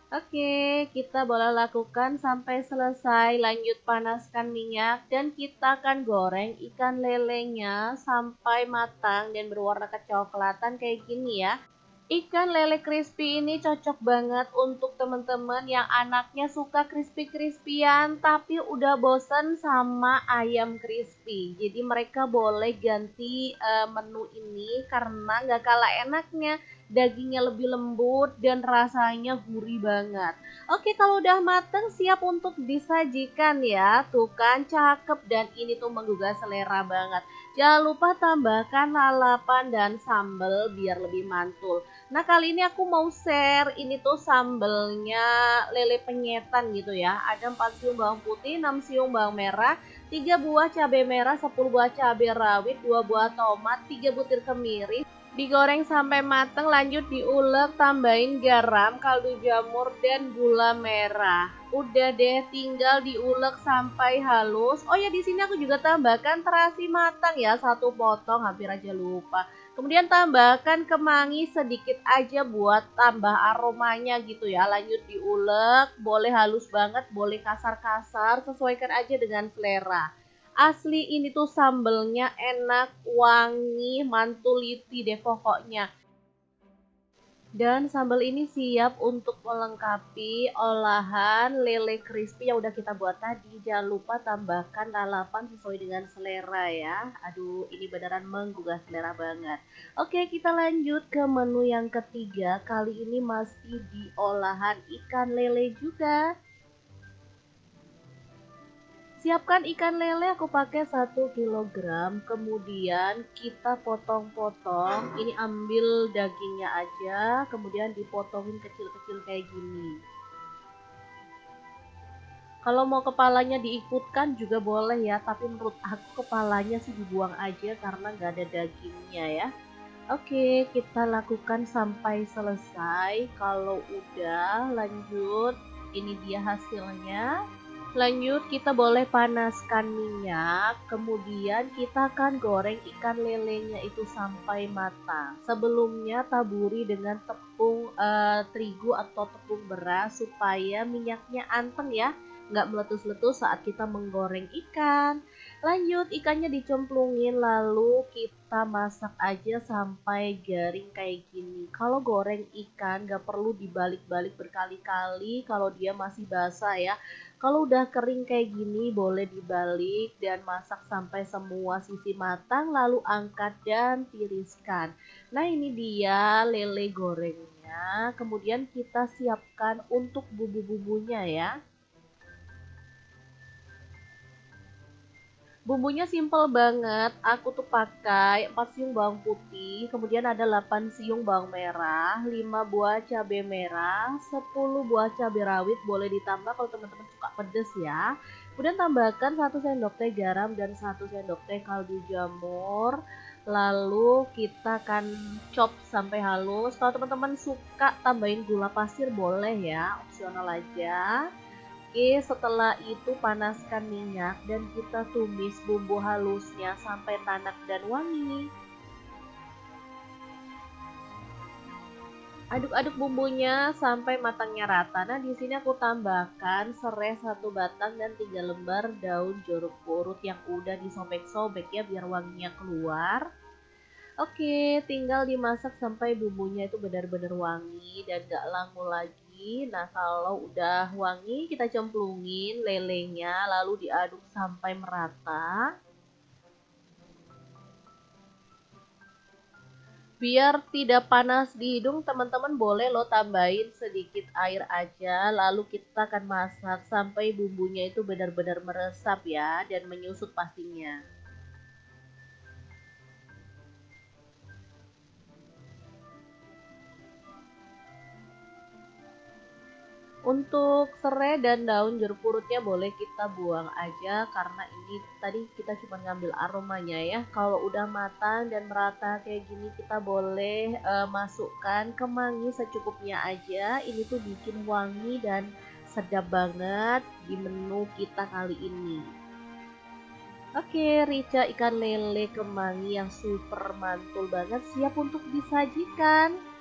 Speaker 1: Oke, kita boleh lakukan sampai selesai. Lanjut panaskan minyak dan kita akan goreng ikan lelenya sampai matang dan berwarna kecoklatan kayak gini ya. Ikan lele crispy ini cocok banget untuk teman-teman yang anaknya suka crispy-crispyan tapi udah bosen sama ayam crispy. Jadi mereka boleh ganti menu ini karena nggak kalah enaknya. Dagingnya lebih lembut dan rasanya gurih banget. Oke, kalau udah mateng siap untuk disajikan ya. Tuh kan cakep dan ini tuh menggugah selera banget. Jangan lupa tambahkan lalapan dan sambal biar lebih mantul. Nah, kali ini aku mau share ini tuh sambelnya lele penyetan gitu ya. Ada 4 siung bawang putih, 6 siung bawang merah, 3 buah cabai merah, 10 buah cabai rawit, 2 buah tomat, 3 butir kemiri. Digoreng sampai mateng, lanjut diulek, tambahin garam, kaldu jamur, dan gula merah. Udah deh, tinggal diulek sampai halus. Oh ya, di sini aku juga tambahkan terasi matang ya, 1 potong, hampir aja lupa. Kemudian tambahkan kemangi sedikit aja buat tambah aromanya gitu ya. Lanjut diulek, boleh halus banget, boleh kasar-kasar, sesuaikan aja dengan selera. Asli ini tuh sambelnya enak, wangi, mantuliti deh pokoknya. Dan sambal ini siap untuk melengkapi olahan lele crispy yang udah kita buat tadi. Jangan lupa tambahkan lalapan sesuai dengan selera ya. Aduh, ini beneran menggugah selera banget. Oke, kita lanjut ke menu yang ketiga. Kali ini masih di olahan ikan lele juga. Siapkan ikan lele, aku pakai 1 kilogram, kemudian kita potong-potong. Ini ambil dagingnya aja, kemudian dipotongin kecil-kecil kayak gini. Kalau mau kepalanya diikutkan juga boleh ya, tapi menurut aku kepalanya sih dibuang aja karena nggak ada dagingnya ya. Oke, kita lakukan sampai selesai. Kalau udah, lanjut. Ini dia hasilnya. Lanjut, kita boleh panaskan minyak, kemudian kita akan goreng ikan lelenya itu sampai matang. Sebelumnya taburi dengan tepung terigu atau tepung beras supaya minyaknya anteng ya, nggak meletus-letus saat kita menggoreng ikan. Lanjut, ikannya dicemplungin lalu kita masak aja sampai garing kayak gini. Kalau goreng ikan nggak perlu dibalik-balik berkali-kali kalau dia masih basah ya. Kalau udah kering kayak gini boleh dibalik dan masak sampai semua sisi matang lalu angkat dan tiriskan. Nah, ini dia lele gorengnya. Kemudian kita siapkan untuk bumbu-bumbunya ya. Bumbunya simple banget, aku tuh pakai 4 siung bawang putih, kemudian ada 8 siung bawang merah, 5 buah cabai merah, 10 buah cabai rawit, boleh ditambah kalau teman-teman suka pedas ya. Kemudian tambahkan 1 sendok teh garam dan 1 sendok teh kaldu jamur. Lalu kita akan chop sampai halus. Kalau teman-teman suka tambahin gula pasir boleh ya, opsional aja. Oke, setelah itu panaskan minyak dan kita tumis bumbu halusnya sampai tanak dan wangi. Aduk-aduk bumbunya sampai matangnya rata. Nah, di sini aku tambahkan serai 1 batang dan 3 lembar daun jeruk purut yang udah disobek-sobek ya biar wanginya keluar. Oke, tinggal dimasak sampai bumbunya itu benar-benar wangi dan gak langu lagi. Nah, kalau udah wangi, kita cemplungin lelenya, lalu diaduk sampai merata. Biar tidak panas di hidung, teman-teman boleh lo tambahin sedikit air aja, lalu kita akan masak sampai bumbunya itu benar-benar meresap ya, dan menyusut pastinya. Untuk serai dan daun jeruk purutnya boleh kita buang aja karena ini tadi kita cuma ngambil aromanya ya. Kalau udah matang dan merata kayak gini kita boleh masukkan kemangi secukupnya aja. Ini tuh bikin wangi dan sedap banget di menu kita kali ini. Oke, rica ikan lele kemangi yang super mantul banget siap untuk disajikan.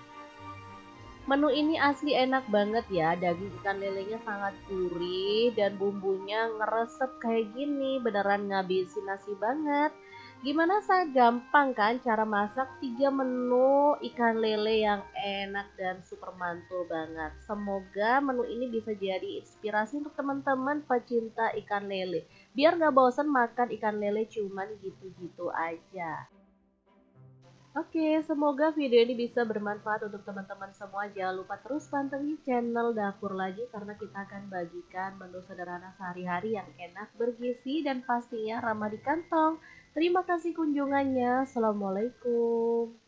Speaker 1: Menu ini asli enak banget ya, daging ikan lelenya sangat gurih dan bumbunya ngeresep kayak gini, beneran ngabisin nasi banget. Gimana gampang kan cara masak 3 menu ikan lele yang enak dan super mantul banget. Semoga menu ini bisa jadi inspirasi untuk teman-teman pecinta ikan lele. Biar gak bosan makan ikan lele cuman gitu-gitu aja. Oke, semoga video ini bisa bermanfaat untuk teman-teman semua. Jangan lupa terus pantengin channel Dapur Lagi karena kita akan bagikan menu sederhana sehari-hari yang enak, bergizi, dan pastinya ramah di kantong. Terima kasih kunjungannya. Assalamualaikum.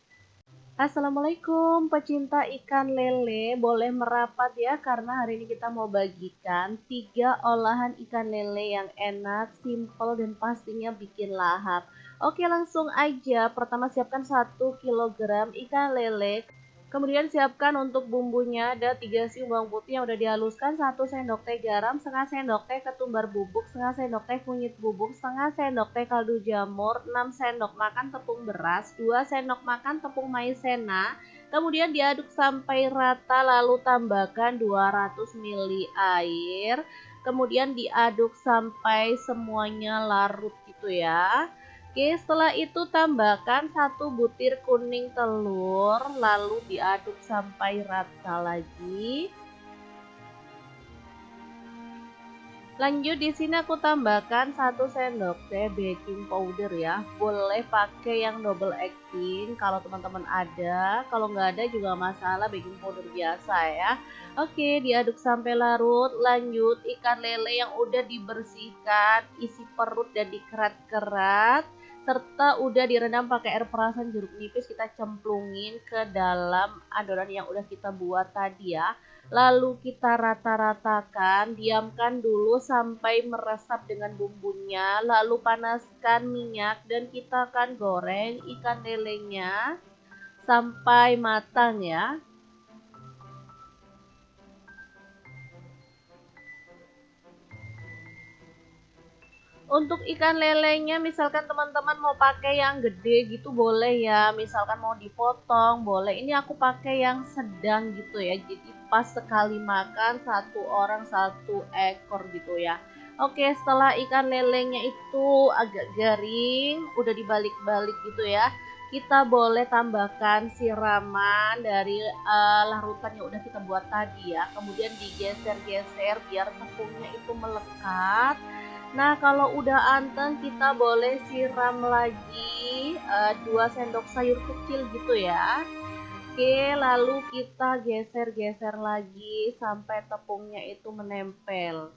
Speaker 1: Assalamualaikum pecinta ikan lele, boleh merapat ya karena hari ini kita mau bagikan 3 olahan ikan lele yang enak, simple dan pastinya bikin lahap. Oke, langsung aja. Pertama siapkan 1 kilogram ikan lele. Kemudian siapkan untuk bumbunya ada 3 siung bawang putih yang udah dihaluskan, 1 sendok teh garam, setengah sendok teh ketumbar bubuk, setengah sendok teh kunyit bubuk, setengah sendok teh kaldu jamur, 6 sendok makan tepung beras, 2 sendok makan tepung maizena. Kemudian diaduk sampai rata lalu tambahkan 200 ml air. Kemudian diaduk sampai semuanya larut gitu ya. Oke, setelah itu tambahkan 1 butir kuning telur, lalu diaduk sampai rata lagi. Lanjut di sini aku tambahkan 1 sendok teh baking powder ya. Boleh pakai yang double acting kalau teman-teman ada. Kalau nggak ada juga masalah, baking powder biasa ya. Oke, diaduk sampai larut. Lanjut ikan lele yang udah dibersihkan, isi perut dan dikerat-kerat serta udah direndam pakai air perasan jeruk nipis, kita cemplungin ke dalam adonan yang udah kita buat tadi ya. Lalu kita rata-ratakan, diamkan dulu sampai meresap dengan bumbunya, lalu panaskan minyak dan kita akan goreng ikan lelenya sampai matang ya. Untuk ikan lelenya misalkan teman-teman mau pakai yang gede gitu boleh ya, misalkan mau dipotong boleh. Ini aku pakai yang sedang gitu ya, jadi pas sekali makan satu orang satu ekor gitu ya. Oke, setelah ikan lelenya itu agak garing, udah dibalik-balik gitu ya, kita boleh tambahkan siraman dari larutan yang udah kita buat tadi ya, kemudian digeser-geser biar tepungnya itu melekat. Nah, kalau udah anteng kita boleh siram lagi 2 sendok sayur kecil gitu ya. Oke, lalu kita geser-geser lagi sampai tepungnya itu menempel.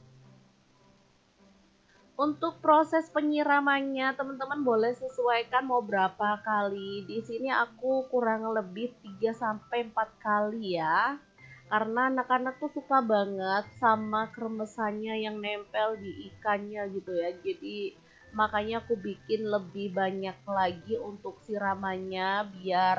Speaker 1: Untuk proses penyiramannya, teman-teman boleh sesuaikan mau berapa kali. Di sini aku kurang lebih 3 sampai 4 kali ya. Karena anak-anak tuh suka banget sama kremesannya yang nempel di ikannya gitu ya. Jadi makanya aku bikin lebih banyak lagi untuk siramannya biar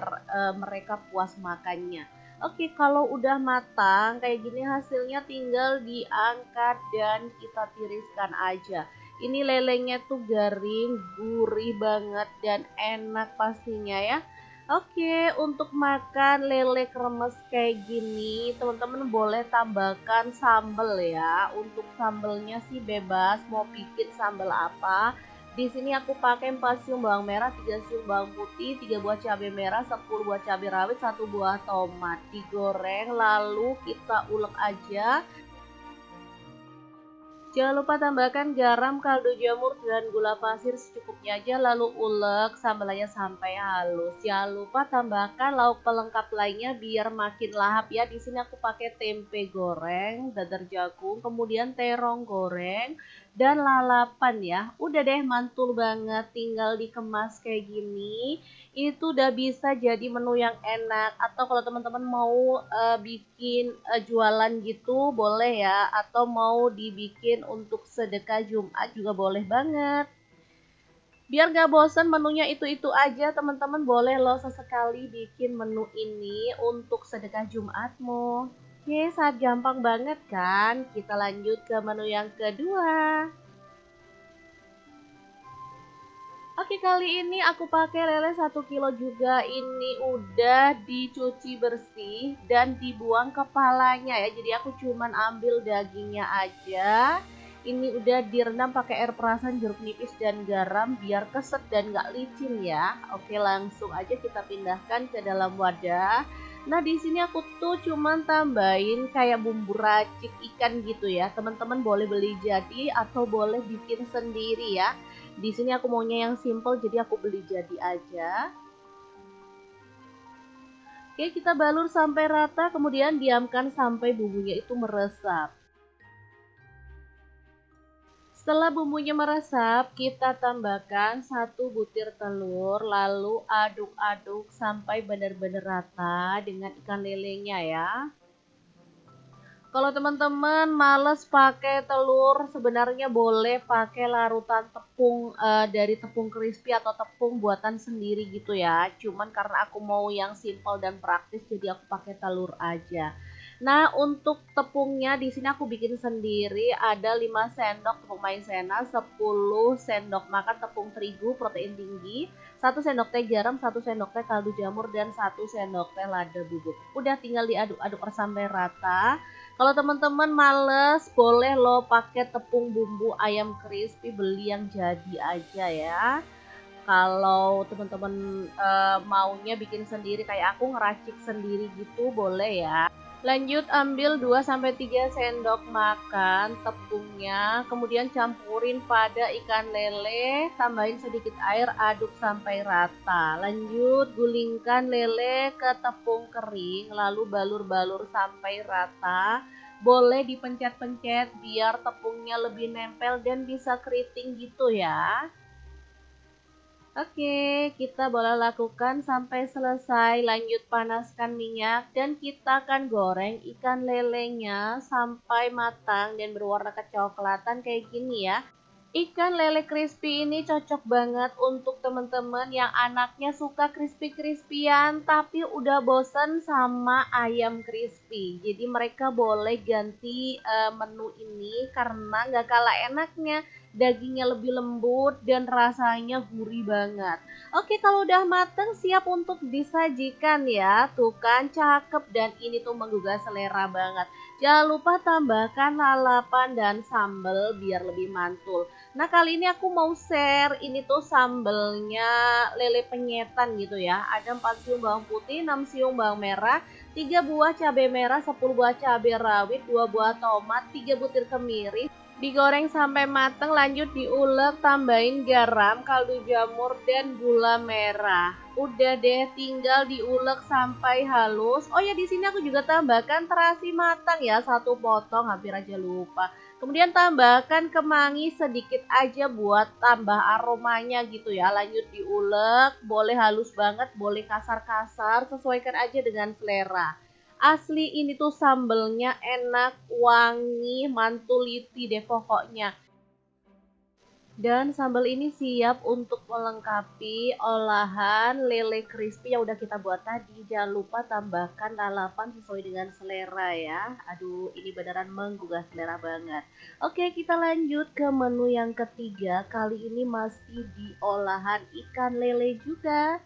Speaker 1: mereka puas makannya. Oke, kalau udah matang kayak gini hasilnya tinggal diangkat dan kita tiriskan aja. Ini lelenya tuh garing, gurih banget dan enak pastinya ya. Oke, untuk makan lele kremes kayak gini, teman-teman boleh tambahkan sambal ya. Untuk sambelnya sih bebas, mau bikin sambal apa. Di sini aku pakai 4 siung bawang merah, 3 siung bawang putih, 3 buah cabai merah, 10 buah cabai rawit, 1 buah tomat. Digoreng lalu kita ulek aja. Jangan lupa tambahkan garam, kaldu jamur, dan gula pasir secukupnya aja lalu ulek sambalnya sampai halus. Jangan lupa tambahkan lauk pelengkap lainnya biar makin lahap ya. Di sini aku pakai tempe goreng, dadar jagung, kemudian terong goreng dan lalapan ya. Udah deh mantul banget, tinggal dikemas kayak gini. Itu udah bisa jadi menu yang enak. Atau kalau teman-teman mau bikin jualan gitu boleh ya, atau mau dibikin untuk sedekah Jumat juga boleh banget. Biar gak bosen menunya itu-itu aja, teman-teman boleh loh sesekali bikin menu ini untuk sedekah Jumatmu. Oke, sangat gampang banget kan? Kita lanjut ke menu yang kedua. Oke, kali ini aku pakai lele 1 kilo juga. Ini udah dicuci bersih dan dibuang kepalanya ya. Jadi aku cuman ambil dagingnya aja. Ini udah direndam pakai air perasan, jeruk nipis dan garam biar keset dan gak licin ya. Oke, langsung aja kita pindahkan ke dalam wadah. Nah, di sini aku tuh cuman tambahin kayak bumbu racik ikan gitu ya. Teman-teman boleh beli jadi atau boleh bikin sendiri ya. Di sini aku maunya yang simple jadi aku beli jadi aja. Oke, kita balur sampai rata kemudian diamkan sampai bumbunya itu meresap. Setelah bumbunya meresap, kita tambahkan 1 butir telur lalu aduk-aduk sampai benar-benar rata dengan ikan lelenya ya. Kalau teman-teman males pakai telur, sebenarnya boleh pakai larutan tepung dari tepung crispy atau tepung buatan sendiri gitu ya. Cuman karena aku mau yang simple dan praktis, jadi aku pakai telur aja. Nah, untuk tepungnya di sini aku bikin sendiri, ada 5 sendok tepung maizena, 10 sendok makan tepung terigu protein tinggi, 1 sendok teh garam, 1 sendok teh kaldu jamur, dan 1 sendok teh lada bubuk. Udah tinggal diaduk-aduk sampai rata. Kalau teman-teman males, boleh lo pakai tepung bumbu ayam crispy, beli yang jadi aja ya. Kalau teman-teman maunya bikin sendiri kayak aku ngeracik sendiri gitu boleh ya. Lanjut ambil 2-3 sendok makan tepungnya, kemudian campurin pada ikan lele, tambahin sedikit air, aduk sampai rata. Lanjut gulingkan lele ke tepung kering, lalu balur-balur sampai rata. Boleh dipencet-pencet biar tepungnya lebih nempel dan bisa keriting gitu ya. Oke, kita boleh lakukan sampai selesai. Lanjut panaskan minyak dan kita akan goreng ikan lelenya sampai matang dan berwarna kecoklatan kayak gini ya. Ikan lele crispy ini cocok banget untuk teman-teman yang anaknya suka crispy-crispyan tapi udah bosen sama ayam crispy. Jadi mereka boleh ganti menu ini karena nggak kalah enaknya. dagingnya lebih lembut dan rasanya gurih banget. Oke, kalau udah mateng siap untuk disajikan ya. Tuh kan cakep dan ini tuh menggugah selera banget. Jangan lupa tambahkan lalapan dan sambal biar lebih mantul. Nah, kali ini aku mau share ini tuh sambelnya lele penyetan gitu ya. Ada 4 siung bawang putih, 6 siung bawang merah, 3 buah cabai merah, 10 buah cabai rawit, 2 buah tomat, 3 butir kemiri. Digoreng sampai mateng, lanjut diulek, tambahin garam, kaldu jamur, dan gula merah. Udah deh, tinggal diulek sampai halus. Oh ya, di sini aku juga tambahkan terasi matang ya, 1 potong, hampir aja lupa. Kemudian tambahkan kemangi sedikit aja buat tambah aromanya gitu ya. Lanjut diulek, boleh halus banget, boleh kasar-kasar, sesuaikan aja dengan selera. Asli ini tuh sambelnya enak, wangi, mantuliti deh pokoknya. Dan sambal ini siap untuk melengkapi olahan lele crispy yang udah kita buat tadi. Jangan lupa tambahkan lalapan sesuai dengan selera ya. Aduh, ini beneran menggugah selera banget. Oke, kita lanjut ke menu yang ketiga. Kali ini masih di olahan ikan lele juga.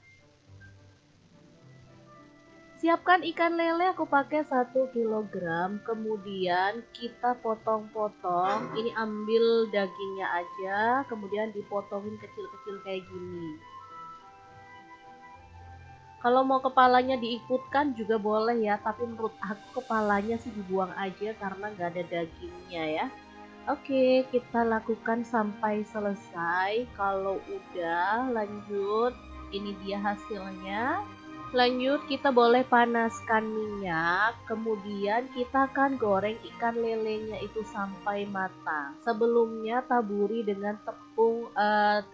Speaker 1: Siapkan ikan lele, aku pakai 1 kilogram, kemudian kita potong-potong. Ini ambil dagingnya aja, kemudian dipotongin kecil-kecil kayak gini. Kalau mau kepalanya diikutkan juga boleh ya, tapi menurut aku kepalanya sih dibuang aja karena nggak ada dagingnya ya. Oke, kita lakukan sampai selesai. Kalau udah, lanjut. Ini dia hasilnya. Lanjut, kita boleh panaskan minyak, kemudian kita akan goreng ikan lelenya itu sampai matang. Sebelumnya taburi dengan tepung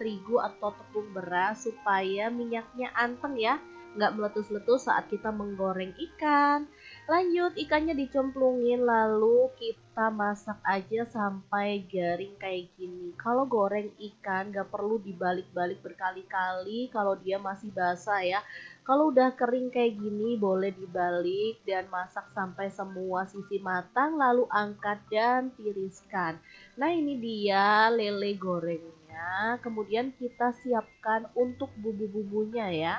Speaker 1: terigu atau tepung beras supaya minyaknya anteng ya, nggak meletus-letus saat kita menggoreng ikan. Lanjut, ikannya dicemplungin lalu kita masak aja sampai garing kayak gini. Kalau goreng ikan nggak perlu dibalik-balik berkali-kali kalau dia masih basah ya. Kalau udah kering kayak gini boleh dibalik dan masak sampai semua sisi matang lalu angkat dan tiriskan. Nah, ini dia lele gorengnya. Kemudian kita siapkan untuk bumbu-bumbunya ya.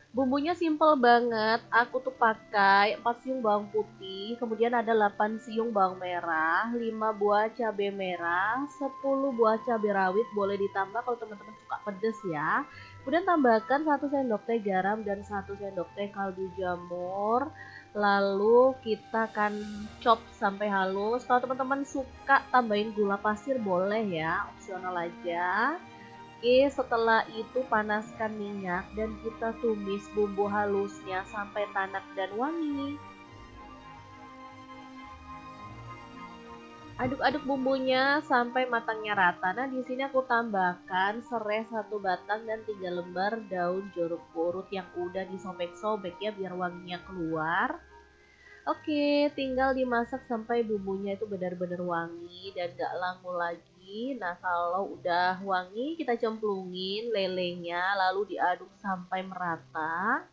Speaker 1: Bumbunya simple banget, aku tuh pakai 4 siung bawang putih, kemudian ada 8 siung bawang merah, 5 buah cabai merah, 10 buah cabai rawit, boleh ditambah kalau teman-teman suka pedes ya. Kemudian tambahkan 1 sendok teh garam dan 1 sendok teh kaldu jamur. Lalu kita akan chop sampai halus. Kalau teman-teman suka tambahin gula pasir boleh ya, opsional aja. Oke, setelah itu panaskan minyak dan kita tumis bumbu halusnya sampai tanak dan wangi. Aduk-aduk bumbunya sampai matangnya rata. Nah, di sini aku tambahkan serai 1 batang dan 3 lembar daun jeruk purut yang udah disobek-sobek ya biar wanginya keluar. Oke, tinggal dimasak sampai bumbunya itu benar-benar wangi dan gak langu lagi. Nah, kalau udah wangi, kita cemplungin lelenya, lalu diaduk sampai merata.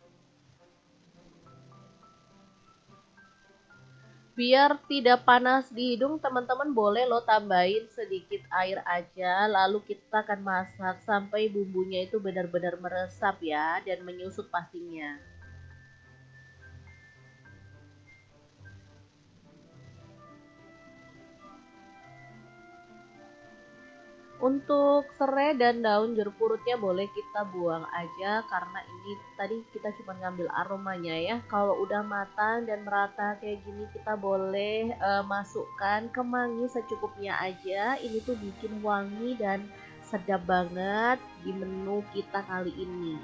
Speaker 1: Biar tidak panas di hidung, teman-teman boleh lo tambahin sedikit air aja, lalu kita akan masak sampai bumbunya itu benar-benar meresap ya, dan menyusut pastinya. Untuk serai dan daun jeruk purutnya boleh kita buang aja karena ini tadi kita cuma ngambil aromanya ya. Kalau udah matang dan merata kayak gini kita boleh masukkan kemangi secukupnya aja. Ini tuh bikin wangi dan sedap banget di menu kita kali ini.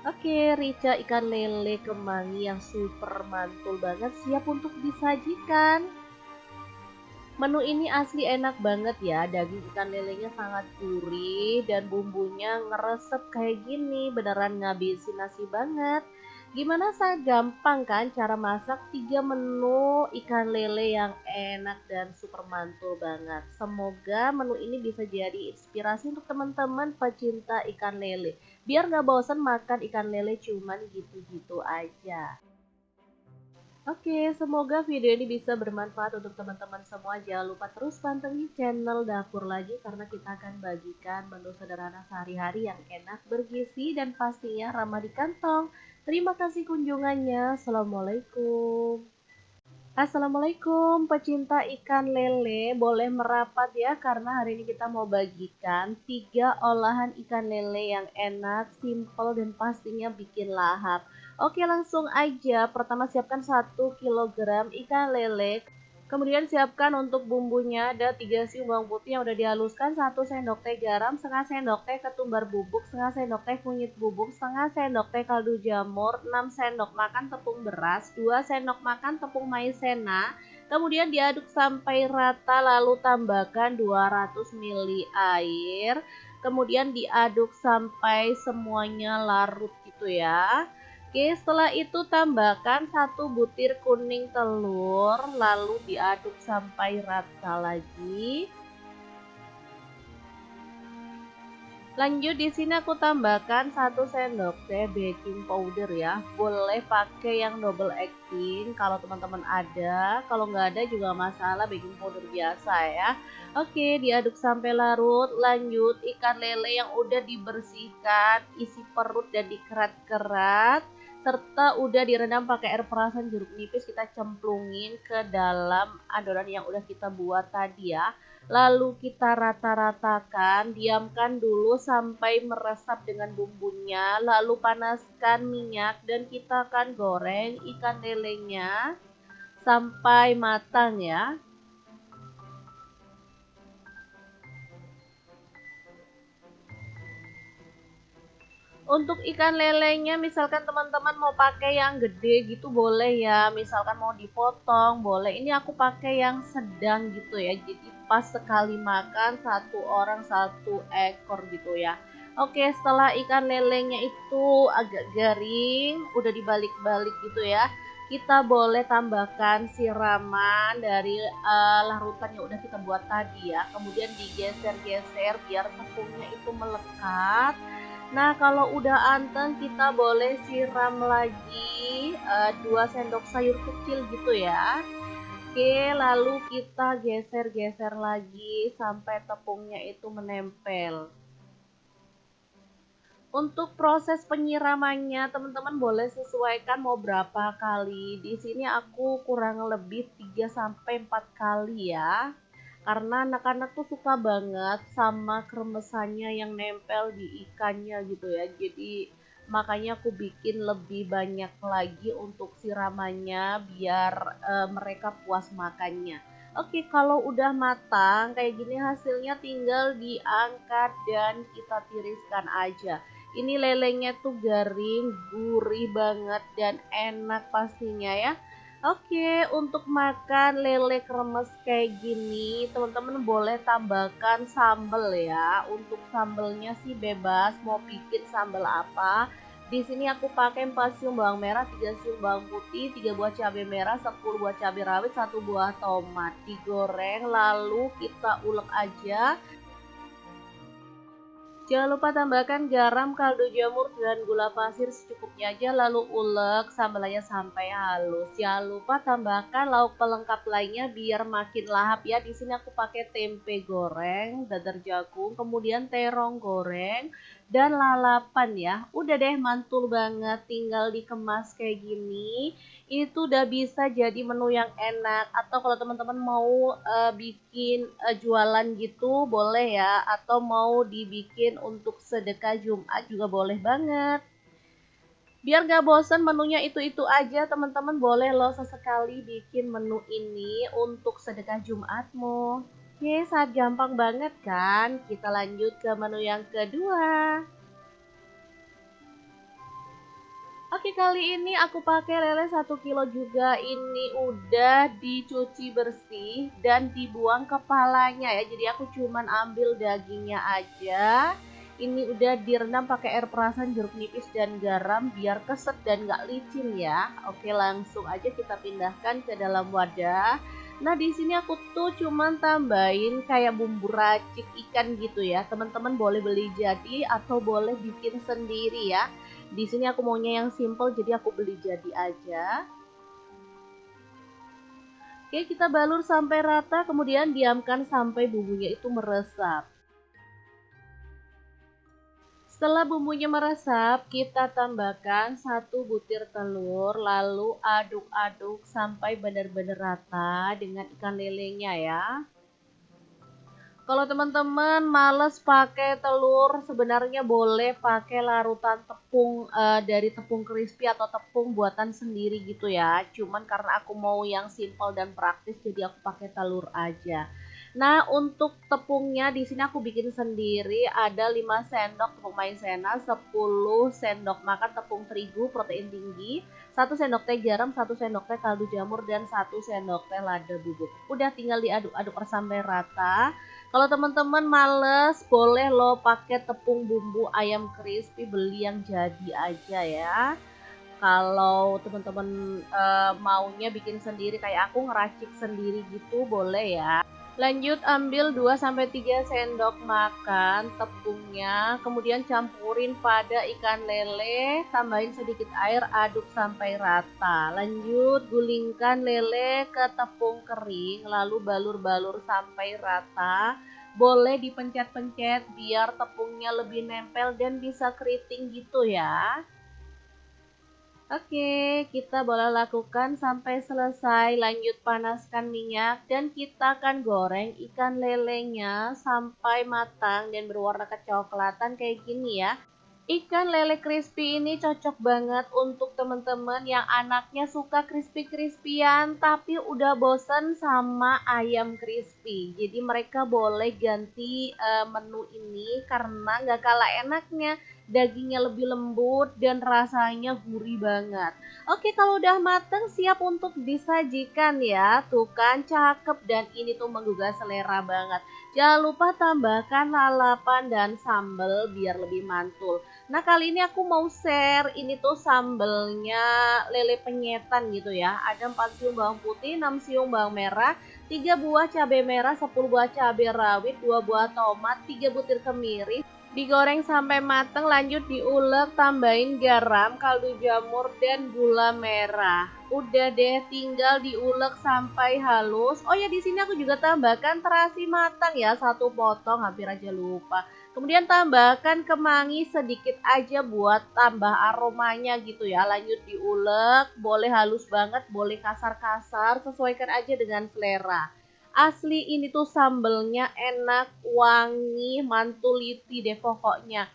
Speaker 1: Oke, rica ikan lele kemangi yang super mantul banget siap untuk disajikan. Menu ini asli enak banget ya, daging ikan lelenya sangat gurih dan bumbunya ngeresep kayak gini, beneran ngabisin nasi banget. Gimana saya gampang kan cara masak 3 menu ikan lele yang enak dan super mantul banget. Semoga menu ini bisa jadi inspirasi untuk teman-teman pecinta ikan lele. Biar nggak bosan makan ikan lele cuman gitu-gitu aja. Oke, semoga video ini bisa bermanfaat untuk teman-teman semua. Jangan lupa terus pantengin channel Dapur Lagi karena kita akan bagikan menu sederhana sehari-hari yang enak, bergizi, dan pastinya ramah di kantong. Terima kasih kunjungannya. Assalamualaikum. Assalamualaikum, pecinta ikan lele, boleh merapat ya karena hari ini kita mau bagikan 3 olahan ikan lele yang enak, simple dan pastinya bikin lahap. Oke, langsung aja. Pertama siapkan 1 kilogram ikan lele. Kemudian siapkan untuk bumbunya ada 3 siung bawang putih yang udah dihaluskan, 1 sendok teh garam, setengah sendok teh ketumbar bubuk, setengah sendok teh kunyit bubuk, setengah sendok teh kaldu jamur, 6 sendok makan tepung beras, 2 sendok makan tepung maizena. Kemudian diaduk sampai rata lalu tambahkan 200 ml air. Kemudian diaduk sampai semuanya larut gitu ya. Oke, setelah itu tambahkan 1 butir kuning telur, lalu diaduk sampai rata lagi. Lanjut di sini aku tambahkan 1 sendok teh baking powder ya. Boleh pakai yang double acting kalau teman-teman ada. Kalau nggak ada juga masalah, baking powder biasa ya. Oke, diaduk sampai larut. Lanjut ikan lele yang udah dibersihkan, isi perut dan dikerat-kerat serta udah direndam pakai air perasan jeruk nipis, kita cemplungin ke dalam adonan yang udah kita buat tadi ya. Lalu kita rata-ratakan, diamkan dulu sampai meresap dengan bumbunya, lalu panaskan minyak dan kita akan goreng ikan lelenya sampai matang ya. Untuk ikan lelenya misalkan teman-teman mau pakai yang gede gitu boleh ya, misalkan mau dipotong boleh. Ini aku pakai yang sedang gitu ya, jadi pas sekali makan 1 orang 1 ekor gitu ya. Oke, setelah ikan lelenya itu agak garing, udah dibalik-balik gitu ya, kita boleh tambahkan siraman dari larutan yang udah kita buat tadi ya. Kemudian digeser-geser biar tepungnya itu melekat. Nah, kalau udah anteng kita boleh siram lagi 2 sendok sayur kecil gitu ya. Oke, lalu kita geser-geser lagi sampai tepungnya itu menempel. Untuk proses penyiramannya, teman-teman boleh sesuaikan mau berapa kali. Di sini aku kurang lebih 3 sampai 4 kali ya. Karena anak-anak tuh suka banget sama kremesannya yang nempel di ikannya gitu ya. Jadi makanya aku bikin lebih banyak lagi untuk siramannya biar mereka puas makannya. Oke, kalau udah matang kayak gini hasilnya tinggal diangkat dan kita tiriskan aja. Ini lelenya tuh garing, gurih banget dan enak pastinya ya. Oke, untuk makan lele kremes kayak gini, teman-teman boleh tambahkan sambal ya. Untuk sambelnya sih bebas, mau bikin sambal apa. Di sini aku pakai 4 siung bawang merah, 3 siung bawang putih, 3 buah cabai merah, 10 buah cabai rawit, 1 buah tomat. Digoreng lalu kita ulek aja. Jangan lupa tambahkan garam, kaldu jamur, dan gula pasir secukupnya aja lalu ulek sambalnya sampai halus. Jangan lupa tambahkan lauk pelengkap lainnya biar makin lahap ya. Di sini aku pakai tempe goreng, dadar jagung, kemudian terong goreng dan lalapan ya. Udah deh mantul banget, tinggal dikemas kayak gini. Ini tuh udah bisa jadi menu yang enak. Atau kalau teman-teman mau bikin jualan gitu boleh ya, atau mau dibikin untuk sedekah Jumat juga boleh banget. Biar gak bosen menunya itu-itu aja, teman-teman boleh loh sesekali bikin menu ini untuk sedekah Jumatmu. Oke, sangat gampang banget kan? Kita lanjut ke menu yang kedua. Oke, kali ini aku pakai lele 1 kilo juga. Ini udah dicuci bersih dan dibuang kepalanya ya. Jadi aku cuman ambil dagingnya aja. Ini udah direndam pakai air perasan jeruk nipis dan garam biar keset dan gak licin ya. Oke, langsung aja kita pindahkan ke dalam wadah. Nah, di sini aku tuh cuman tambahin kayak bumbu racik ikan gitu ya. Teman-teman boleh beli jadi atau boleh bikin sendiri ya. Di sini aku maunya yang simple jadi aku beli jadi aja. Oke, kita balur sampai rata, kemudian diamkan sampai bumbunya itu meresap. Setelah bumbunya meresap, kita tambahkan 1 butir telur, lalu aduk-aduk sampai benar-benar rata dengan ikan lelenya ya. Kalau teman-teman males pakai telur, sebenarnya boleh pakai larutan tepung dari tepung crispy atau tepung buatan sendiri gitu ya. Cuman karena aku mau yang simple dan praktis, jadi aku pakai telur aja. Nah, untuk tepungnya di sini aku bikin sendiri, ada 5 sendok tepung maizena, 10 sendok makan tepung terigu protein tinggi, 1 sendok teh garam, 1 sendok teh kaldu jamur, dan 1 sendok teh lada bubuk. Udah tinggal diaduk-aduk sampai rata. Kalau teman-teman males, boleh lo pakai tepung bumbu ayam crispy, beli yang jadi aja ya. Kalau teman-teman maunya bikin sendiri kayak aku ngeracik sendiri gitu, boleh ya. Lanjut ambil 2-3 sendok makan tepungnya, kemudian campurin pada ikan lele, tambahin sedikit air, aduk sampai rata. Lanjut gulingkan lele ke tepung kering, lalu balur-balur sampai rata. Boleh dipencet-pencet biar tepungnya lebih nempel dan bisa keriting gitu ya. Oke, kita boleh lakukan sampai selesai. Lanjut panaskan minyak dan kita akan goreng ikan lelenya sampai matang dan berwarna kecoklatan kayak gini ya. Ikan lele crispy ini cocok banget untuk teman-teman yang anaknya suka crispy-crispyan tapi udah bosen sama ayam crispy. Jadi mereka boleh ganti menu ini karena nggak kalah enaknya. Dagingnya lebih lembut dan rasanya gurih banget. Oke, kalau udah mateng siap untuk disajikan ya. Tuh kan cakep dan ini tuh menggugah selera banget. Jangan lupa tambahkan lalapan dan sambal biar lebih mantul. Nah, kali ini aku mau share ini tuh sambelnya lele penyetan gitu ya. Ada 4 siung bawang putih, 6 siung bawang merah, 3 buah cabai merah, 10 buah cabai rawit, 2 buah tomat, 3 butir kemiri. Digoreng sampai mateng, lanjut diulek, tambahin garam, kaldu jamur, dan gula merah. Udah deh, tinggal diulek sampai halus. Oh ya, di sini aku juga tambahkan terasi matang ya, 1 potong, hampir aja lupa. Kemudian tambahkan kemangi sedikit aja buat tambah aromanya gitu ya. Lanjut diulek, boleh halus banget, boleh kasar-kasar, sesuaikan aja dengan selera. Asli ini tuh sambelnya enak, wangi, mantuliti deh pokoknya.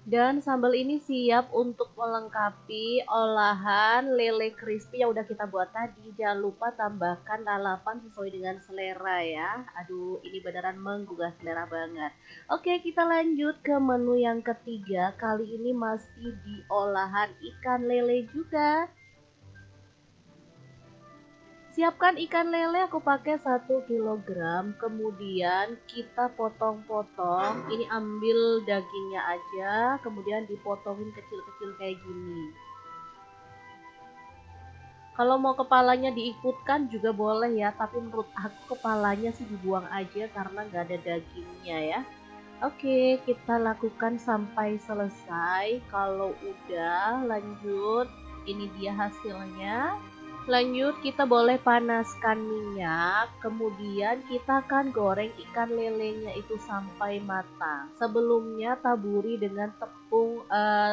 Speaker 1: Dan sambal ini siap untuk melengkapi olahan lele crispy yang udah kita buat tadi. Jangan lupa tambahkan lalapan sesuai dengan selera ya. Aduh, ini beneran menggugah selera banget. Oke, kita lanjut ke menu yang ketiga. Kali ini masih di olahan ikan lele juga. Siapkan ikan lele, aku pakai 1 kilogram, kemudian kita potong-potong. Ini ambil dagingnya aja, kemudian dipotongin kecil-kecil kayak gini. Kalau mau kepalanya diikutkan juga boleh ya, tapi menurut aku kepalanya sih dibuang aja karena nggak ada dagingnya ya. Oke, kita lakukan sampai selesai. Kalau udah, lanjut. Ini dia hasilnya. Lanjut, kita boleh panaskan minyak, kemudian kita akan goreng ikan lelenya itu sampai matang. Sebelumnya taburi dengan tepung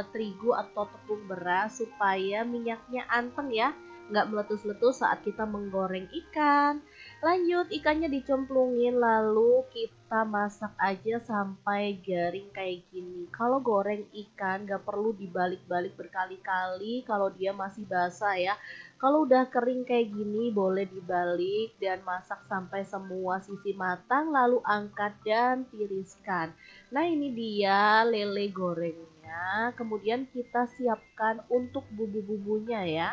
Speaker 1: terigu atau tepung beras supaya minyaknya anteng ya, nggak meletus-letus saat kita menggoreng ikan. Lanjut, ikannya dicemplungin lalu kita masak aja sampai garing kayak gini. Kalau goreng ikan nggak perlu dibalik-balik berkali-kali kalau dia masih basah ya. Kalau udah kering kayak gini boleh dibalik dan masak sampai semua sisi matang lalu angkat dan tiriskan. Nah, ini dia lele gorengnya. Kemudian kita siapkan untuk bumbu-bumbunya ya.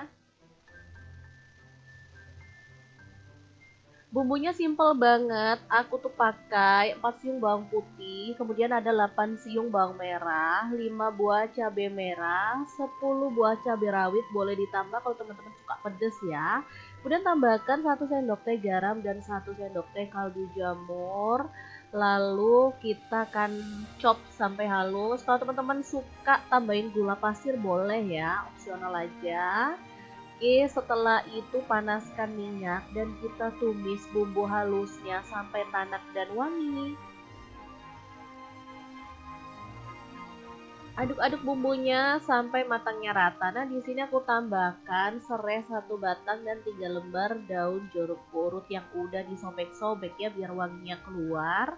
Speaker 1: Bumbunya simple banget. Aku tuh pakai 4 siung bawang putih, kemudian ada 8 siung bawang merah, 5 buah cabai merah, 10 buah cabai rawit, boleh ditambah kalau teman-teman suka pedas ya. Kemudian tambahkan 1 sendok teh garam dan 1 sendok teh kaldu jamur. Lalu kita akan chop sampai halus. Kalau teman-teman suka tambahin gula pasir boleh ya, opsional aja. Oke, setelah itu panaskan minyak dan kita tumis bumbu halusnya sampai tanak dan wangi. Aduk-aduk bumbunya sampai matangnya rata. Nah, di sini aku tambahkan serai 1 batang dan 3 lembar daun jeruk purut yang udah disobek-sobek ya biar wanginya keluar.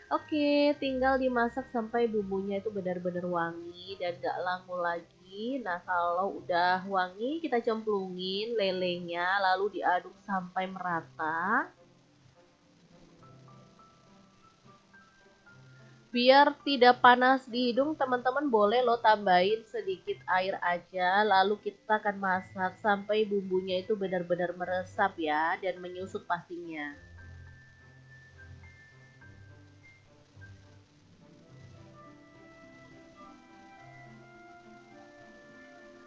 Speaker 1: Oke, tinggal dimasak sampai bumbunya itu benar-benar wangi dan gak langu lagi. Nah, kalau udah wangi kita cemplungin lelenya lalu diaduk sampai merata. Biar tidak panas di hidung, teman-teman boleh lo tambahin sedikit air aja, lalu kita akan masak sampai bumbunya itu benar-benar meresap ya, dan menyusut pastinya.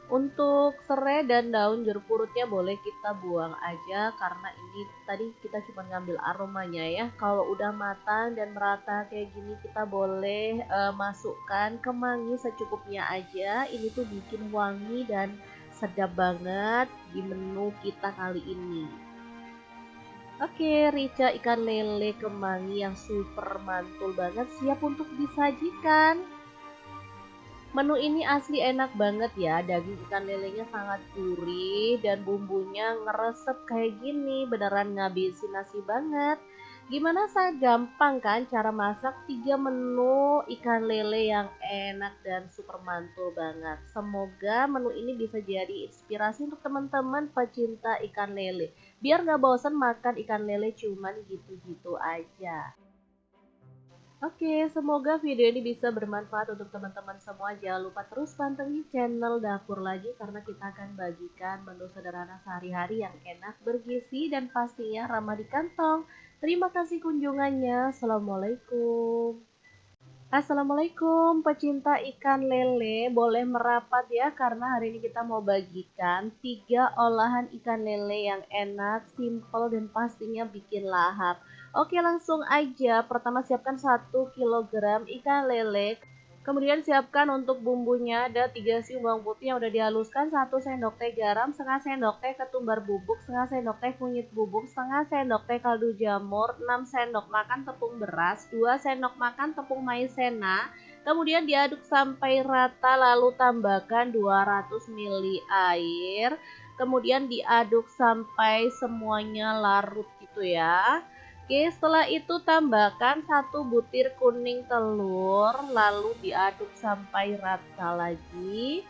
Speaker 1: Untuk serai dan daun jeruk purutnya boleh kita buang aja karena ini tadi kita cuma ngambil aromanya ya. Kalau udah matang dan merata kayak gini kita boleh masukkan kemangi secukupnya aja. Ini tuh bikin wangi dan sedap banget di menu kita kali ini. Oke, rica ikan lele kemangi yang super mantul banget siap untuk disajikan. Menu ini asli enak banget ya, daging ikan lelenya sangat gurih dan bumbunya ngeresep kayak gini, beneran ngabisin nasi banget. Gimana saya gampang kan cara masak 3 menu ikan lele yang enak dan super mantul banget. Semoga menu ini bisa jadi inspirasi untuk teman-teman pecinta ikan lele. Biar gak bosan makan ikan lele cuman gitu-gitu aja. Oke, semoga video ini bisa bermanfaat untuk teman-teman semua. Jangan lupa terus pantengin channel Dapur Lagi karena kita akan bagikan menu sederhana sehari-hari yang enak, bergizi, dan pastinya ramah di kantong. Terima kasih kunjungannya. Assalamualaikum. Assalamualaikum pecinta ikan lele, boleh merapat ya karena hari ini kita mau bagikan 3 olahan ikan lele yang enak, simple dan pastinya bikin lahap. Oke langsung aja, pertama siapkan 1 kilogram ikan lele. Kemudian siapkan untuk bumbunya ada 3 siung bawang putih yang udah dihaluskan, 1 sendok teh garam, setengah sendok teh ketumbar bubuk, setengah sendok teh kunyit bubuk, setengah sendok teh kaldu jamur, 6 sendok makan tepung beras, 2 sendok makan tepung maizena. Kemudian diaduk sampai rata lalu tambahkan 200 ml air. Kemudian diaduk sampai semuanya larut gitu ya. Oke, setelah itu tambahkan 1 butir kuning telur, lalu diaduk sampai rata lagi.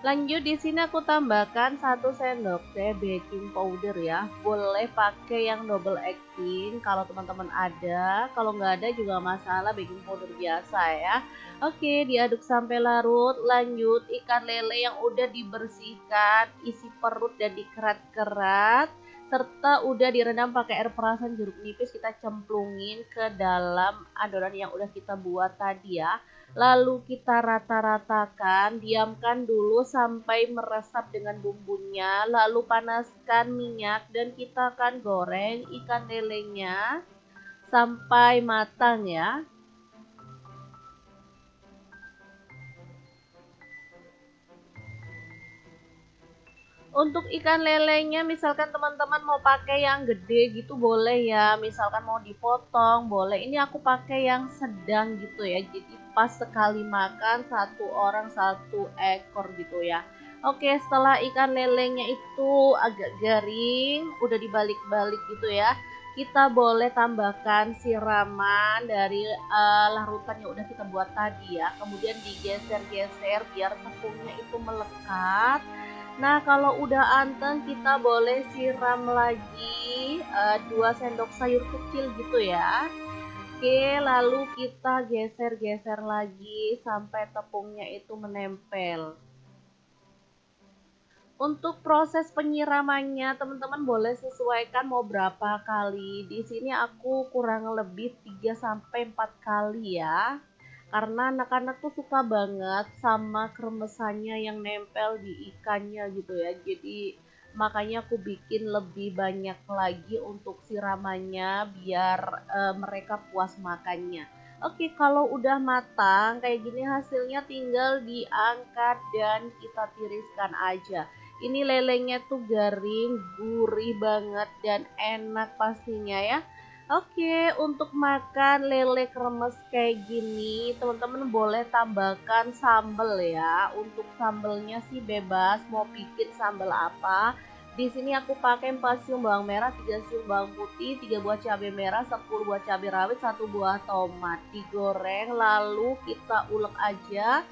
Speaker 1: Lanjut di sini aku tambahkan 1 sendok teh baking powder ya. Boleh pakai yang double acting kalau teman-teman ada. Kalau nggak ada juga masalah, baking powder biasa ya. Oke, diaduk sampai larut. Lanjut ikan lele yang udah dibersihkan, isi perut dan dikerat-kerat serta udah direndam pakai air perasan jeruk nipis, kita cemplungin ke dalam adonan yang udah kita buat tadi ya. Lalu kita rata-ratakan, diamkan dulu sampai meresap dengan bumbunya, lalu panaskan minyak dan kita akan goreng ikan lelenya sampai matang ya. Untuk ikan lelenya misalkan teman-teman mau pakai yang gede gitu boleh ya, misalkan mau dipotong boleh. Ini aku pakai yang sedang gitu ya, jadi pas sekali makan 1 orang 1 ekor gitu ya. Oke, setelah ikan lelenya itu agak garing, udah dibalik-balik gitu ya, kita boleh tambahkan siraman dari larutan yang udah kita buat tadi ya. Kemudian digeser-geser biar tepungnya itu melekat. Nah, kalau udah anteng kita boleh siram lagi 2 sendok sayur kecil gitu ya. Oke, lalu kita geser-geser lagi sampai tepungnya itu menempel. Untuk proses penyiramannya, teman-teman boleh sesuaikan mau berapa kali. Di sini aku kurang lebih 3 sampai 4 kali ya. Karena anak-anak tuh suka banget sama kremesannya yang nempel di ikannya gitu ya. Jadi makanya aku bikin lebih banyak lagi untuk siramannya biar mereka puas makannya. Oke, kalau udah matang kayak gini hasilnya tinggal diangkat dan kita tiriskan aja. Ini lelenya tuh garing, gurih banget dan enak pastinya ya. Oke, untuk makan lele kremes kayak gini, teman-teman boleh tambahkan sambal ya. Untuk sambelnya sih bebas mau bikin sambal apa. Di sini aku pakai 4 siung bawang merah, 3 siung bawang putih, 3 buah cabai merah, 10 buah cabai rawit, 1 buah tomat. Digoreng lalu kita ulek aja.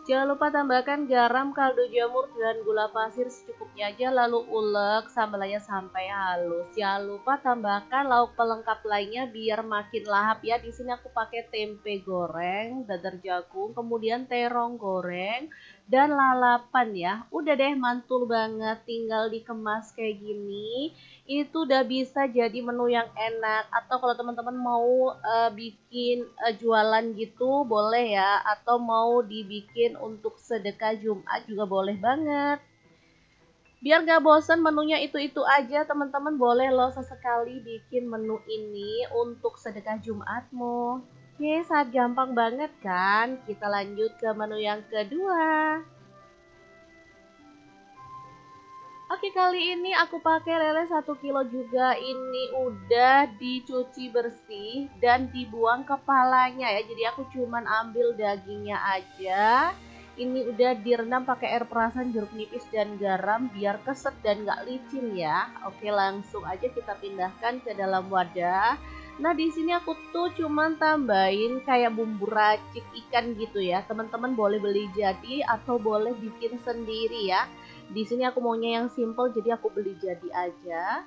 Speaker 1: Jangan lupa tambahkan garam, kaldu jamur, dan gula pasir secukupnya aja lalu ulek sambalnya sampai halus. Jangan lupa tambahkan lauk pelengkap lainnya biar makin lahap ya. Di sini aku pakai tempe goreng, dadar jagung, kemudian terong goreng dan lalapan ya. Udah deh mantul banget, tinggal dikemas kayak gini. Ini tuh udah bisa jadi menu yang enak atau kalau teman-teman mau bikin jualan gitu boleh ya atau mau dibikin untuk sedekah Jumat juga boleh banget. Biar gak bosen menunya itu-itu aja teman-teman boleh loh sesekali bikin menu ini untuk sedekah Jumatmu. Oke, sangat gampang banget kan? Kita lanjut ke menu yang kedua. Oke, kali ini aku pakai lele 1 kilo juga. Ini udah dicuci bersih dan dibuang kepalanya ya. Jadi aku cuman ambil dagingnya aja. Ini udah direndam pakai air perasan, jeruk nipis dan garam biar keset dan gak licin ya. Oke, langsung aja kita pindahkan ke dalam wadah. Nah, di sini aku tuh cuman tambahin kayak bumbu racik ikan gitu ya. Teman-teman boleh beli jadi atau boleh bikin sendiri ya. Di sini aku maunya yang simple jadi aku beli jadi aja.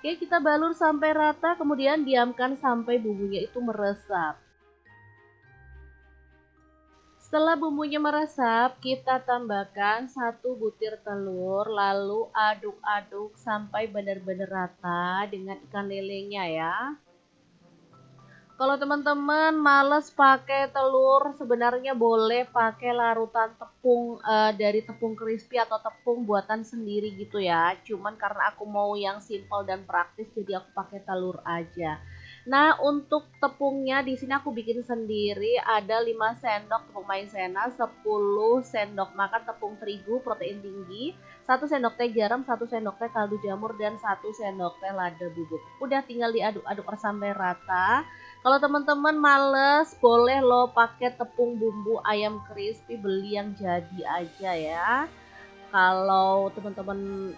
Speaker 1: Oke, kita balur sampai rata kemudian diamkan sampai bumbunya itu meresap. Setelah bumbunya meresap, kita tambahkan 1 butir telur lalu aduk-aduk sampai benar-benar rata dengan ikan lelenya ya. Kalau teman-teman males pakai telur, sebenarnya boleh pakai larutan tepung dari tepung crispy atau tepung buatan sendiri gitu ya. Cuman karena aku mau yang simple dan praktis, jadi aku pakai telur aja. Nah, untuk tepungnya di sini aku bikin sendiri. Ada 5 sendok tepung maizena, 10 sendok makan tepung terigu protein tinggi, 1 sendok teh garam, 1 sendok teh kaldu jamur, dan 1 sendok teh lada bubuk. Udah tinggal diaduk-aduk sampai rata. Kalau teman-teman males, boleh lo pakai tepung bumbu ayam crispy, beli yang jadi aja ya. Kalau teman-teman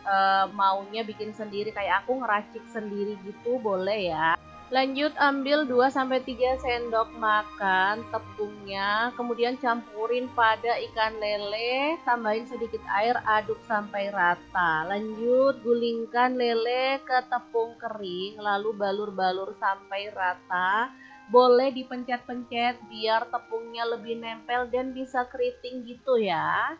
Speaker 1: maunya bikin sendiri kayak aku ngeracik sendiri gitu, boleh ya. Lanjut ambil 2-3 sendok makan tepungnya, kemudian campurin pada ikan lele, tambahin sedikit air, aduk sampai rata. Lanjut gulingkan lele ke tepung kering, lalu balur-balur sampai rata. Boleh dipencet-pencet biar tepungnya lebih nempel dan bisa keriting gitu ya.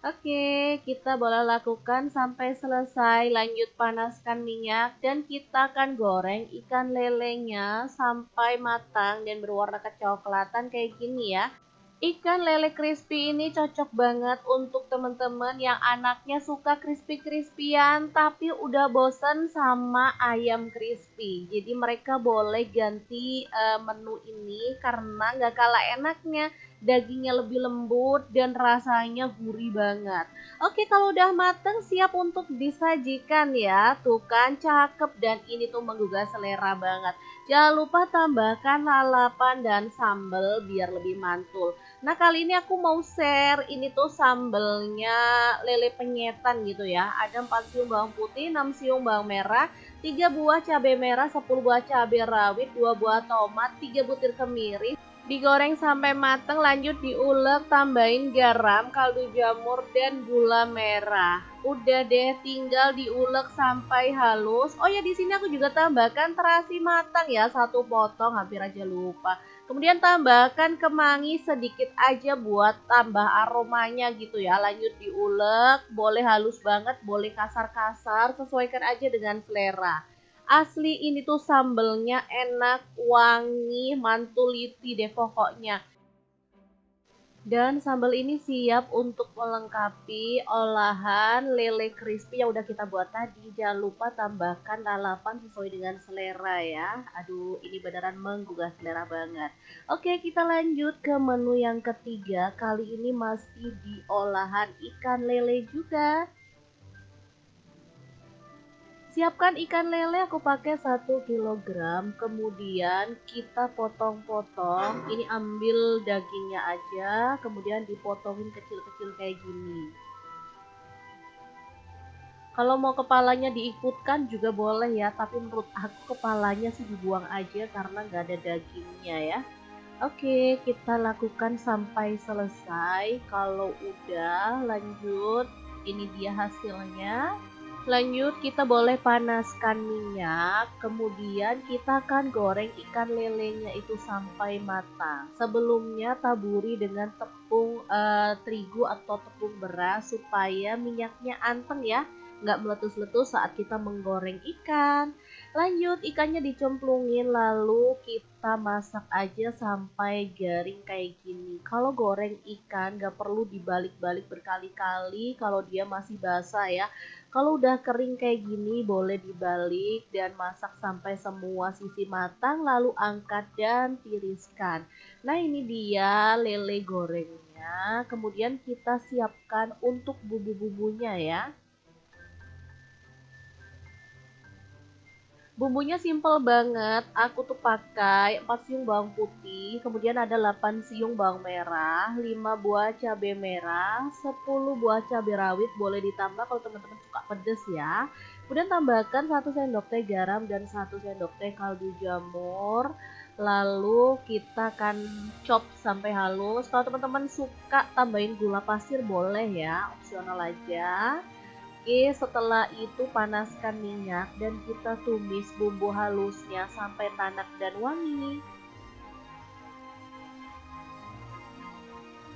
Speaker 1: Oke, kita boleh lakukan sampai selesai. Lanjut panaskan minyak dan kita akan goreng ikan lelenya sampai matang dan berwarna kecoklatan kayak gini ya. Ikan lele crispy ini cocok banget untuk teman-teman yang anaknya suka crispy-crispyan tapi udah bosen sama ayam crispy. Jadi mereka boleh ganti menu ini karena nggak kalah enaknya. Dagingnya lebih lembut dan rasanya gurih banget. Oke, kalau udah mateng siap untuk disajikan ya. Tuh kan cakep dan ini tuh menggugah selera banget. Jangan lupa tambahkan lalapan dan sambal biar lebih mantul. Nah, kali ini aku mau share ini tuh sambelnya lele penyetan gitu ya. Ada 4 siung bawang putih, 6 siung bawang merah, 3 buah cabai merah, 10 buah cabai rawit, 2 buah tomat, 3 butir kemiri. Digoreng sampai mateng, lanjut diulek, tambahin garam, kaldu jamur, dan gula merah. Udah deh, tinggal diulek sampai halus. Oh ya, di sini aku juga tambahkan terasi matang ya, 1 potong, hampir aja lupa. Kemudian tambahkan kemangi sedikit aja buat tambah aromanya gitu ya. Lanjut diulek, boleh halus banget, boleh kasar-kasar, sesuaikan aja dengan selera. Asli ini tuh sambelnya enak, wangi, mantul liti deh pokoknya. Dan sambal ini siap untuk melengkapi olahan lele crispy yang udah kita buat tadi. Jangan lupa tambahkan lalapan sesuai dengan selera ya. Aduh, ini beneran menggugah selera banget. Oke, kita lanjut ke menu yang ketiga. Kali ini masih di olahan ikan lele juga. Siapkan ikan lele, aku pakai 1 kilogram. Kemudian kita potong-potong. Ini ambil dagingnya aja, kemudian dipotongin kecil-kecil kayak gini. Kalau mau kepalanya diikutkan juga boleh ya, tapi menurut aku kepalanya sih dibuang aja karena nggak ada dagingnya ya. Oke, kita lakukan sampai selesai. Kalau udah, lanjut. Ini dia hasilnya. Lanjut, kita boleh panaskan minyak, kemudian kita akan goreng ikan lelenya itu sampai matang. Sebelumnya taburi dengan tepung terigu atau tepung beras supaya minyaknya anteng ya, nggak meletus-letus saat kita menggoreng ikan. Lanjut, ikannya dicemplungin lalu kita masak aja sampai garing kayak gini. Kalau goreng ikan nggak perlu dibalik-balik berkali-kali kalau dia masih basah ya. Kalau udah kering kayak gini boleh dibalik dan masak sampai semua sisi matang lalu angkat dan tiriskan. Nah, ini dia lele gorengnya. Kemudian kita siapkan untuk bumbu-bumbunya ya. Bumbunya simple banget. Aku tuh pakai 4 siung bawang putih, kemudian ada 8 siung bawang merah, 5 buah cabai merah, 10 buah cabai rawit, boleh ditambah kalau teman-teman suka pedas ya. Kemudian tambahkan 1 sendok teh garam dan 1 sendok teh kaldu jamur. Lalu kita akan chop sampai halus. Kalau teman-teman suka tambahin gula pasir boleh ya, opsional aja. Oke, setelah itu panaskan minyak dan kita tumis bumbu halusnya sampai tanak dan wangi.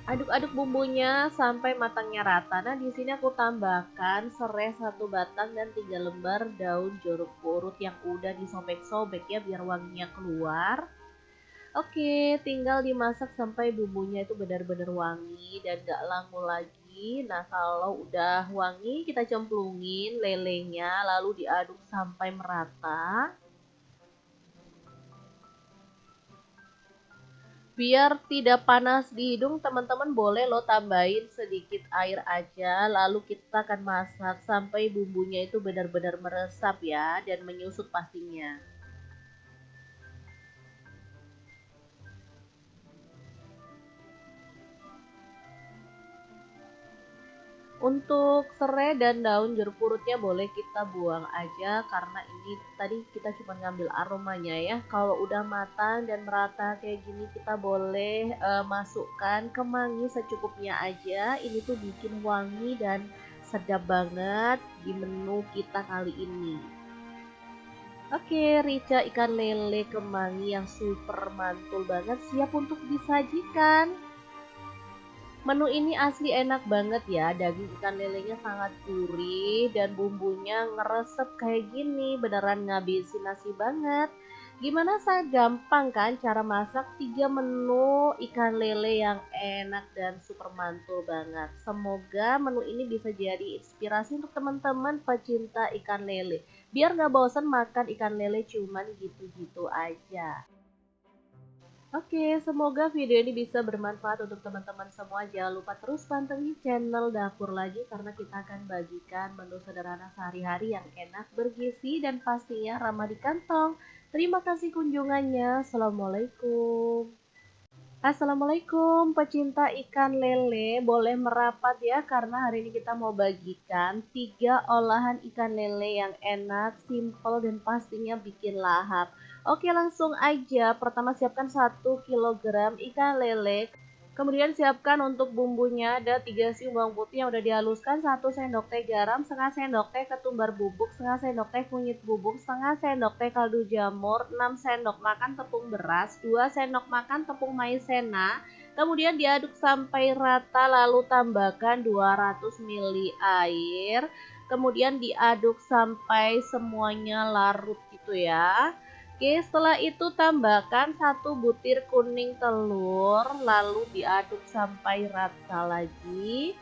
Speaker 1: Aduk-aduk bumbunya sampai matangnya rata. Nah, di sini aku tambahkan serai 1 batang dan 3 lembar daun jeruk purut yang udah disobek-sobek ya biar wanginya keluar. Oke, tinggal dimasak sampai bumbunya itu benar-benar wangi dan gak langu lagi. Nah, kalau udah wangi, kita cemplungin lelenya, lalu diaduk sampai merata. Biar tidak panas di hidung, teman-teman boleh lo tambahin sedikit air aja, lalu kita akan masak sampai bumbunya itu benar-benar meresap ya, dan menyusut pastinya. Untuk serai dan daun jeruk purutnya boleh kita buang aja karena ini tadi kita cuma ngambil aromanya ya. Kalau udah matang dan merata kayak gini kita boleh masukkan kemangi secukupnya aja. Ini tuh bikin wangi dan sedap banget di menu kita kali ini. Oke, rica ikan lele kemangi yang super mantul banget siap untuk disajikan. Menu ini asli enak banget ya, daging ikan lelenya sangat gurih dan bumbunya ngeresep kayak gini, beneran ngabisin nasi banget. Gimana, saya gampang kan cara masak 3 menu ikan lele yang enak dan super mantul banget. Semoga menu ini bisa jadi inspirasi untuk teman-teman pecinta ikan lele. Biar nggak bosan makan ikan lele cuman gitu-gitu aja. Oke, semoga video ini bisa bermanfaat untuk teman-teman semua. Jangan lupa terus pantengin channel Dapur Lagi karena kita akan bagikan menu sederhana sehari-hari yang enak, bergizi, dan pastinya ramah di kantong. Terima kasih kunjungannya. Assalamualaikum. Assalamualaikum pecinta ikan lele, boleh merapat ya karena hari ini kita mau bagikan 3 olahan ikan lele yang enak, simple dan pastinya bikin lahap. Oke, langsung aja. Pertama siapkan 1 kilogram ikan lele. Kemudian siapkan untuk bumbunya ada 3 siung bawang putih yang udah dihaluskan, 1 sendok teh garam, setengah sendok teh ketumbar bubuk, setengah sendok teh kunyit bubuk, setengah sendok teh kaldu jamur, 6 sendok makan tepung beras, 2 sendok makan tepung maizena. Kemudian diaduk sampai rata lalu tambahkan 200 ml air. Kemudian diaduk sampai semuanya larut gitu ya. Oke, setelah itu tambahkan 1 butir kuning telur, lalu diaduk sampai rata lagi.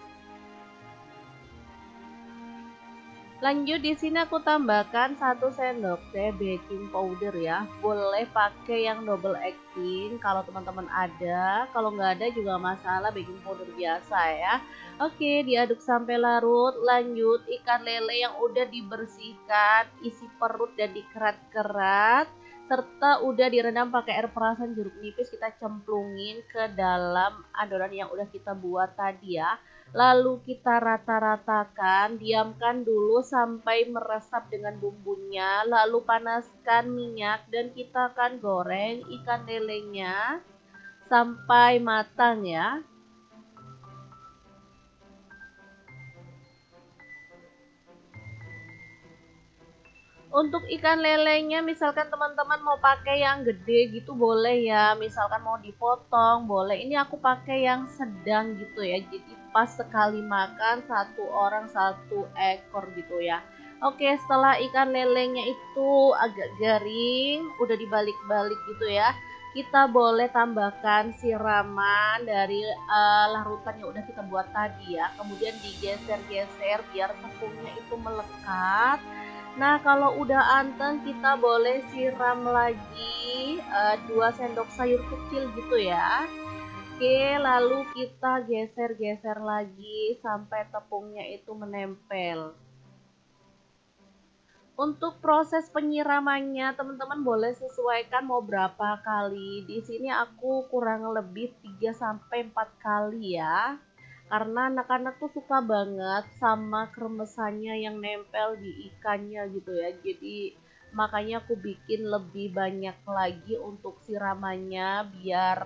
Speaker 1: Lanjut di sini aku tambahkan 1 sendok teh baking powder ya. Boleh pakai yang double acting kalau teman-teman ada. Kalau nggak ada juga masalah, baking powder biasa ya. Oke, diaduk sampai larut. Lanjut ikan lele yang udah dibersihkan, isi perut dan dikerat-kerat, serta udah direndam pakai air perasan jeruk nipis, kita cemplungin ke dalam adonan yang udah kita buat tadi ya. Lalu kita rata-ratakan, diamkan dulu sampai meresap dengan bumbunya, lalu panaskan minyak dan kita akan goreng ikan lelenya sampai matang ya. Untuk ikan lelenya misalkan teman-teman mau pakai yang gede gitu boleh ya, misalkan mau dipotong boleh. Ini aku pakai yang sedang gitu ya, jadi pas sekali makan 1 orang 1 ekor gitu ya. Oke, setelah ikan lelenya itu agak garing, udah dibalik-balik gitu ya, kita boleh tambahkan siraman dari larutan yang udah kita buat tadi ya. Kemudian digeser-geser biar tepungnya itu melekat. Nah, kalau udah anteng kita boleh siram lagi 2 sendok sayur kecil gitu ya. Oke, lalu kita geser-geser lagi sampai tepungnya itu menempel. Untuk proses penyiramannya, teman-teman boleh sesuaikan mau berapa kali. Di sini aku kurang lebih 3 sampai 4 kali ya. Karena anak-anak tuh suka banget sama kremesannya yang nempel di ikannya gitu ya. Jadi makanya aku bikin lebih banyak lagi untuk siramannya biar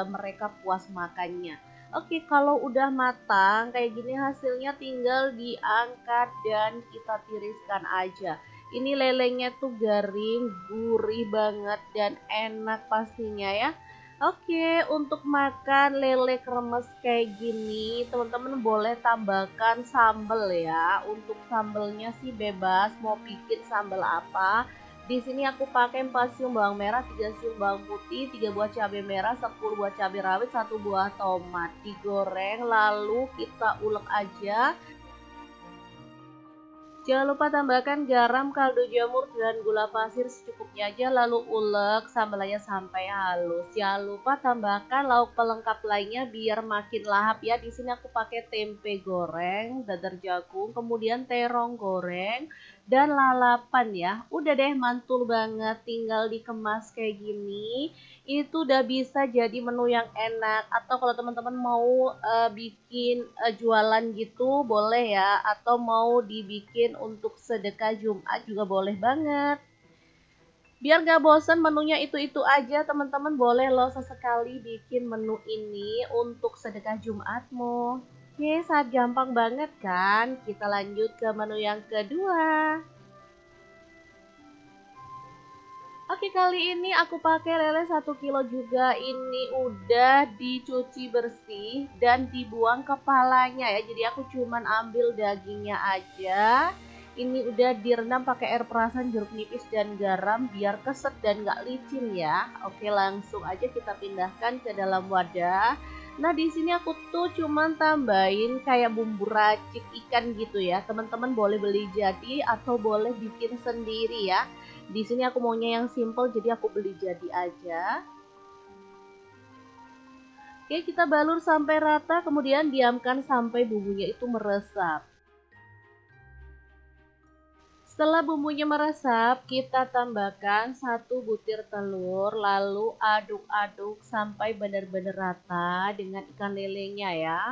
Speaker 1: mereka puas makannya. Oke, kalau udah matang kayak gini hasilnya tinggal diangkat dan kita tiriskan aja. Ini lelenya tuh garing, gurih banget dan enak pastinya ya. Oke, untuk makan lele kremes kayak gini, teman-teman boleh tambahkan sambal ya. Untuk sambelnya sih bebas, mau bikin sambal apa. Di sini aku pakai 4 siung bawang merah, 3 siung bawang putih, 3 buah cabai merah, 10 buah cabai rawit, 1 buah tomat. Digoreng lalu kita ulek aja. Jangan lupa tambahkan garam, kaldu jamur, dan gula pasir secukupnya aja, lalu ulek sambalnya sampai halus. Jangan lupa tambahkan lauk pelengkap lainnya biar makin lahap ya. Di sini aku pakai tempe goreng, dadar jagung, kemudian terong goreng, dan lalapan ya. Udah deh, mantul banget, tinggal dikemas kayak gini. Itu udah bisa jadi menu yang enak. Atau kalau teman-teman mau bikin jualan gitu boleh ya, atau mau dibikin untuk sedekah Jumat juga boleh banget. Biar gak bosen menunya itu-itu aja, teman-teman boleh loh sesekali bikin menu ini untuk sedekah Jumatmu. Oke, sangat gampang banget kan? Kita lanjut ke menu yang kedua. Oke, kali ini aku pakai lele 1 kilo juga. Ini udah dicuci bersih dan dibuang kepalanya ya. Jadi aku cuman ambil dagingnya aja. Ini udah direndam pakai air perasan jeruk nipis dan garam biar keset dan gak licin ya. Oke, langsung aja kita pindahkan ke dalam wadah. Nah, di sini aku tuh cuman tambahin kayak bumbu racik ikan gitu ya. Teman-teman boleh beli jadi atau boleh bikin sendiri ya. Di sini aku maunya yang simple jadi aku beli jadi aja. Oke, kita balur sampai rata, kemudian diamkan sampai bumbunya itu meresap. Setelah bumbunya meresap, kita tambahkan 1 butir telur, lalu aduk-aduk sampai benar-benar rata dengan ikan lelenya ya.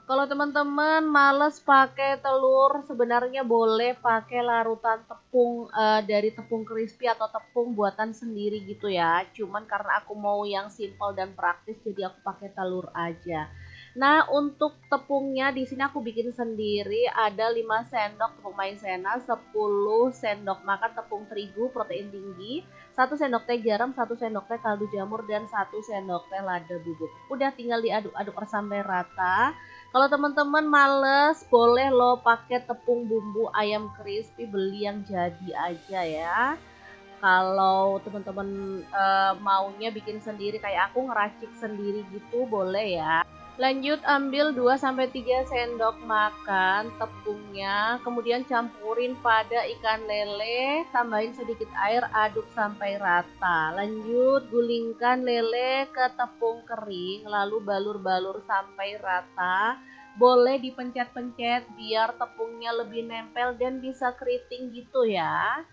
Speaker 1: Kalau teman-teman males pakai telur, sebenarnya boleh pakai larutan tepung dari tepung crispy atau tepung buatan sendiri gitu ya. Cuman karena aku mau yang simple dan praktis, jadi aku pakai telur aja. Nah, untuk tepungnya di sini aku bikin sendiri, ada 5 sendok tepung maizena, 10 sendok makan tepung terigu protein tinggi, 1 sendok teh garam, 1 sendok teh kaldu jamur, dan 1 sendok teh lada bubuk. Udah tinggal diaduk-aduk sampai rata. Kalau teman-teman males, boleh lo pakai tepung bumbu ayam crispy, beli yang jadi aja ya. Kalau teman-teman maunya bikin sendiri kayak aku ngeracik sendiri gitu boleh ya. Lanjut ambil 2-3 sendok makan tepungnya, kemudian campurin pada ikan lele, tambahin sedikit air, aduk sampai rata. Lanjut gulingkan lele ke tepung kering, lalu balur-balur sampai rata. Boleh dipencet-pencet biar tepungnya lebih nempel dan bisa keriting gitu ya.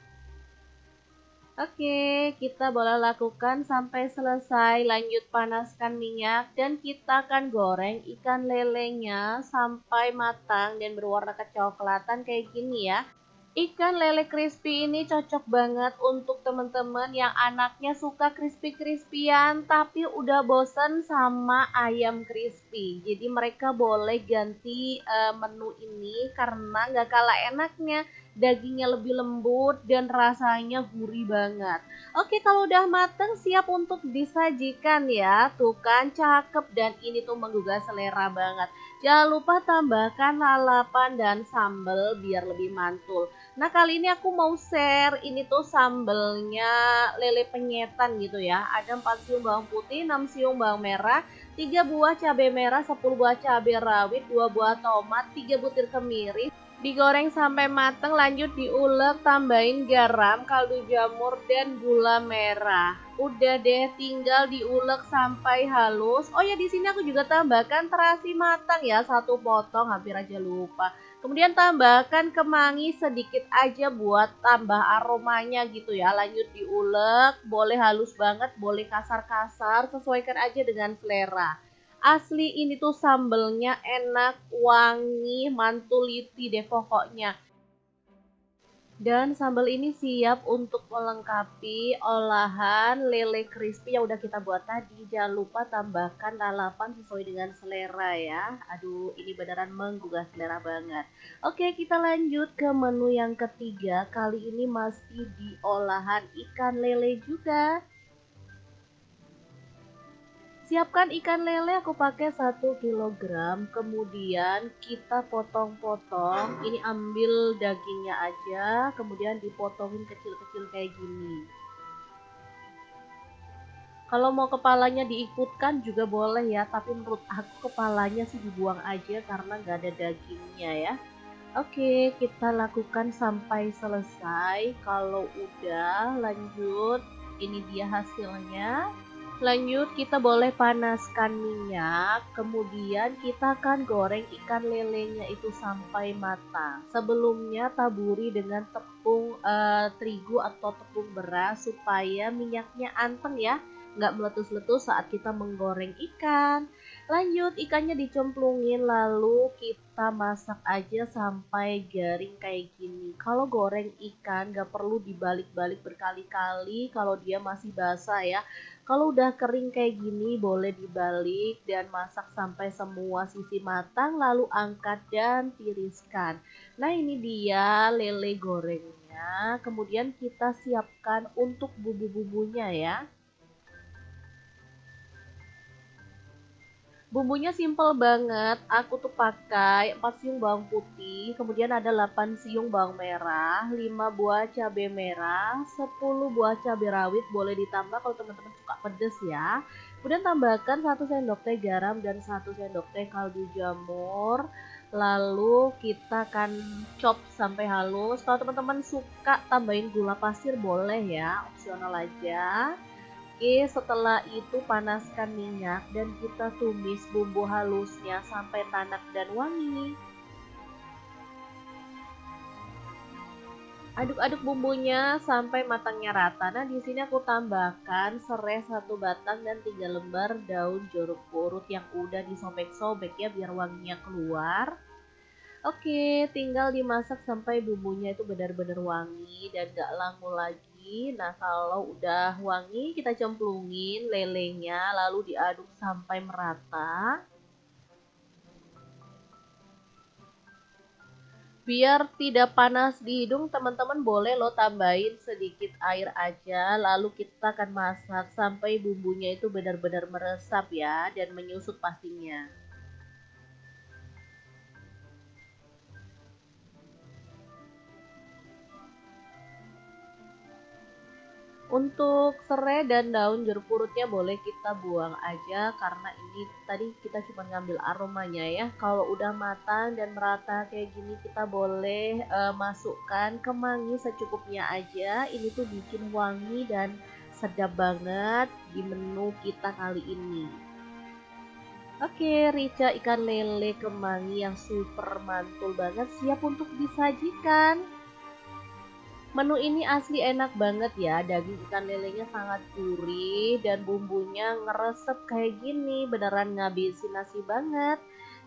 Speaker 1: Oke, kita boleh lakukan sampai selesai. Lanjut panaskan minyak dan kita akan goreng ikan lelenya sampai matang dan berwarna kecoklatan kayak gini ya. Ikan lele crispy ini cocok banget untuk teman-teman yang anaknya suka crispy-crispyan tapi udah bosen sama ayam crispy. Jadi mereka boleh ganti menu ini karena nggak kalah enaknya. Dagingnya lebih lembut dan rasanya gurih banget. Oke, kalau udah mateng siap untuk disajikan ya. Tuh kan cakep dan ini tuh menggugah selera banget. Jangan lupa tambahkan lalapan dan sambal biar lebih mantul. Nah, kali ini aku mau share ini tuh sambelnya lele penyetan gitu ya. Ada 4 siung bawang putih, 6 siung bawang merah, 3 buah cabai merah, 10 buah cabai rawit, 2 buah tomat, 3 butir kemiri. Digoreng sampai mateng, lanjut diulek, tambahin garam, kaldu jamur, dan gula merah. Udah deh, tinggal diulek sampai halus. Oh ya, di sini aku juga tambahkan terasi matang ya, 1 potong, hampir aja lupa. Kemudian tambahkan kemangi sedikit aja buat tambah aromanya gitu ya. Lanjut diulek, boleh halus banget, boleh kasar-kasar, sesuaikan aja dengan selera. Asli ini tuh sambelnya enak, wangi, mantuliti deh pokoknya. Dan sambal ini siap untuk melengkapi olahan lele crispy yang udah kita buat tadi. Jangan lupa tambahkan lalapan sesuai dengan selera ya. Aduh, ini beneran menggugah selera banget. Oke, kita lanjut ke menu yang ketiga. Kali ini masih di olahan ikan lele juga. Siapkan ikan lele, aku pakai 1 kilogram, kemudian kita potong-potong. Ini ambil dagingnya aja, kemudian dipotongin kecil-kecil kayak gini. Kalau mau kepalanya diikutkan juga boleh ya, tapi menurut aku kepalanya sih dibuang aja karena nggak ada dagingnya ya. Oke, kita lakukan sampai selesai. Kalau udah, lanjut. Ini dia hasilnya. Lanjut, kita boleh panaskan minyak, kemudian kita akan goreng ikan lelenya itu sampai matang. Sebelumnya taburi dengan tepung terigu atau tepung beras supaya minyaknya anteng ya, nggak meletus-letus saat kita menggoreng ikan. Lanjut, ikannya dicemplungin lalu kita masak aja sampai garing kayak gini. Kalau goreng ikan nggak perlu dibalik-balik berkali-kali kalau dia masih basah ya. Kalau udah kering kayak gini boleh dibalik dan masak sampai semua sisi matang lalu angkat dan tiriskan. Nah, ini dia lele gorengnya. Kemudian kita siapkan untuk bumbu-bumbunya ya. Bumbunya simple banget, aku tuh pakai 4 siung bawang putih, kemudian ada 8 siung bawang merah, 5 buah cabai merah, 10 buah cabai rawit, boleh ditambah kalau teman-teman suka pedas ya. Kemudian tambahkan 1 sendok teh garam dan 1 sendok teh kaldu jamur. Lalu kita akan chop sampai halus. Kalau teman-teman suka tambahin gula pasir boleh ya, opsional aja. Oke, setelah itu panaskan minyak dan kita tumis bumbu halusnya sampai tanak dan wangi. Aduk-aduk bumbunya sampai matangnya rata. Nah, di sini aku tambahkan serai 1 batang dan 3 lembar daun jeruk purut yang udah disobek-sobek ya biar wanginya keluar. Oke, tinggal dimasak sampai bumbunya itu benar-benar wangi dan gak langu lagi. Nah, kalau udah wangi, kita cemplungin lelenya, lalu diaduk sampai merata. Biar tidak panas di hidung, teman-teman boleh lo tambahin sedikit air aja, lalu kita akan masak sampai bumbunya itu benar-benar meresap ya, dan menyusut pastinya. Untuk serai dan daun jeruk purutnya boleh kita buang aja karena ini tadi kita cuma ngambil aromanya ya. Kalau udah matang dan merata kayak gini kita boleh masukkan kemangi secukupnya aja. Ini tuh bikin wangi dan sedap banget di menu kita kali ini. Oke, rica ikan lele kemangi yang super mantul banget siap untuk disajikan. Menu ini asli enak banget ya, daging ikan lelenya sangat gurih dan bumbunya ngeresep kayak gini, beneran ngabisin nasi banget.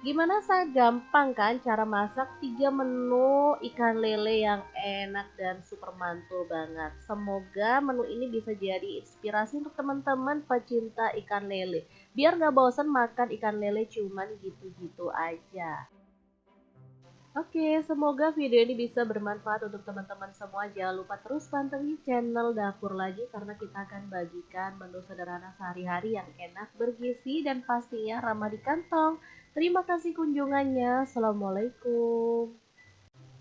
Speaker 1: Gimana saya gampang kan cara masak 3 menu ikan lele yang enak dan super mantul banget. Semoga menu ini bisa jadi inspirasi untuk teman-teman pecinta ikan lele. Biar nggak bosan makan ikan lele cuman gitu-gitu aja. Oke, semoga video ini bisa bermanfaat untuk teman-teman semua. Jangan lupa terus pantengin channel Dapur Lagi karena kita akan bagikan menu sederhana sehari-hari yang enak, bergizi, dan pastinya ramah di kantong. Terima kasih kunjungannya. Assalamualaikum.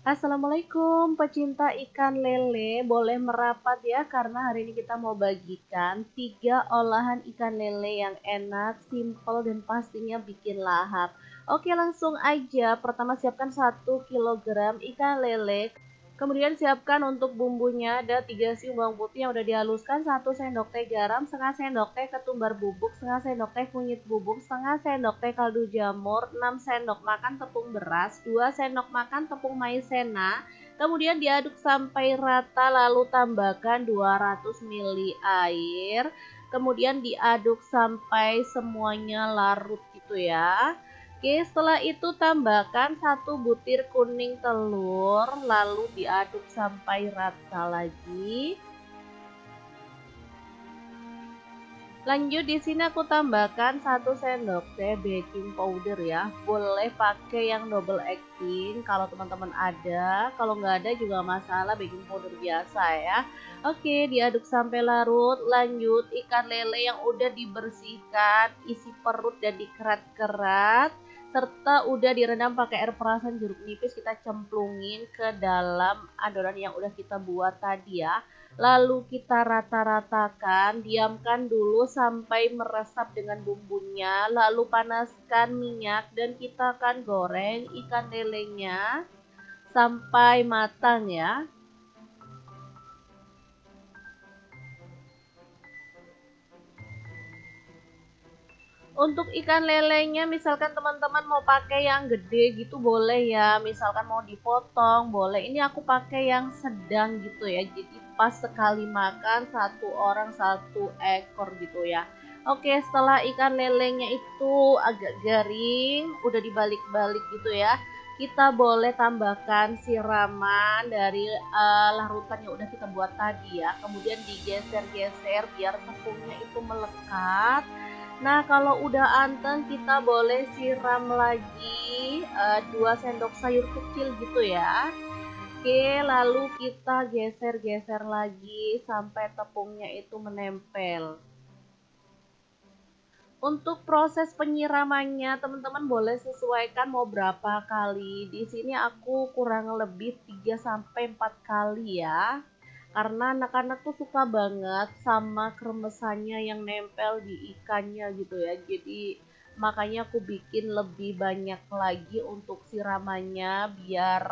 Speaker 1: Assalamualaikum pecinta ikan lele, boleh merapat ya karena hari ini kita mau bagikan 3 olahan ikan lele yang enak, simple dan pastinya bikin lahap. Oke langsung aja, pertama siapkan 1 kilogram ikan lele. Kemudian siapkan untuk bumbunya ada 3 siung bawang putih yang udah dihaluskan, 1 sendok teh garam, setengah sendok teh ketumbar bubuk, setengah sendok teh kunyit bubuk, setengah sendok teh kaldu jamur, 6 sendok makan tepung beras, 2 sendok makan tepung maizena. Kemudian diaduk sampai rata lalu tambahkan 200 ml air. Kemudian diaduk sampai semuanya larut gitu ya. Oke, setelah itu tambahkan 1 butir kuning telur, lalu diaduk sampai rata lagi. Lanjut di sini aku tambahkan 1 sendok teh baking powder ya. Boleh pakai yang double acting kalau teman-teman ada. Kalau nggak ada juga masalah, baking powder biasa ya. Oke, diaduk sampai larut. Lanjut ikan lele yang udah dibersihkan, isi perut dan dikerat-kerat serta udah direndam pakai air perasan jeruk nipis, kita cemplungin ke dalam adonan yang udah kita buat tadi ya. Lalu kita rata-ratakan, diamkan dulu sampai meresap dengan bumbunya, lalu panaskan minyak dan kita akan goreng ikan lelenya sampai matang ya. Untuk ikan lelenya misalkan teman-teman mau pakai yang gede gitu boleh ya, misalkan mau dipotong boleh. Ini aku pakai yang sedang gitu ya, jadi pas sekali makan 1 orang 1 ekor gitu ya. Oke, setelah ikan lelenya itu agak garing, udah dibalik-balik gitu ya, kita boleh tambahkan siraman dari larutan yang udah kita buat tadi ya. Kemudian digeser-geser biar tepungnya itu melekat. Nah, kalau udah anteng kita boleh siram lagi 2 sendok sayur kecil gitu ya. Oke, lalu kita geser-geser lagi sampai tepungnya itu menempel. Untuk proses penyiramannya, teman-teman boleh sesuaikan mau berapa kali. Di sini aku kurang lebih 3 sampai 4 kali ya. Karena anak-anak tuh suka banget sama kremesannya yang nempel di ikannya gitu ya. Jadi makanya aku bikin lebih banyak lagi untuk siramannya biar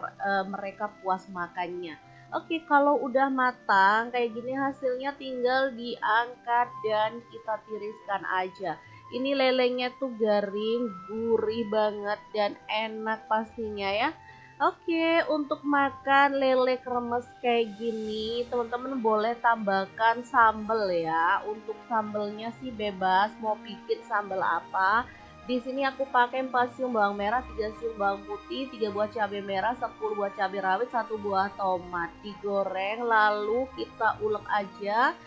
Speaker 1: mereka puas makannya. Oke, kalau udah matang kayak gini hasilnya tinggal diangkat dan kita tiriskan aja. Ini lelenya tuh garing, gurih banget dan enak pastinya ya. Oke, untuk makan lele kremes kayak gini, teman-teman boleh tambahkan sambal ya. Untuk sambelnya sih bebas, mau bikin sambal apa. Di sini aku pakai 4 siung bawang merah, 3 siung bawang putih, 3 buah cabai merah, 10 buah cabai rawit, 1 buah tomat. Digoreng lalu kita ulek aja.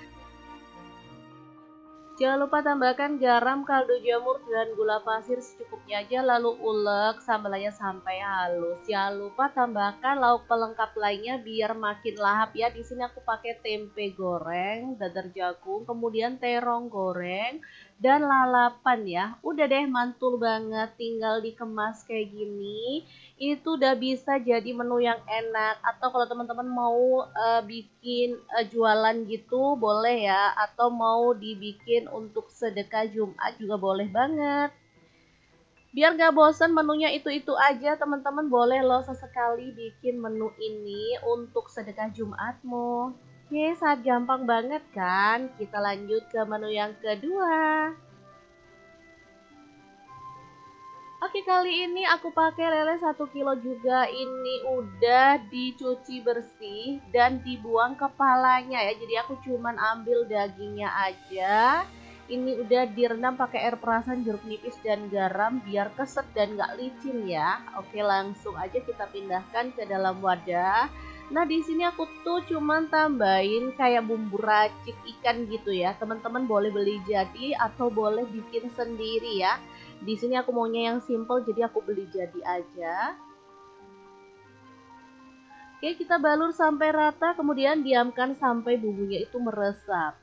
Speaker 1: Jangan lupa tambahkan garam, kaldu jamur, dan gula pasir secukupnya aja lalu ulek sambalnya sampai halus. Jangan lupa tambahkan lauk pelengkap lainnya biar makin lahap ya. Di sini aku pakai tempe goreng, dadar jagung, kemudian terong goreng, dan lalapan ya. Udah deh mantul banget, tinggal dikemas kayak gini. Ini tuh udah bisa jadi menu yang enak. Atau kalau teman-teman mau bikin jualan gitu boleh ya. Atau mau dibikin untuk sedekah Jumat juga boleh banget. Biar gak bosen menunya itu-itu aja, teman-teman boleh loh sesekali bikin menu ini untuk sedekah Jumatmu. Oke, sangat gampang banget kan? Kita lanjut ke menu yang kedua. Oke, kali ini aku pakai lele 1 kilo juga. Ini udah dicuci bersih dan dibuang kepalanya ya. Jadi aku cuman ambil dagingnya aja. Ini udah direndam pakai air perasan, jeruk nipis dan garam biar keset dan gak licin ya. Oke, langsung aja kita pindahkan ke dalam wadah. Nah, di sini aku tuh cuman tambahin kayak bumbu racik ikan gitu ya. Teman-teman boleh beli jadi atau boleh bikin sendiri ya. Di sini aku maunya yang simple jadi aku beli jadi aja. Oke, kita balur sampai rata, kemudian diamkan sampai bumbunya itu meresap.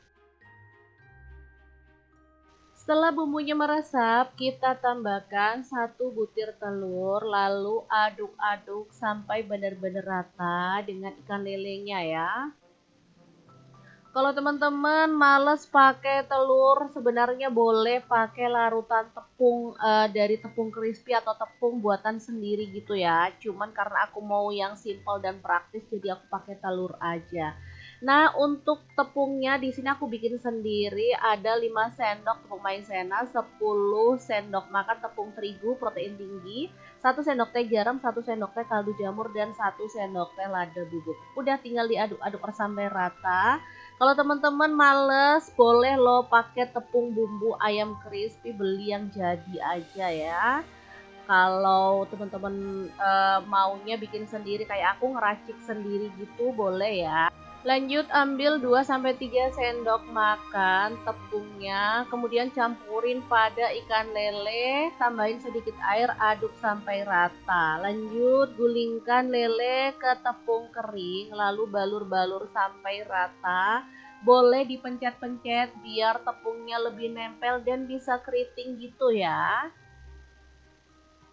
Speaker 1: Setelah bumbunya meresap, kita tambahkan 1 butir telur, lalu aduk-aduk sampai benar-benar rata dengan ikan lelenya ya. Kalau teman-teman males pakai telur, sebenarnya boleh pakai larutan tepung dari tepung crispy atau tepung buatan sendiri gitu ya. Cuman karena aku mau yang simple dan praktis, jadi aku pakai telur aja. Nah, untuk tepungnya di sini aku bikin sendiri, ada 5 sendok tepung maizena, 10 sendok makan tepung terigu protein tinggi, 1 sendok teh garam, 1 sendok teh kaldu jamur, dan 1 sendok teh lada bubuk. Udah tinggal diaduk-aduk sampai rata. Kalau teman-teman males, boleh lo pakai tepung bumbu ayam crispy, beli yang jadi aja ya. Kalau teman-teman maunya bikin sendiri kayak aku ngeracik sendiri gitu, boleh ya. Lanjut ambil 2-3 sendok makan tepungnya, kemudian campurin pada ikan lele, tambahin sedikit air, aduk sampai rata. Lanjut gulingkan lele ke tepung kering, lalu balur-balur sampai rata. Boleh dipencet-pencet biar tepungnya lebih nempel dan bisa keriting gitu ya.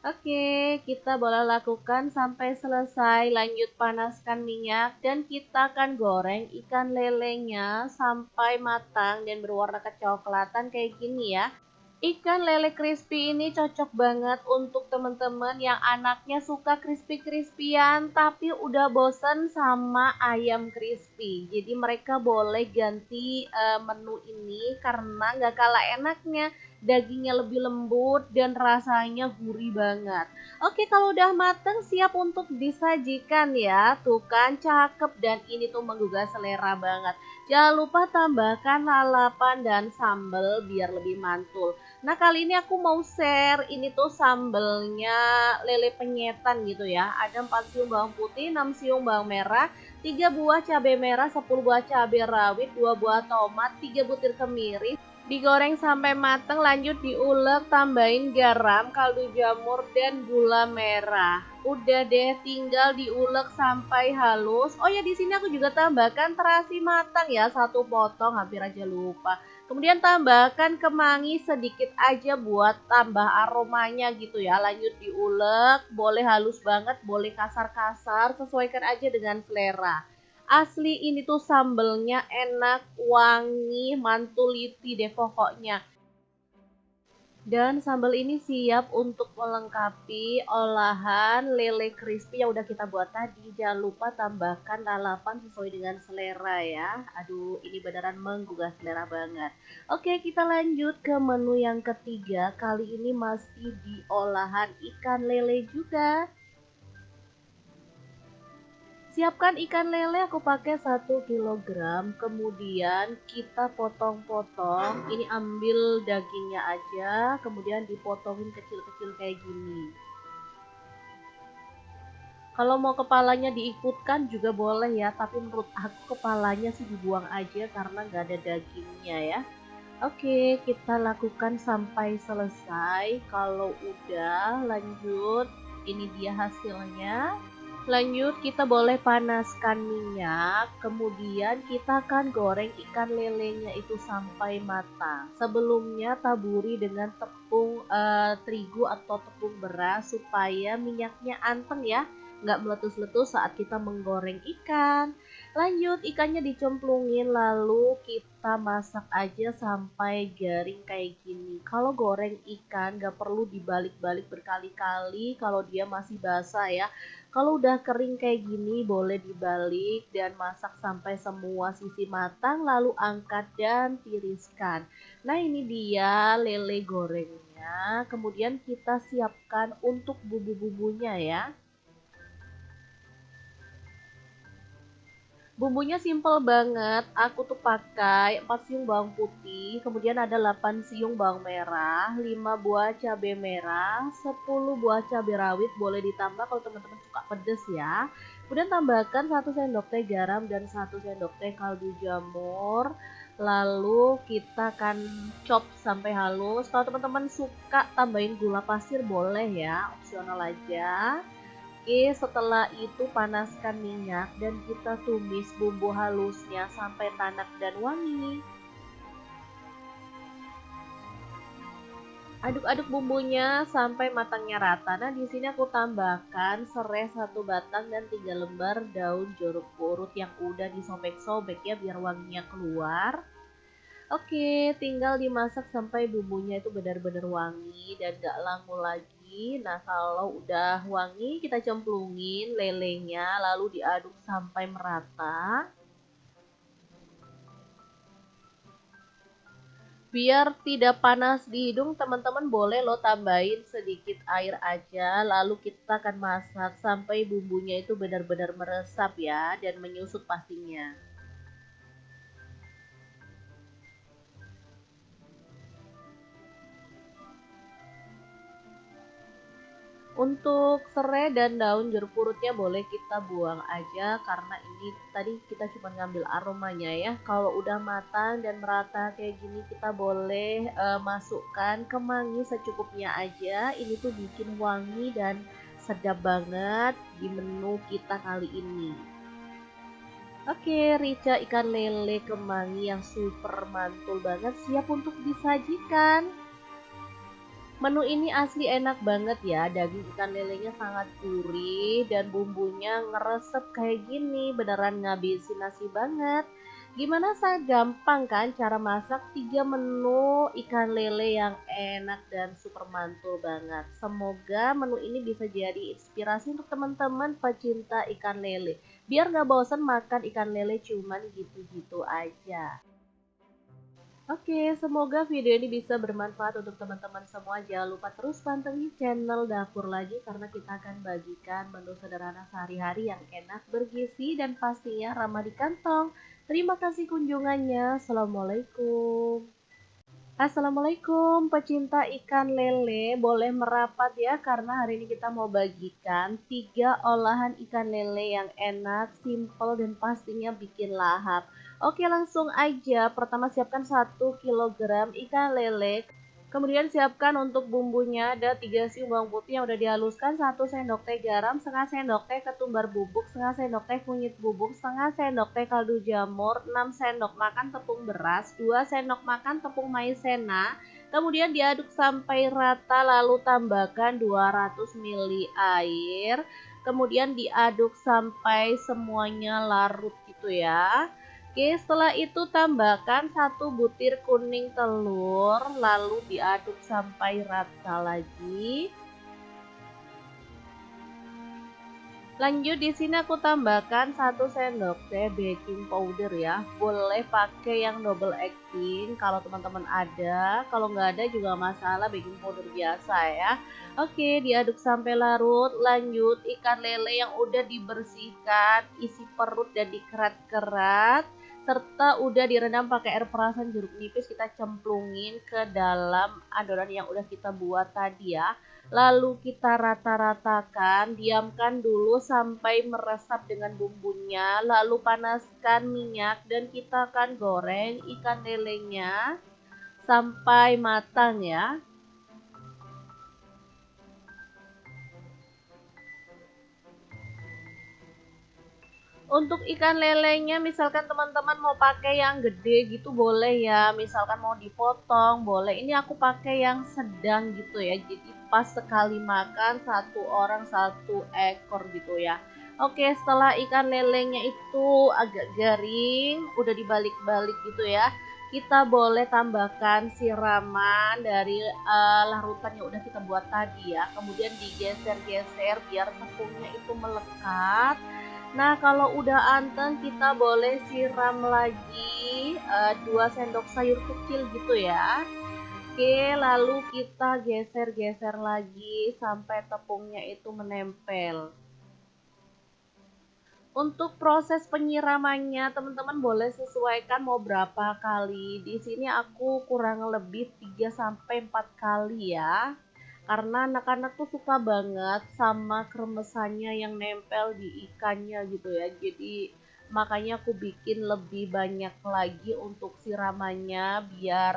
Speaker 1: Oke, kita boleh lakukan sampai selesai. Lanjut panaskan minyak dan kita akan goreng ikan lelenya sampai matang dan berwarna kecoklatan kayak gini ya. Ikan lele crispy ini cocok banget untuk teman-teman yang anaknya suka crispy-crispyan tapi udah bosen sama ayam crispy. Jadi mereka boleh ganti menu ini karena nggak kalah enaknya. Dagingnya lebih lembut dan rasanya gurih banget. Oke, kalau udah mateng siap untuk disajikan ya. Tuh kan cakep dan ini tuh menggugah selera banget. Jangan lupa tambahkan lalapan dan sambal biar lebih mantul. Nah, kali ini aku mau share ini tuh sambelnya lele penyetan gitu ya. Ada 4 siung bawang putih, 6 siung bawang merah, 3 buah cabai merah, 10 buah cabai rawit, 2 buah tomat, 3 butir kemiri. Digoreng sampai mateng, lanjut diulek, tambahin garam, kaldu jamur, dan gula merah. Udah deh, tinggal diulek sampai halus. Oh ya, di sini aku juga tambahkan terasi matang ya, 1 potong, hampir aja lupa. Kemudian tambahkan kemangi sedikit aja buat tambah aromanya gitu ya. Lanjut diulek, boleh halus banget, boleh kasar-kasar, sesuaikan aja dengan selera. Asli ini tuh sambelnya enak, wangi, mantuliti deh pokoknya. Dan sambal ini siap untuk melengkapi olahan lele crispy yang udah kita buat tadi. Jangan lupa tambahkan lalapan sesuai dengan selera ya. Aduh, ini beneran menggugah selera banget. Oke, kita lanjut ke menu yang ketiga. Kali ini masih di olahan ikan lele juga. Siapkan ikan lele, aku pakai 1 kilogram, kemudian kita potong-potong. Ini ambil dagingnya aja, kemudian dipotongin kecil-kecil kayak gini. Kalau mau kepalanya diikutkan juga boleh ya, tapi menurut aku kepalanya sih dibuang aja karena nggak ada dagingnya ya. Oke, kita lakukan sampai selesai. Kalau udah, lanjut. Ini dia hasilnya. Lanjut, kita boleh panaskan minyak, kemudian kita akan goreng ikan lelenya itu sampai matang. Sebelumnya taburi dengan tepung terigu atau tepung beras supaya minyaknya anteng ya, nggak meletus-letus saat kita menggoreng ikan. Lanjut, ikannya dicemplungin lalu kita masak aja sampai garing kayak gini. Kalau goreng ikan nggak perlu dibalik-balik berkali-kali kalau dia masih basah ya. Kalau udah kering kayak gini boleh dibalik dan masak sampai semua sisi matang lalu angkat dan tiriskan. Nah, ini dia lele gorengnya. Kemudian kita siapkan untuk bumbu-bumbunya ya. Bumbunya simple banget, aku tuh pakai 4 siung bawang putih, kemudian ada 8 siung bawang merah, 5 buah cabai merah, 10 buah cabai rawit, boleh ditambah kalau teman-teman suka pedas ya. Kemudian tambahkan 1 sendok teh garam dan 1 sendok teh kaldu jamur. Lalu kita akan chop sampai halus. Kalau teman-teman suka tambahin gula pasir boleh ya, opsional aja. Oke, setelah itu panaskan minyak dan kita tumis bumbu halusnya sampai tanak dan wangi. Aduk-aduk bumbunya sampai matangnya rata. Nah, di sini aku tambahkan serai 1 batang dan 3 lembar daun jeruk purut yang udah disobek-sobek ya biar wanginya keluar. Oke, tinggal dimasak sampai bumbunya itu benar-benar wangi dan gak langu lagi. Nah, kalau udah wangi, kita cemplungin lelenya, lalu diaduk sampai merata. Biar tidak panas di hidung, teman-teman boleh lo tambahin sedikit air aja, lalu kita akan masak sampai bumbunya itu benar-benar meresap ya, dan menyusut pastinya. Untuk serai dan daun jeruk purutnya boleh kita buang aja karena ini tadi kita cuma ngambil aromanya ya. Kalau udah matang dan merata kayak gini kita boleh masukkan kemangi secukupnya aja. Ini tuh bikin wangi dan sedap banget di menu kita kali ini. Oke, rica ikan lele kemangi yang super mantul banget siap untuk disajikan. Menu ini asli enak banget ya, daging ikan lelenya sangat gurih dan bumbunya ngeresep kayak gini, beneran ngabisin nasi banget. Gimana gampang kan cara masak 3 menu ikan lele yang enak dan super mantul banget. Semoga menu ini bisa jadi inspirasi untuk teman-teman pecinta ikan lele. Biar gak bosan makan ikan lele cuman gitu-gitu aja. Oke, semoga video ini bisa bermanfaat untuk teman-teman semua. Jangan lupa terus pantengin channel Dapur Lagi karena kita akan bagikan menu sederhana sehari-hari yang enak, bergizi, dan pastinya ramah di kantong. Terima kasih kunjungannya. Assalamualaikum. Assalamualaikum pecinta ikan lele, boleh merapat ya karena hari ini kita mau bagikan 3 olahan ikan lele yang enak, simple dan pastinya bikin lahap. Oke, langsung aja. Pertama siapkan 1 kilogram ikan lele. Kemudian siapkan untuk bumbunya ada 3 siung bawang putih yang udah dihaluskan, 1 sendok teh garam, setengah sendok teh ketumbar bubuk, setengah sendok teh kunyit bubuk, setengah sendok teh kaldu jamur, 6 sendok makan tepung beras, 2 sendok makan tepung maizena. Kemudian diaduk sampai rata lalu tambahkan 200 ml air. Kemudian diaduk sampai semuanya larut gitu ya. Oke, setelah itu tambahkan 1 butir kuning telur, lalu diaduk sampai rata lagi. Lanjut di sini aku tambahkan 1 sendok teh baking powder ya. Boleh pakai yang double acting kalau teman-teman ada. Kalau nggak ada juga masalah, baking powder biasa ya. Oke, diaduk sampai larut. Lanjut ikan lele yang udah dibersihkan, isi perut dan dikerat-kerat serta udah direndam pakai air perasan jeruk nipis, kita cemplungin ke dalam adonan yang udah kita buat tadi ya. Lalu kita rata-ratakan, diamkan dulu sampai meresap dengan bumbunya, lalu panaskan minyak dan kita akan goreng ikan lelenya sampai matang ya. Untuk ikan lelenya misalkan teman-teman mau pakai yang gede gitu boleh ya, misalkan mau dipotong boleh. Ini aku pakai yang sedang gitu ya, jadi pas sekali makan satu orang satu ekor gitu ya. Oke, setelah ikan lelenya itu agak garing, udah dibalik-balik gitu ya, kita boleh tambahkan siraman dari larutan yang udah kita buat tadi ya, kemudian digeser-geser biar tepungnya itu melekat. Nah, kalau udah anteng kita boleh siram lagi 2 sendok sayur kecil gitu ya. Oke, lalu kita geser-geser lagi sampai tepungnya itu menempel. Untuk proses penyiramannya, teman-teman boleh sesuaikan mau berapa kali. Di sini aku kurang lebih 3 sampai 4 kali ya. Karena anak-anak tuh suka banget sama kremesannya yang nempel di ikannya gitu ya. Jadi makanya aku bikin lebih banyak lagi untuk siramannya biar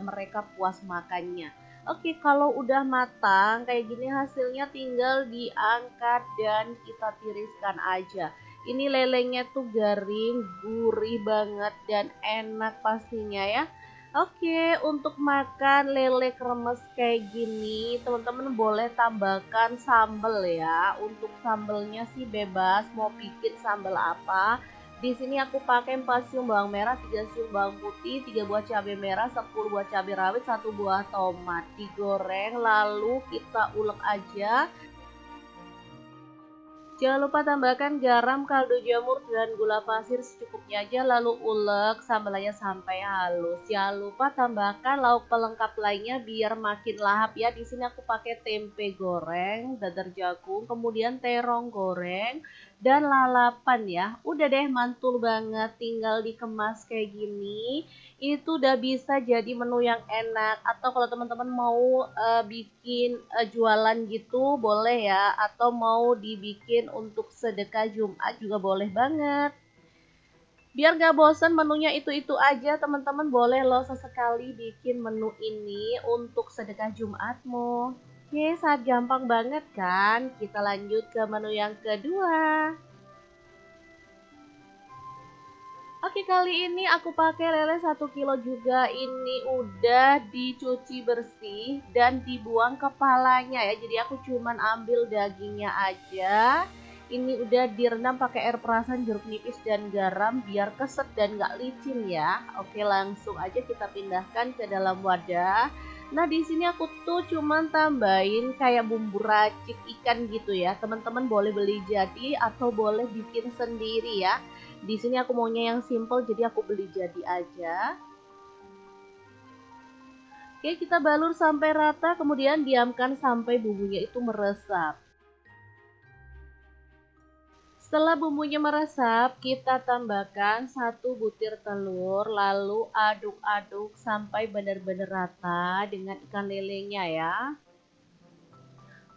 Speaker 1: mereka puas makannya. Oke, kalau udah matang kayak gini hasilnya tinggal diangkat dan kita tiriskan aja. Ini lelenya tuh garing, gurih banget dan enak pastinya ya. Oke, untuk makan lele kremes kayak gini, teman-teman boleh tambahkan sambal ya. Untuk sambelnya sih bebas, mau bikin sambal apa. Di sini aku pakai 4 siung bawang merah, 3 siung bawang putih, 3 buah cabai merah, 10 buah cabai rawit, 1 buah tomat. Digoreng lalu kita ulek aja. Jangan lupa tambahkan garam, kaldu jamur, dan gula pasir secukupnya aja lalu ulek sambalnya sampai halus. Jangan lupa tambahkan lauk pelengkap lainnya biar makin lahap ya. Di sini aku pakai tempe goreng, dadar jagung, kemudian terong goreng dan lalapan ya. Udah deh mantul banget, tinggal dikemas kayak gini. Itu udah bisa jadi menu yang enak. Atau kalau teman-teman mau bikin jualan gitu boleh ya, atau mau dibikin untuk sedekah Jumat juga boleh banget. Biar gak bosen menunya itu-itu aja, teman-teman boleh loh sesekali bikin menu ini untuk sedekah Jumatmu. Oke, sangat gampang banget kan? Kita lanjut ke menu yang kedua. Oke, kali ini aku pakai lele 1 kilo juga. Ini udah dicuci bersih dan dibuang kepalanya ya. Jadi aku cuman ambil dagingnya aja. Ini udah direndam pakai air perasan, jeruk nipis dan garam biar keset dan gak licin ya. Oke, langsung aja kita pindahkan ke dalam wadah. Nah, di sini aku tuh cuman tambahin kayak bumbu racik ikan gitu ya. Teman-teman boleh beli jadi atau boleh bikin sendiri ya. Di sini aku maunya yang simple jadi aku beli jadi aja. Oke, kita balur sampai rata kemudian diamkan sampai bumbunya itu meresap. Setelah bumbunya meresap, kita tambahkan 1 butir telur lalu aduk-aduk sampai benar-benar rata dengan ikan lelenya ya.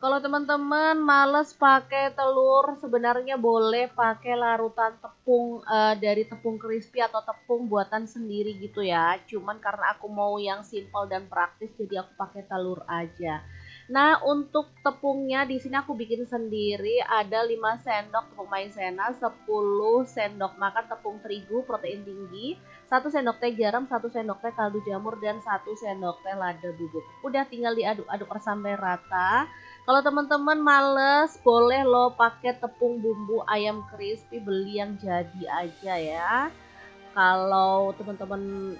Speaker 1: Kalau teman-teman males pakai telur, sebenarnya boleh pakai larutan tepung dari tepung crispy atau tepung buatan sendiri gitu ya. Cuman karena aku mau yang simple dan praktis, jadi aku pakai telur aja. Nah, untuk tepungnya di sini aku bikin sendiri, ada 5 sendok tepung maizena, 10 sendok makan tepung terigu protein tinggi, 1 sendok teh garam, 1 sendok teh kaldu jamur, dan 1 sendok teh lada bubuk. Udah tinggal diaduk-aduk sampai rata. Kalau teman-teman males, boleh lo pakai tepung bumbu ayam crispy, beli yang jadi aja ya. Kalau teman-teman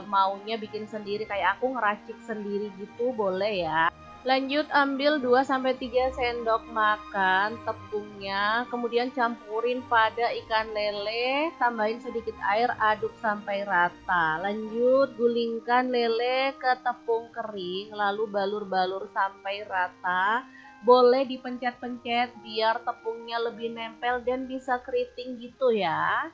Speaker 1: maunya bikin sendiri kayak aku ngeracik sendiri gitu, boleh ya. Lanjut ambil 2-3 sendok makan tepungnya, kemudian campurin pada ikan lele, tambahin sedikit air, aduk sampai rata. Lanjut gulingkan lele ke tepung kering, lalu balur-balur sampai rata. Boleh dipencet-pencet biar tepungnya lebih nempel dan bisa keriting gitu ya.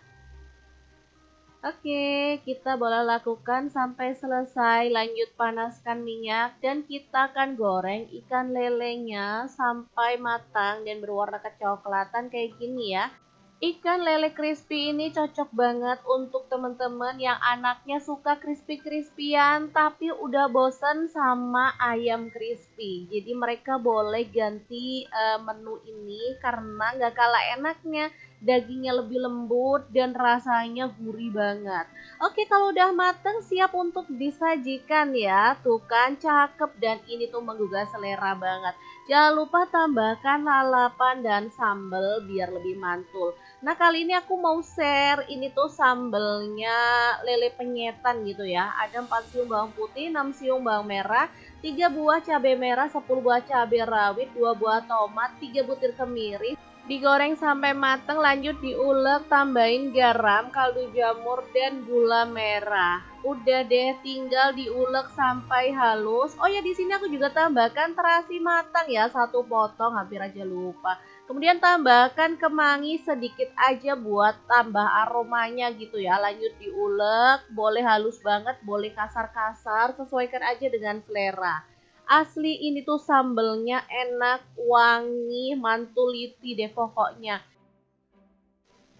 Speaker 1: Oke, kita boleh lakukan sampai selesai. Lanjut panaskan minyak dan kita akan goreng ikan lelenya sampai matang dan berwarna kecoklatan kayak gini ya. Ikan lele crispy ini cocok banget untuk teman-teman yang anaknya suka crispy-crispyan tapi udah bosen sama ayam crispy. Jadi mereka boleh ganti menu ini karena nggak kalah enaknya. dagingnya lebih lembut dan rasanya gurih banget. Oke, kalau udah mateng siap untuk disajikan ya. Tuh kan cakep dan ini tuh menggugah selera banget. Jangan lupa tambahkan lalapan dan sambal biar lebih mantul. Nah, kali ini aku mau share ini tuh sambelnya lele penyetan gitu ya. Ada 4 siung bawang putih, 6 siung bawang merah, 3 buah cabai merah, 10 buah cabai rawit, 2 buah tomat, 3 butir kemiri. Digoreng sampai mateng, lanjut diulek, tambahin garam, kaldu jamur, dan gula merah. Udah deh, tinggal diulek sampai halus. Oh ya, di sini aku juga tambahkan terasi matang ya, satu potong, hampir aja lupa. Kemudian tambahkan kemangi sedikit aja buat tambah aromanya gitu ya. Lanjut diulek, boleh halus banget, boleh kasar-kasar, sesuaikan aja dengan selera. Asli ini tuh sambelnya enak, wangi, mantuliti deh pokoknya.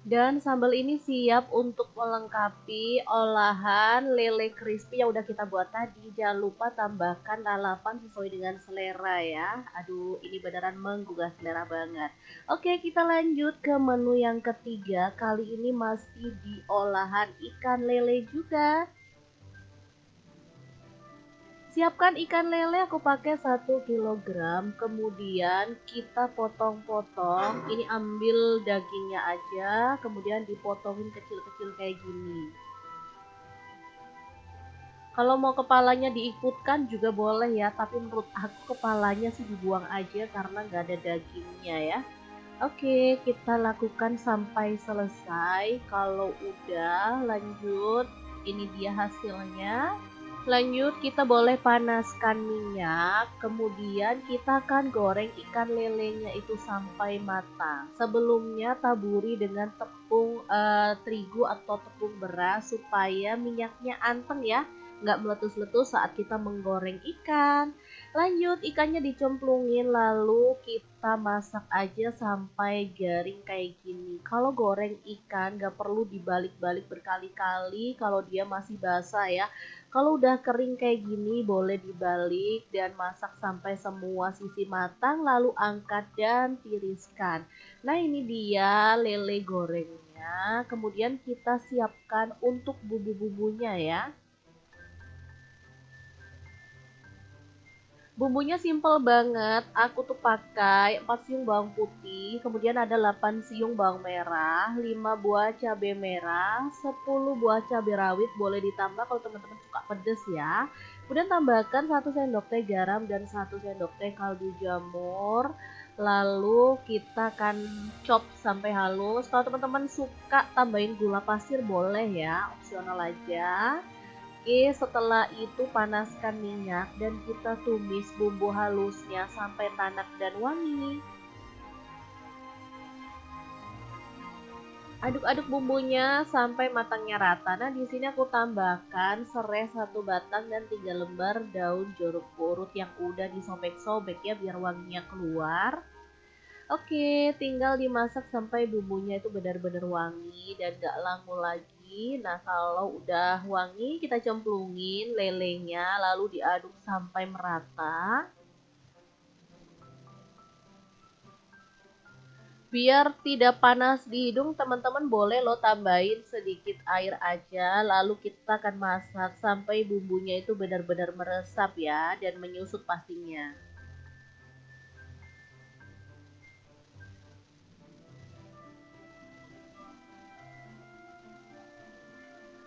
Speaker 1: Dan sambal ini siap untuk melengkapi olahan lele crispy yang udah kita buat tadi. Jangan lupa tambahkan lalapan sesuai dengan selera ya. Aduh, ini beneran menggugah selera banget. Oke, kita lanjut ke menu yang ketiga. Kali ini masih di olahan ikan lele juga. Siapkan ikan lele, aku pakai 1 kilogram. Kemudian kita potong-potong. Ini ambil dagingnya aja, kemudian dipotongin kecil-kecil kayak gini. Kalau mau kepalanya diikutkan juga boleh ya, tapi menurut aku kepalanya sih dibuang aja karena nggak ada dagingnya ya. Oke, kita lakukan sampai selesai. Kalau udah, lanjut. Ini dia hasilnya. Lanjut, kita boleh panaskan minyak, kemudian kita akan goreng ikan lelenya itu sampai matang. Sebelumnya taburi dengan tepung terigu atau tepung beras supaya minyaknya anteng ya, nggak meletus-letus saat kita menggoreng ikan. Lanjut, ikannya dicemplungin lalu kita masak aja sampai garing kayak gini. Kalau goreng ikan nggak perlu dibalik-balik berkali-kali kalau dia masih basah ya. Kalau udah kering kayak gini boleh dibalik dan masak sampai semua sisi matang lalu angkat dan tiriskan. Nah, ini dia lele gorengnya. Kemudian kita siapkan untuk bumbu-bumbunya ya. Bumbunya simple banget. Aku tuh pakai 4 siung bawang putih, kemudian ada 8 siung bawang merah, 5 buah cabai merah, 10 buah cabai rawit, boleh ditambah kalau teman-teman suka pedes ya. Kemudian tambahkan 1 sendok teh garam dan 1 sendok teh kaldu jamur. Lalu kita akan chop sampai halus. Kalau teman-teman suka tambahin gula pasir boleh ya, opsional aja. Oke, setelah itu panaskan minyak dan kita tumis bumbu halusnya sampai tanak dan wangi. Aduk-aduk bumbunya sampai matangnya rata. Nah, di sini aku tambahkan serai 1 batang dan 3 lembar daun jeruk purut yang udah disobek-sobek ya biar wanginya keluar. Oke, tinggal dimasak sampai bumbunya itu benar-benar wangi dan gak langu lagi. Nah, kalau udah wangi, kita cemplungin lelenya, lalu diaduk sampai merata. Biar tidak panas di hidung, teman-teman boleh lo tambahin sedikit air aja, lalu kita akan masak sampai bumbunya itu benar-benar meresap ya, dan menyusut pastinya.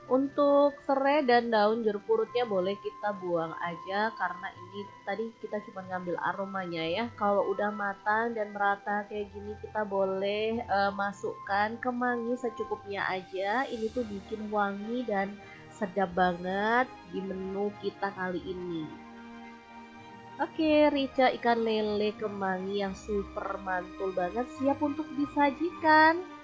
Speaker 1: Untuk serai dan daun jeruk purutnya boleh kita buang aja karena ini tadi kita cuma ngambil aromanya ya. Kalau udah matang dan merata kayak gini kita boleh masukkan kemangi secukupnya aja. Ini tuh bikin wangi dan sedap banget di menu kita kali ini. Oke, rica ikan lele kemangi yang super mantul banget siap untuk disajikan.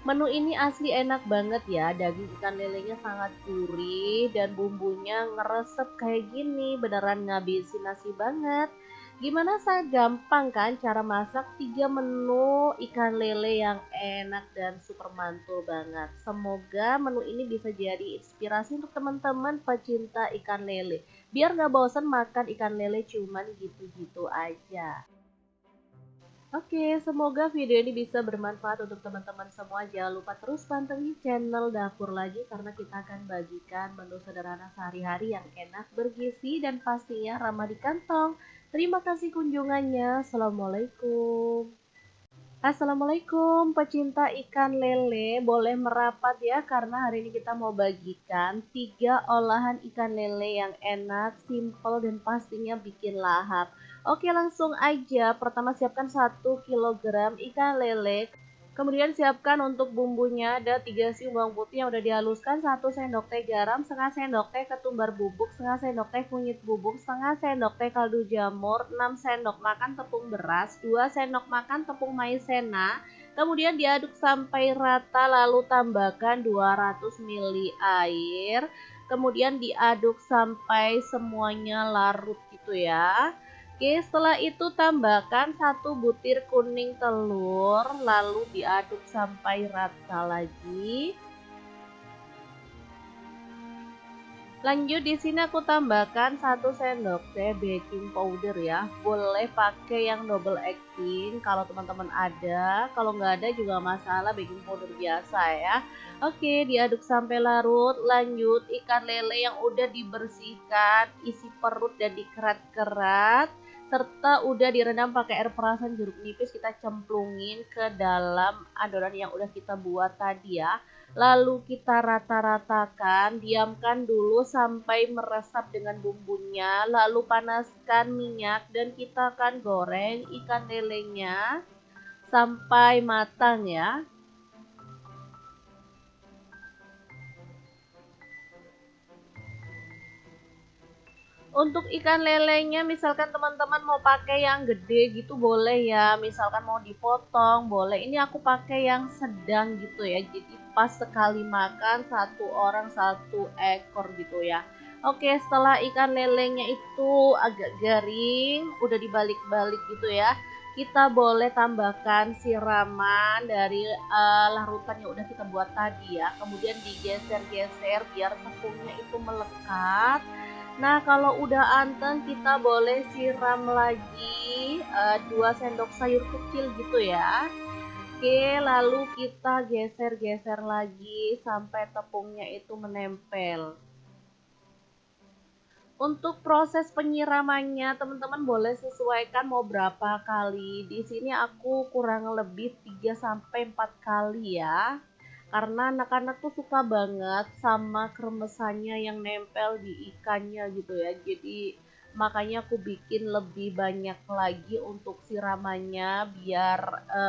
Speaker 1: Menu ini asli enak banget ya, daging ikan lelenya sangat gurih dan bumbunya ngeresep kayak gini, beneran ngabisin nasi banget. Gimana gampang kan cara masak 3 menu ikan lele yang enak dan super mantul banget. Semoga menu ini bisa jadi inspirasi untuk teman-teman pecinta ikan lele. Biar nggak bosan makan ikan lele cuman gitu-gitu aja. Oke, semoga video ini bisa bermanfaat untuk teman-teman semua. Jangan lupa terus pantengin channel Dapur Lagi karena kita akan bagikan menu sederhana sehari-hari yang enak, bergizi, dan pastinya ramah di kantong. Terima kasih kunjungannya. Assalamualaikum. Assalamualaikum, pecinta ikan lele, boleh merapat ya karena hari ini kita mau bagikan 3 olahan ikan lele yang enak, simple dan pastinya bikin lahap. Oke, langsung aja. Pertama siapkan 1 kilogram ikan lele. Kemudian siapkan untuk bumbunya ada 3 siung bawang putih yang udah dihaluskan, 1 sendok teh garam, setengah sendok teh ketumbar bubuk, setengah sendok teh kunyit bubuk, setengah sendok teh kaldu jamur, 6 sendok makan tepung beras, 2 sendok makan tepung maizena. Kemudian diaduk sampai rata lalu tambahkan 200 ml air. Kemudian diaduk sampai semuanya larut gitu ya. Oke, setelah itu tambahkan 1 butir kuning telur, lalu diaduk sampai rata lagi. Lanjut di sini aku tambahkan 1 sendok teh baking powder ya. Boleh pakai yang double acting kalau teman-teman ada. Kalau nggak ada juga masalah, baking powder biasa ya. Oke, diaduk sampai larut. Lanjut ikan lele yang udah dibersihkan, isi perut dan dikerat-kerat serta udah direndam pakai air perasan jeruk nipis, kita cemplungin ke dalam adonan yang udah kita buat tadi ya. Lalu kita rata-ratakan, diamkan dulu sampai meresap dengan bumbunya, lalu panaskan minyak dan kita akan goreng ikan lelenya sampai matang ya. Untuk ikan lelenya misalkan teman-teman mau pakai yang gede gitu boleh ya, misalkan mau dipotong boleh. Ini aku pakai yang sedang gitu ya, jadi pas sekali makan 1 orang 1 ekor gitu ya. Oke, setelah ikan lelenya itu agak garing, udah dibalik-balik gitu ya, kita boleh tambahkan siraman dari larutan yang udah kita buat tadi ya. Kemudian digeser-geser biar tepungnya itu melekat. Nah, kalau udah anteng kita boleh siram lagi 2 sendok sayur kecil gitu ya. Oke, lalu kita geser-geser lagi sampai tepungnya itu menempel. Untuk proses penyiramannya, teman-teman boleh sesuaikan mau berapa kali. Di sini aku kurang lebih 3 sampai 4 kali ya. Karena anak-anak tuh suka banget sama kremesannya yang nempel di ikannya gitu ya. Jadi makanya aku bikin lebih banyak lagi untuk siramannya biar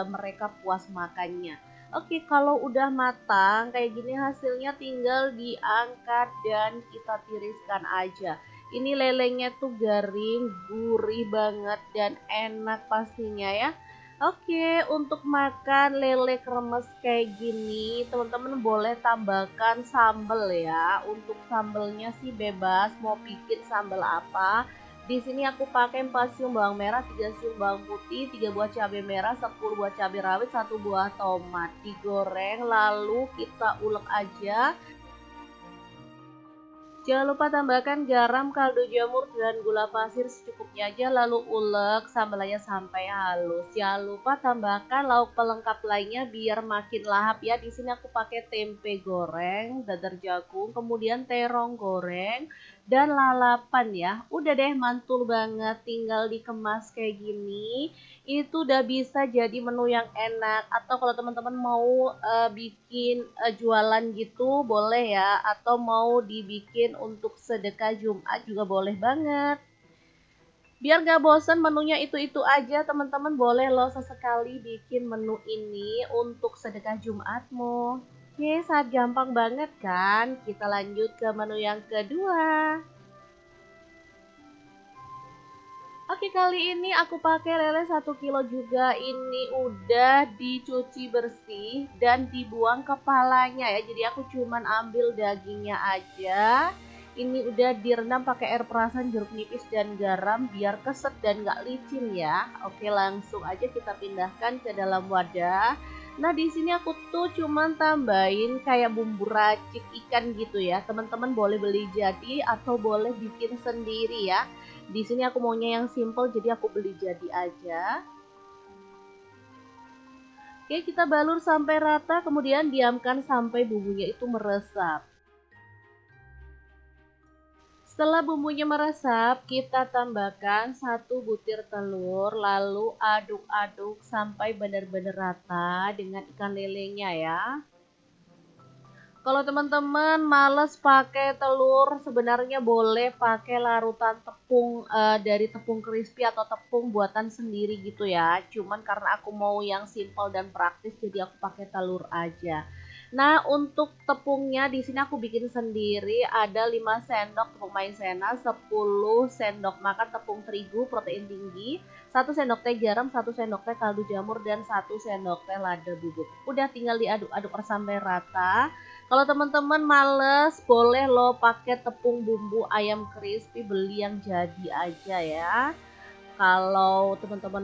Speaker 1: mereka puas makannya. Oke, kalau udah matang kayak gini hasilnya tinggal diangkat dan kita tiriskan aja. Ini lelenya tuh garing, gurih banget dan enak pastinya ya. Oke, untuk makan lele kremes kayak gini, teman-teman boleh tambahkan sambal ya. Untuk sambelnya sih bebas, mau bikin sambal apa. Di sini aku pakai 4 siung bawang merah, 3 siung bawang putih, 3 buah cabai merah, 10 buah cabai rawit, 1 buah tomat. Digoreng lalu kita ulek aja. Jangan lupa tambahkan garam, kaldu jamur, dan gula pasir secukupnya aja lalu ulek sambalnya sampai halus. Jangan lupa tambahkan lauk pelengkap lainnya biar makin lahap ya. Di sini aku pakai tempe goreng, dadar jagung, kemudian terong goreng dan lalapan ya. Udah deh mantul banget, tinggal dikemas kayak gini. Itu udah bisa jadi menu yang enak. Atau kalau teman-teman mau bikin jualan gitu boleh ya, atau mau dibikin untuk sedekah Jumat juga boleh banget. Biar gak bosen menunya itu-itu aja, teman-teman boleh loh sesekali bikin menu ini untuk sedekah Jumatmu. Oke, sangat gampang banget kan? Kita lanjut ke menu yang kedua. Oke, kali ini aku pakai lele 1 kilo juga. Ini udah dicuci bersih dan dibuang kepalanya ya. Jadi aku cuman ambil dagingnya aja. Ini udah direndam pakai air perasan jeruk nipis dan garam biar keset dan gak licin ya. Oke, langsung aja kita pindahkan ke dalam wadah. Nah, di sini aku tuh cuman tambahin kayak bumbu racik ikan gitu ya. Teman-teman boleh beli jadi atau boleh bikin sendiri ya. Di sini aku maunya yang simple jadi aku beli jadi aja. Oke, kita balur sampai rata, kemudian diamkan sampai bumbunya itu meresap. Setelah bumbunya meresap, kita tambahkan 1 butir telur, lalu aduk-aduk sampai benar-benar rata dengan ikan lelenya ya. Kalau teman-teman males pakai telur, sebenarnya boleh pakai larutan tepung dari tepung crispy atau tepung buatan sendiri gitu ya. Cuman karena aku mau yang simple dan praktis, jadi aku pakai telur aja. Nah, untuk tepungnya di sini aku bikin sendiri, ada 5 sendok tepung maizena, 10 sendok makan tepung terigu protein tinggi, 1 sendok teh garam, 1 sendok teh kaldu jamur, dan 1 sendok teh lada bubuk. Udah tinggal diaduk-aduk sampai rata. Kalau teman-teman males, boleh lo pakai tepung bumbu ayam crispy, beli yang jadi aja ya. Kalau teman-teman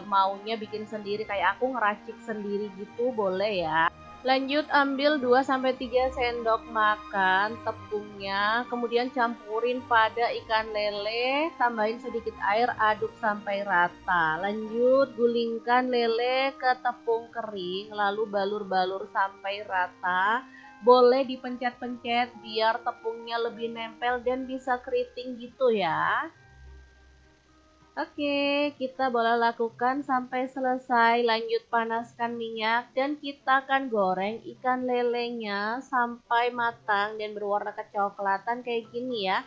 Speaker 1: maunya bikin sendiri kayak aku ngeracik sendiri gitu, boleh ya. Lanjut ambil 2-3 sendok makan tepungnya, kemudian campurin pada ikan lele, tambahin sedikit air, aduk sampai rata. Lanjut gulingkan lele ke tepung kering, lalu balur-balur sampai rata. Boleh dipencet-pencet biar tepungnya lebih nempel dan bisa keriting gitu ya. Oke, kita boleh lakukan sampai selesai. Lanjut panaskan minyak dan kita akan goreng ikan lelenya sampai matang dan berwarna kecoklatan kayak gini ya.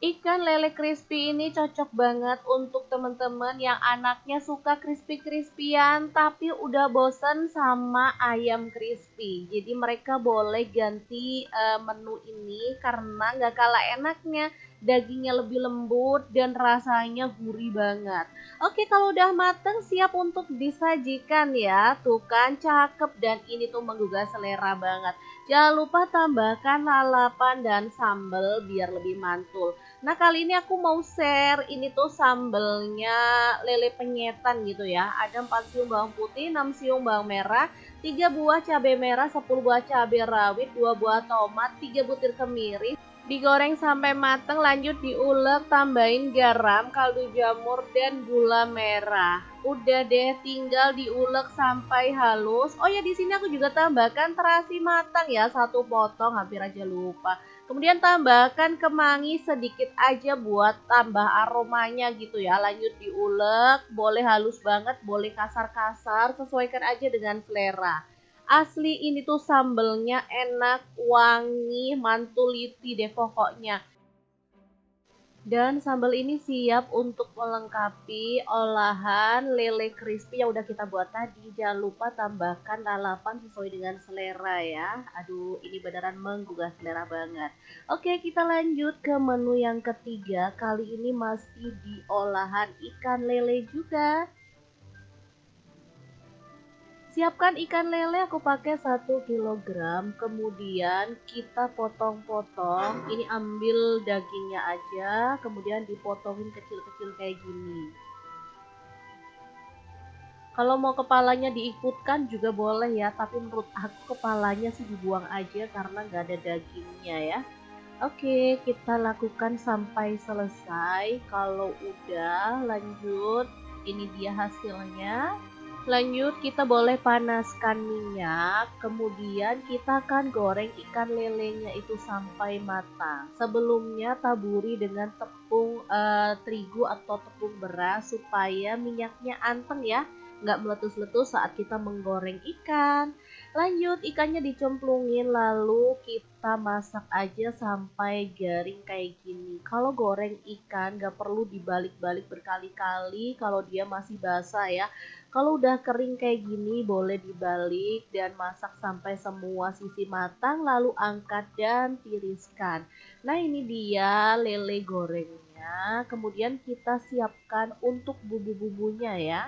Speaker 1: Ikan lele crispy ini cocok banget untuk teman-teman yang anaknya suka crispy-crispyan tapi udah bosen sama ayam crispy. Jadi mereka boleh ganti menu ini karena nggak kalah enaknya. Dagingnya lebih lembut dan rasanya gurih banget. Oke, kalau udah mateng siap untuk disajikan ya. Tuh kan cakep dan ini tuh menggugah selera banget. Jangan lupa tambahkan lalapan dan sambal biar lebih mantul. Nah, kali ini aku mau share ini tuh sambelnya lele penyetan gitu ya. Ada 4 siung bawang putih, 6 siung bawang merah, 3 buah cabai merah, 10 buah cabai rawit, 2 buah tomat, 3 butir kemiri. Digoreng sampai mateng, lanjut diulek, tambahin garam, kaldu jamur, dan gula merah. Udah deh, tinggal diulek sampai halus. Oh ya, di sini aku juga tambahkan terasi matang ya, 1 potong, hampir aja lupa. Kemudian tambahkan kemangi sedikit aja buat tambah aromanya gitu ya. Lanjut diulek, boleh halus banget, boleh kasar-kasar, sesuaikan aja dengan selera. Asli ini tuh sambelnya enak, wangi, mantuliti deh pokoknya. Dan sambal ini siap untuk melengkapi olahan lele crispy yang udah kita buat tadi. Jangan lupa tambahkan lalapan sesuai dengan selera ya. Aduh, ini beneran menggugah selera banget. Oke, kita lanjut ke menu yang ketiga. Kali ini masih di olahan ikan lele juga. Siapkan ikan lele, aku pakai 1 kilogram, kemudian kita potong-potong. Ini ambil dagingnya aja, kemudian dipotongin kecil-kecil kayak gini. Kalau mau kepalanya diikutkan juga boleh ya, tapi menurut aku kepalanya sih dibuang aja karena nggak ada dagingnya ya. Oke, kita lakukan sampai selesai. Kalau udah, lanjut. Ini dia hasilnya. Lanjut kita boleh panaskan minyak, kemudian kita akan goreng ikan lelenya itu sampai matang. Sebelumnya taburi dengan tepung terigu atau tepung beras supaya minyaknya anteng ya, nggak meletus-letus saat kita menggoreng ikan. Lanjut ikannya dicemplungin lalu kita masak aja sampai garing kayak gini. Kalau goreng ikan nggak perlu dibalik-balik berkali-kali kalau dia masih basah ya. Kalau udah kering kayak gini boleh dibalik dan masak sampai semua sisi matang lalu angkat dan tiriskan. Nah, ini dia lele gorengnya. Kemudian kita siapkan untuk bumbu-bumbunya ya.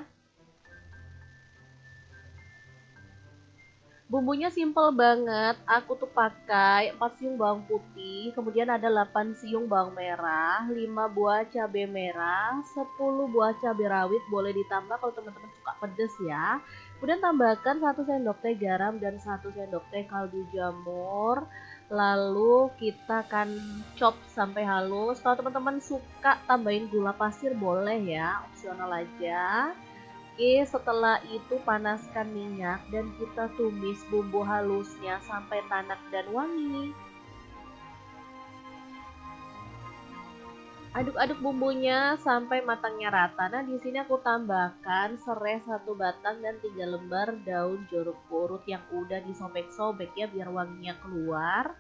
Speaker 1: Bumbunya simple banget. Aku tuh pakai 4 siung bawang putih, kemudian ada 8 siung bawang merah, 5 buah cabai merah, 10 buah cabai rawit, boleh ditambah kalau teman-teman suka pedas ya. Kemudian tambahkan 1 sendok teh garam dan 1 sendok teh kaldu jamur. Lalu kita akan chop sampai halus. Kalau teman-teman suka tambahin gula pasir boleh ya, opsional aja. Oke, setelah itu panaskan minyak dan kita tumis bumbu halusnya sampai tanak dan wangi. Aduk-aduk bumbunya sampai matangnya rata. Nah, di sini aku tambahkan serai 1 batang dan 3 lembar daun jeruk purut yang udah disobek-sobek ya biar wanginya keluar.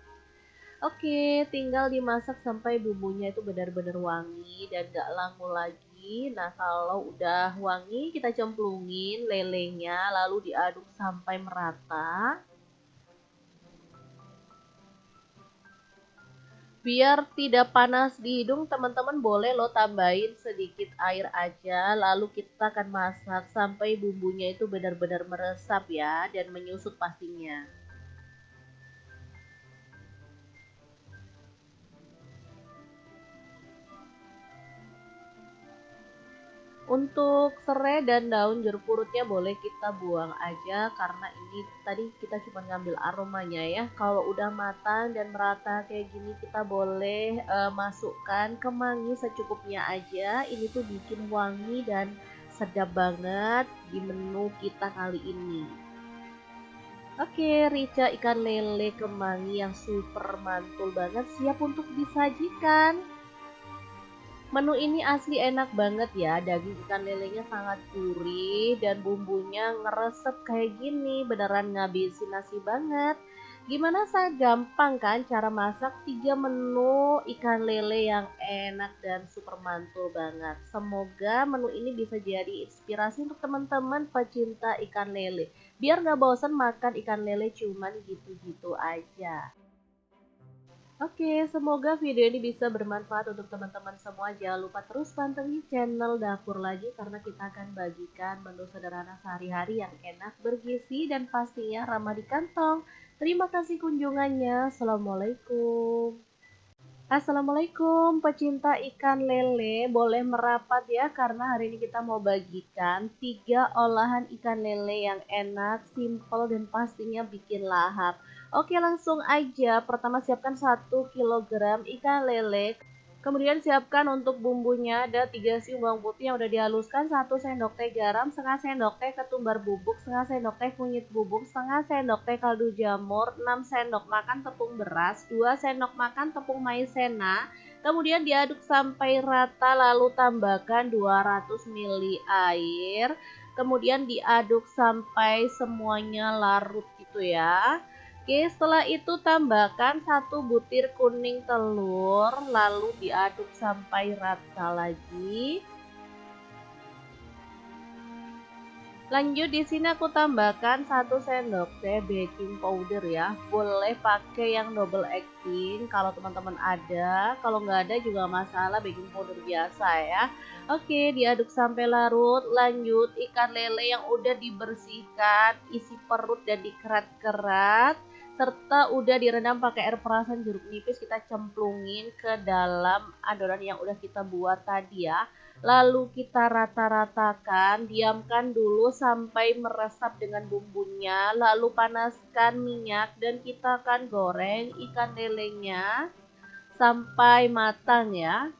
Speaker 1: Oke, tinggal dimasak sampai bumbunya itu benar-benar wangi dan gak langu lagi. Nah, kalau udah wangi, kita cemplungin lelenya, lalu diaduk sampai merata. Biar tidak panas di hidung, teman-teman boleh lo tambahin sedikit air aja, lalu kita akan masak sampai bumbunya itu benar-benar meresap ya, dan menyusut pastinya. Untuk serai dan daun jeruk purutnya boleh kita buang aja karena ini tadi kita cuma ngambil aromanya ya. Kalau udah matang dan merata kayak gini kita boleh masukkan kemangi secukupnya aja. Ini tuh bikin wangi dan sedap banget di menu kita kali ini. Oke, rica ikan lele kemangi yang super mantul banget siap untuk disajikan. Menu ini asli enak banget ya, daging ikan lelenya sangat gurih dan bumbunya ngeresep kayak gini, beneran ngabisin nasi banget. Gimana saya gampang kan cara masak 3 menu ikan lele yang enak dan super mantul banget. Semoga menu ini bisa jadi inspirasi untuk teman-teman pecinta ikan lele. Biar nggak bosan makan ikan lele cuman gitu-gitu aja. Oke, semoga video ini bisa bermanfaat untuk teman-teman semua. Jangan lupa terus pantengin channel Dapur Lagi karena kita akan bagikan menu sederhana sehari-hari yang enak, bergizi, dan pastinya ramah di kantong. Terima kasih kunjungannya. Assalamualaikum. Assalamualaikum pecinta ikan lele, boleh merapat ya karena hari ini kita mau bagikan 3 olahan ikan lele yang enak, simple dan pastinya bikin lahap. Oke langsung aja, pertama siapkan 1 kilogram ikan lele. Kemudian siapkan untuk bumbunya ada 3 siung bawang putih yang udah dihaluskan, 1 sendok teh garam, setengah sendok teh ketumbar bubuk, setengah sendok teh kunyit bubuk, setengah sendok teh kaldu jamur, 6 sendok makan tepung beras, 2 sendok makan tepung maizena. Kemudian diaduk sampai rata lalu tambahkan 200 ml air. Kemudian diaduk sampai semuanya larut gitu ya. Oke, setelah itu tambahkan 1 butir kuning telur, lalu diaduk sampai rata lagi. Lanjut di sini aku tambahkan 1 sendok teh baking powder ya. Boleh pakai yang double acting kalau teman-teman ada. Kalau nggak ada juga masalah baking powder biasa ya. Oke, diaduk sampai larut. Lanjut ikan lele yang udah dibersihkan, isi perut dan dikerat-kerat serta udah direndam pakai air perasan jeruk nipis kita cemplungin ke dalam adonan yang udah kita buat tadi ya. Lalu kita rata-ratakan, diamkan dulu sampai meresap dengan bumbunya, lalu panaskan minyak dan kita akan goreng ikan lelenya sampai matang ya.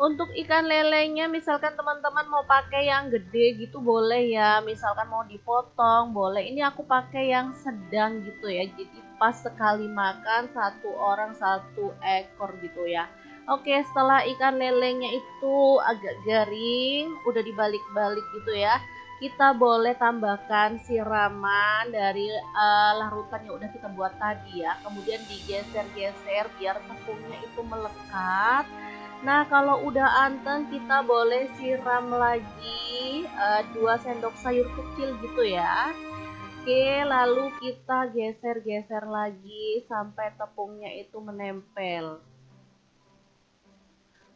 Speaker 1: Untuk ikan lelenya misalkan teman-teman mau pakai yang gede gitu boleh ya, misalkan mau dipotong boleh. Ini aku pakai yang sedang gitu ya, jadi pas sekali makan 1 orang 1 ekor gitu ya. Oke, setelah ikan lelenya itu agak garing, udah dibalik-balik gitu ya, kita boleh tambahkan siraman dari larutan yang udah kita buat tadi ya. Kemudian digeser-geser biar tepungnya itu melekat. Nah, kalau udah anteng kita boleh siram lagi 2 sendok sayur kecil gitu ya. Oke, lalu kita geser-geser lagi sampai tepungnya itu menempel.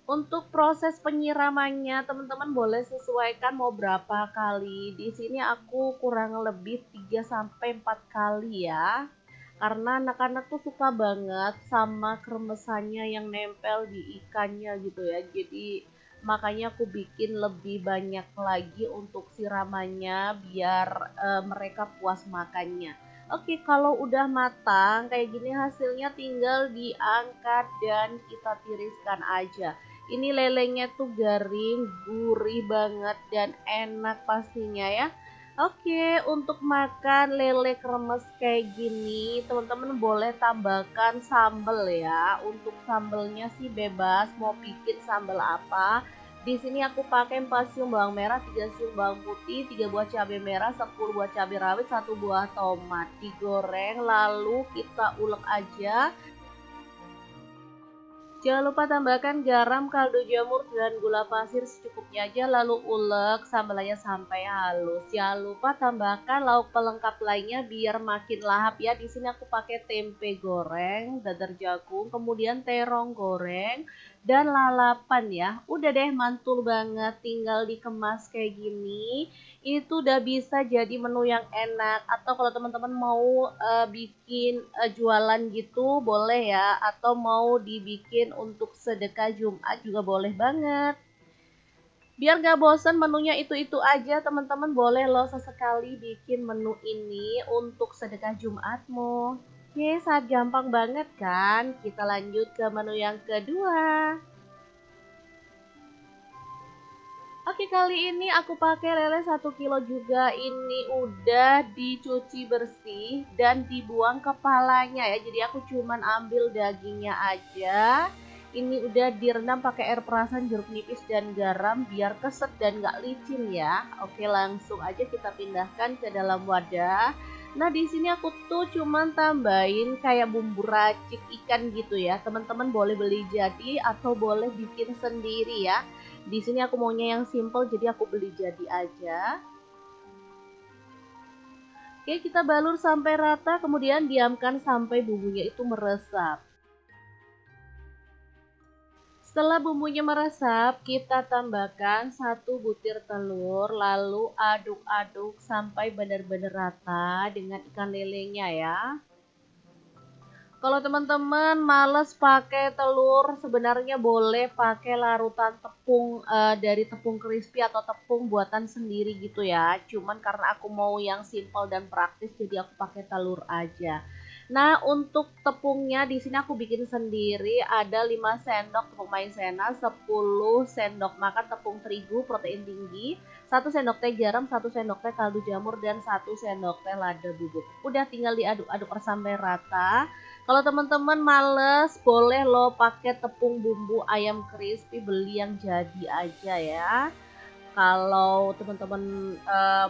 Speaker 1: Untuk proses penyiramannya, teman-teman boleh sesuaikan mau berapa kali. Di sini aku kurang lebih 3 sampai 4 kali ya. Karena anak-anak tuh suka banget sama kremesannya yang nempel di ikannya gitu ya. Jadi makanya aku bikin lebih banyak lagi untuk siramannya biar mereka puas makannya. Oke, kalau udah matang kayak gini hasilnya tinggal diangkat dan kita tiriskan aja. Ini lelenya tuh garing, gurih banget dan enak pastinya ya. Oke, untuk makan lele kremes kayak gini, teman-teman boleh tambahkan sambal ya. Untuk sambelnya sih bebas mau bikin sambal apa. Di sini aku pakai 4 siung bawang merah, 3 siung bawang putih, 3 buah cabai merah, 10 buah cabai rawit, 1 buah tomat. Digoreng lalu kita ulek aja. Jangan lupa tambahkan garam, kaldu jamur, dan gula pasir secukupnya aja lalu ulek sambalnya sampai halus. Jangan lupa tambahkan lauk pelengkap lainnya biar makin lahap ya. Di sini aku pakai tempe goreng, dadar jagung, kemudian terong goreng dan lalapan ya. Udah deh mantul banget, tinggal dikemas kayak gini. Itu udah bisa jadi menu yang enak. Atau kalau teman-teman mau bikin jualan gitu boleh ya, atau mau dibikin untuk sedekah Jumat juga boleh banget. Biar gak bosen menunya itu-itu aja, teman-teman boleh loh sesekali bikin menu ini untuk sedekah Jumatmu. Oke, sangat gampang banget kan? Kita lanjut ke menu yang kedua. Oke, kali ini aku pakai lele 1 kilo juga. Ini udah dicuci bersih dan dibuang kepalanya ya. Jadi aku cuman ambil dagingnya aja. Ini udah direndam pakai air perasan, jeruk nipis dan garam biar keset dan gak licin ya. Oke, langsung aja kita pindahkan ke dalam wadah. Nah, di sini aku tuh cuman tambahin kayak bumbu racik ikan gitu ya. Teman-teman boleh beli jadi atau boleh bikin sendiri ya. Di sini aku maunya yang simple jadi aku beli jadi aja. Oke, kita balur sampai rata kemudian diamkan sampai bumbunya itu meresap. Setelah bumbunya meresap, kita tambahkan 1 butir telur lalu aduk-aduk sampai benar-benar rata dengan ikan lelenya ya. Kalau teman-teman males pakai telur, sebenarnya boleh pakai larutan tepung dari tepung crispy atau tepung buatan sendiri gitu ya. Cuman karena aku mau yang simple dan praktis, jadi aku pakai telur aja. Nah, untuk tepungnya di sini aku bikin sendiri. Ada 5 sendok tepung maizena, 10 sendok makan tepung terigu protein tinggi, 1 sendok teh garam, 1 sendok teh kaldu jamur, dan 1 sendok teh lada bubuk. Udah tinggal diaduk-aduk sampai rata. Kalau teman-teman males, boleh lo pakai tepung bumbu ayam crispy, beli yang jadi aja ya. Kalau teman-teman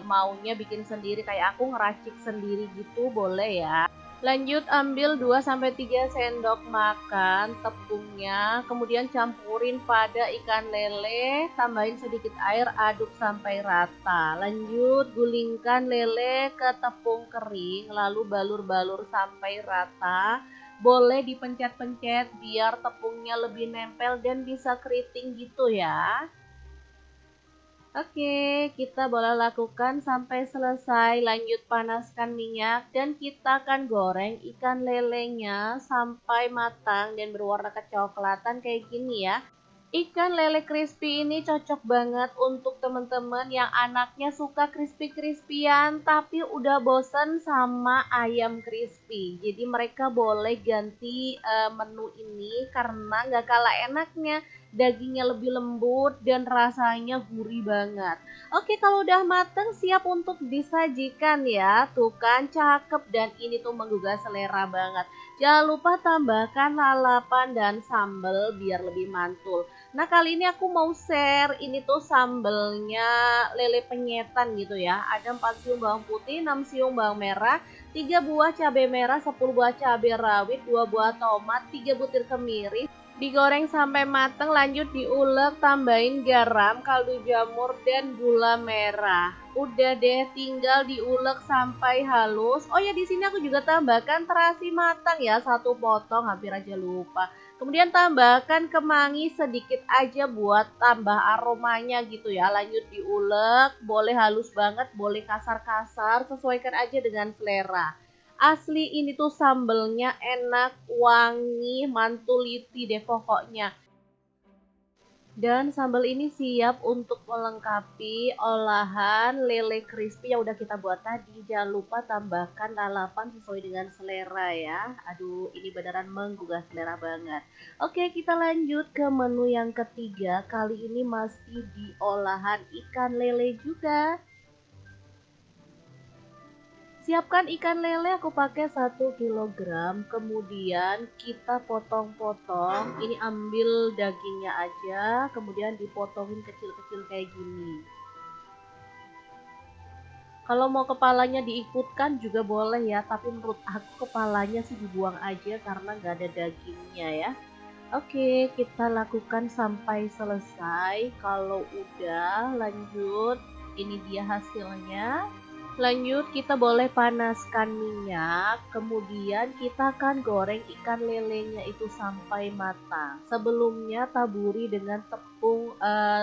Speaker 1: maunya bikin sendiri kayak aku ngeracik sendiri gitu, boleh ya. Lanjut ambil 2-3 sendok makan tepungnya, kemudian campurin pada ikan lele, tambahin sedikit air, aduk sampai rata. Lanjut gulingkan lele ke tepung kering, lalu balur-balur sampai rata. Boleh dipencet-pencet biar tepungnya lebih nempel dan bisa keriting gitu ya. Oke, kita boleh lakukan sampai selesai. Lanjut panaskan minyak dan kita akan goreng ikan lelenya sampai matang dan berwarna kecoklatan kayak gini ya. Ikan lele crispy ini cocok banget untuk teman-teman yang anaknya suka crispy-crispyan tapi udah bosen sama ayam crispy. Jadi mereka boleh ganti menu ini karena nggak kalah enaknya. Dagingnya lebih lembut dan rasanya gurih banget. Oke, kalau udah mateng siap untuk disajikan ya. Tuh kan cakep dan ini tuh menggugah selera banget. Jangan lupa tambahkan lalapan dan sambal biar lebih mantul. Nah, kali ini aku mau share ini tuh sambelnya lele penyetan gitu ya. Ada 4 siung bawang putih, 6 siung bawang merah, 3 buah cabai merah, 10 buah cabai rawit, 2 buah tomat, 3 butir kemiri. Digoreng sampai mateng, lanjut diulek, tambahin garam, kaldu jamur, dan gula merah. Udah deh, tinggal diulek sampai halus. Oh ya, di sini aku juga tambahkan terasi matang ya, 1 potong, hampir aja lupa. Kemudian tambahkan kemangi sedikit aja buat tambah aromanya gitu ya. Lanjut diulek, boleh halus banget, boleh kasar-kasar, sesuaikan aja dengan selera. Asli ini tuh sambelnya enak, wangi, mantuliti deh pokoknya. Dan sambal ini siap untuk melengkapi olahan lele crispy yang udah kita buat tadi. Jangan lupa tambahkan lalapan sesuai dengan selera ya. Aduh, ini beneran menggugah selera banget. Oke, kita lanjut ke menu yang ketiga. Kali ini masih di olahan ikan lele juga. Siapkan ikan lele, aku pakai 1 kilogram. Kemudian kita potong-potong. Ini ambil dagingnya aja, kemudian dipotongin kecil-kecil kayak gini. Kalau mau kepalanya diikutkan juga boleh ya, tapi menurut aku kepalanya sih dibuang aja karena nggak ada dagingnya ya. Oke, kita lakukan sampai selesai. Kalau udah, lanjut. Ini dia hasilnya. Lanjut, kita boleh panaskan minyak, kemudian kita akan goreng ikan lelenya itu sampai matang. Sebelumnya taburi dengan tepung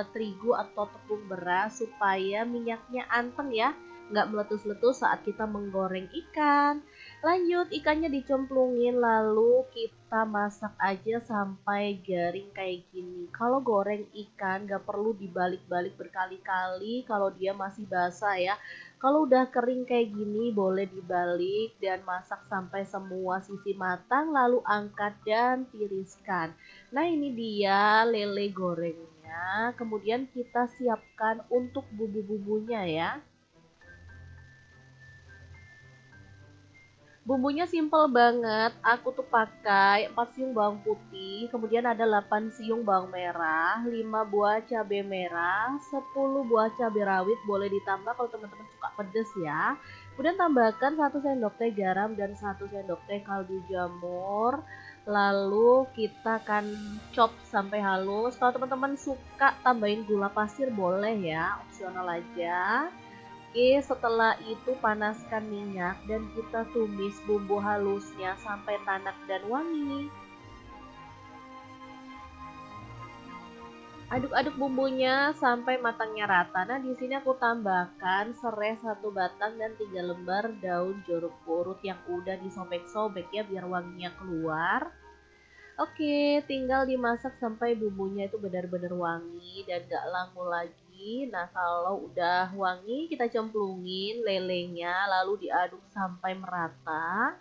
Speaker 1: terigu atau tepung beras supaya minyaknya anteng ya, nggak meletus-letus saat kita menggoreng ikan. Lanjut, ikannya dicemplungin lalu kita masak aja sampai garing kayak gini. Kalau goreng ikan nggak perlu dibalik-balik berkali-kali kalau dia masih basah ya. Kalau udah kering kayak gini boleh dibalik dan masak sampai semua sisi matang lalu angkat dan tiriskan. Nah, ini dia lele gorengnya. Kemudian kita siapkan untuk bumbu-bumbunya ya. Bumbunya simple banget. Aku tuh pakai 4 siung bawang putih, kemudian ada 8 siung bawang merah, 5 buah cabai merah, 10 buah cabai rawit, boleh ditambah kalau teman-teman suka pedas ya. Kemudian tambahkan 1 sendok teh garam dan 1 sendok teh kaldu jamur. Lalu kita akan chop sampai halus. Kalau teman-teman suka tambahin gula pasir boleh ya, opsional aja. Oke, setelah itu panaskan minyak dan kita tumis bumbu halusnya sampai tanak dan wangi. Aduk-aduk bumbunya sampai matangnya rata. Nah, di sini aku tambahkan serai 1 batang dan 3 lembar daun jeruk purut yang udah disobek-sobek ya biar wanginya keluar. Oke, tinggal dimasak sampai bumbunya itu benar-benar wangi dan gak langu lagi. Nah, kalau udah wangi, kita cemplungin lelenya, lalu diaduk sampai merata.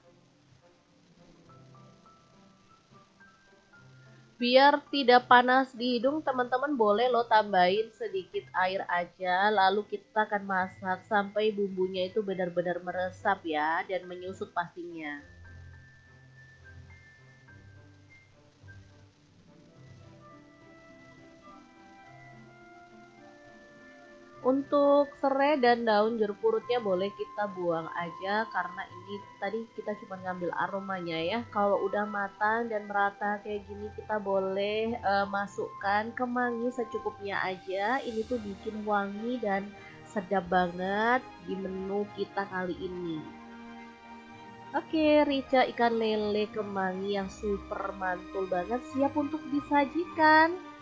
Speaker 1: Biar tidak panas di hidung, teman-teman boleh lo tambahin sedikit air aja, lalu kita akan masak sampai bumbunya itu benar-benar meresap ya, dan menyusut pastinya. Untuk serai dan daun jeruk purutnya boleh kita buang aja karena ini tadi kita cuma ngambil aromanya ya. Kalau udah matang dan merata kayak gini kita boleh masukkan kemangi secukupnya aja. Ini tuh bikin wangi dan sedap banget di menu kita kali ini. Oke, rica ikan lele kemangi yang super mantul banget siap untuk disajikan.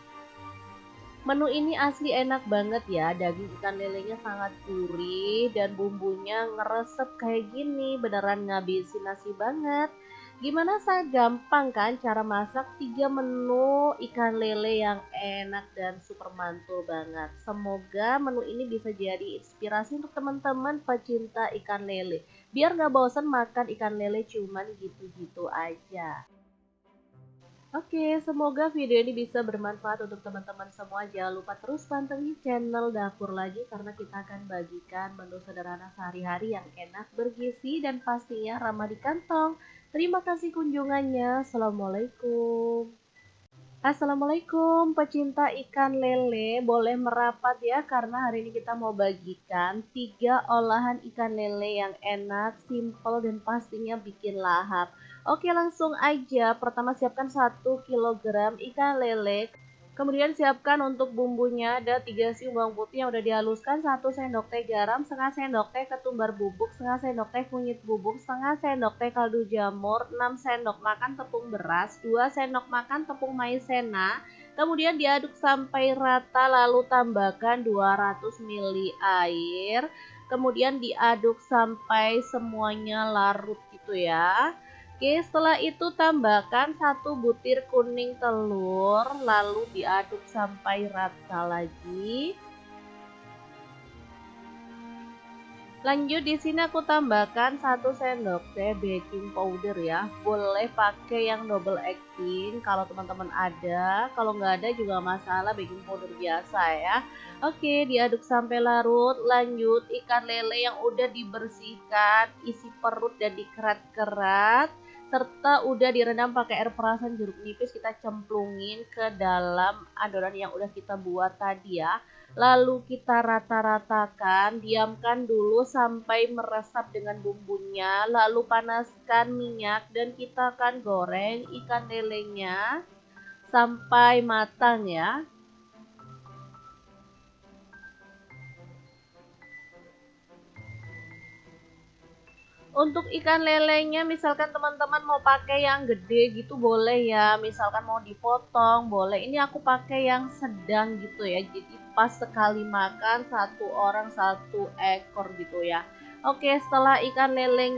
Speaker 1: Menu ini asli enak banget ya, daging ikan lelenya sangat gurih dan bumbunya ngeresep kayak gini, beneran ngabisin nasi banget. Gimana, saya gampang kan cara masak 3 menu ikan lele yang enak dan super mantul banget. Semoga menu ini bisa jadi inspirasi untuk teman-teman pecinta ikan lele. Biar nggak bosan makan ikan lele cuman gitu-gitu aja. Oke, semoga video ini bisa bermanfaat untuk teman-teman semua. Jangan lupa terus pantengin channel Dapur Lagi karena kita akan bagikan menu sederhana sehari-hari yang enak, bergizi, dan pastinya ramah di kantong. Terima kasih kunjungannya. Assalamualaikum. Assalamualaikum pecinta ikan lele, boleh merapat ya karena hari ini kita mau bagikan 3 olahan ikan lele yang enak, simple dan pastinya bikin lahap. Oke, langsung aja. Pertama siapkan 1 kilogram ikan lele. Kemudian siapkan untuk bumbunya ada 3 siung bawang putih yang udah dihaluskan, 1 sendok teh garam, setengah sendok teh ketumbar bubuk, setengah sendok teh kunyit bubuk, setengah sendok teh kaldu jamur, 6 sendok makan tepung beras, 2 sendok makan tepung maizena. Kemudian diaduk sampai rata lalu tambahkan 200 ml air. Kemudian diaduk sampai semuanya larut gitu ya. Oke, setelah itu tambahkan 1 butir kuning telur, lalu diaduk sampai rata lagi. Lanjut di sini aku tambahkan 1 sendok teh baking powder ya. Boleh pakai yang double acting kalau teman-teman ada. Kalau nggak ada juga masalah, baking powder biasa ya. Oke, diaduk sampai larut. Lanjut ikan lele yang udah dibersihkan, isi perut dan dikerat-kerat, serta udah direndam pakai air perasan jeruk nipis, kita cemplungin ke dalam adonan yang udah kita buat tadi ya. Lalu kita rata-ratakan, diamkan dulu sampai meresap dengan bumbunya, lalu panaskan minyak dan kita akan goreng ikan lelenya sampai matang ya. Untuk ikan lelenya misalkan teman-teman mau pakai yang gede gitu boleh ya, misalkan mau dipotong boleh. Ini aku pakai yang sedang gitu ya, jadi pas sekali makan 1 orang 1 ekor gitu ya. Oke, setelah ikan lelenya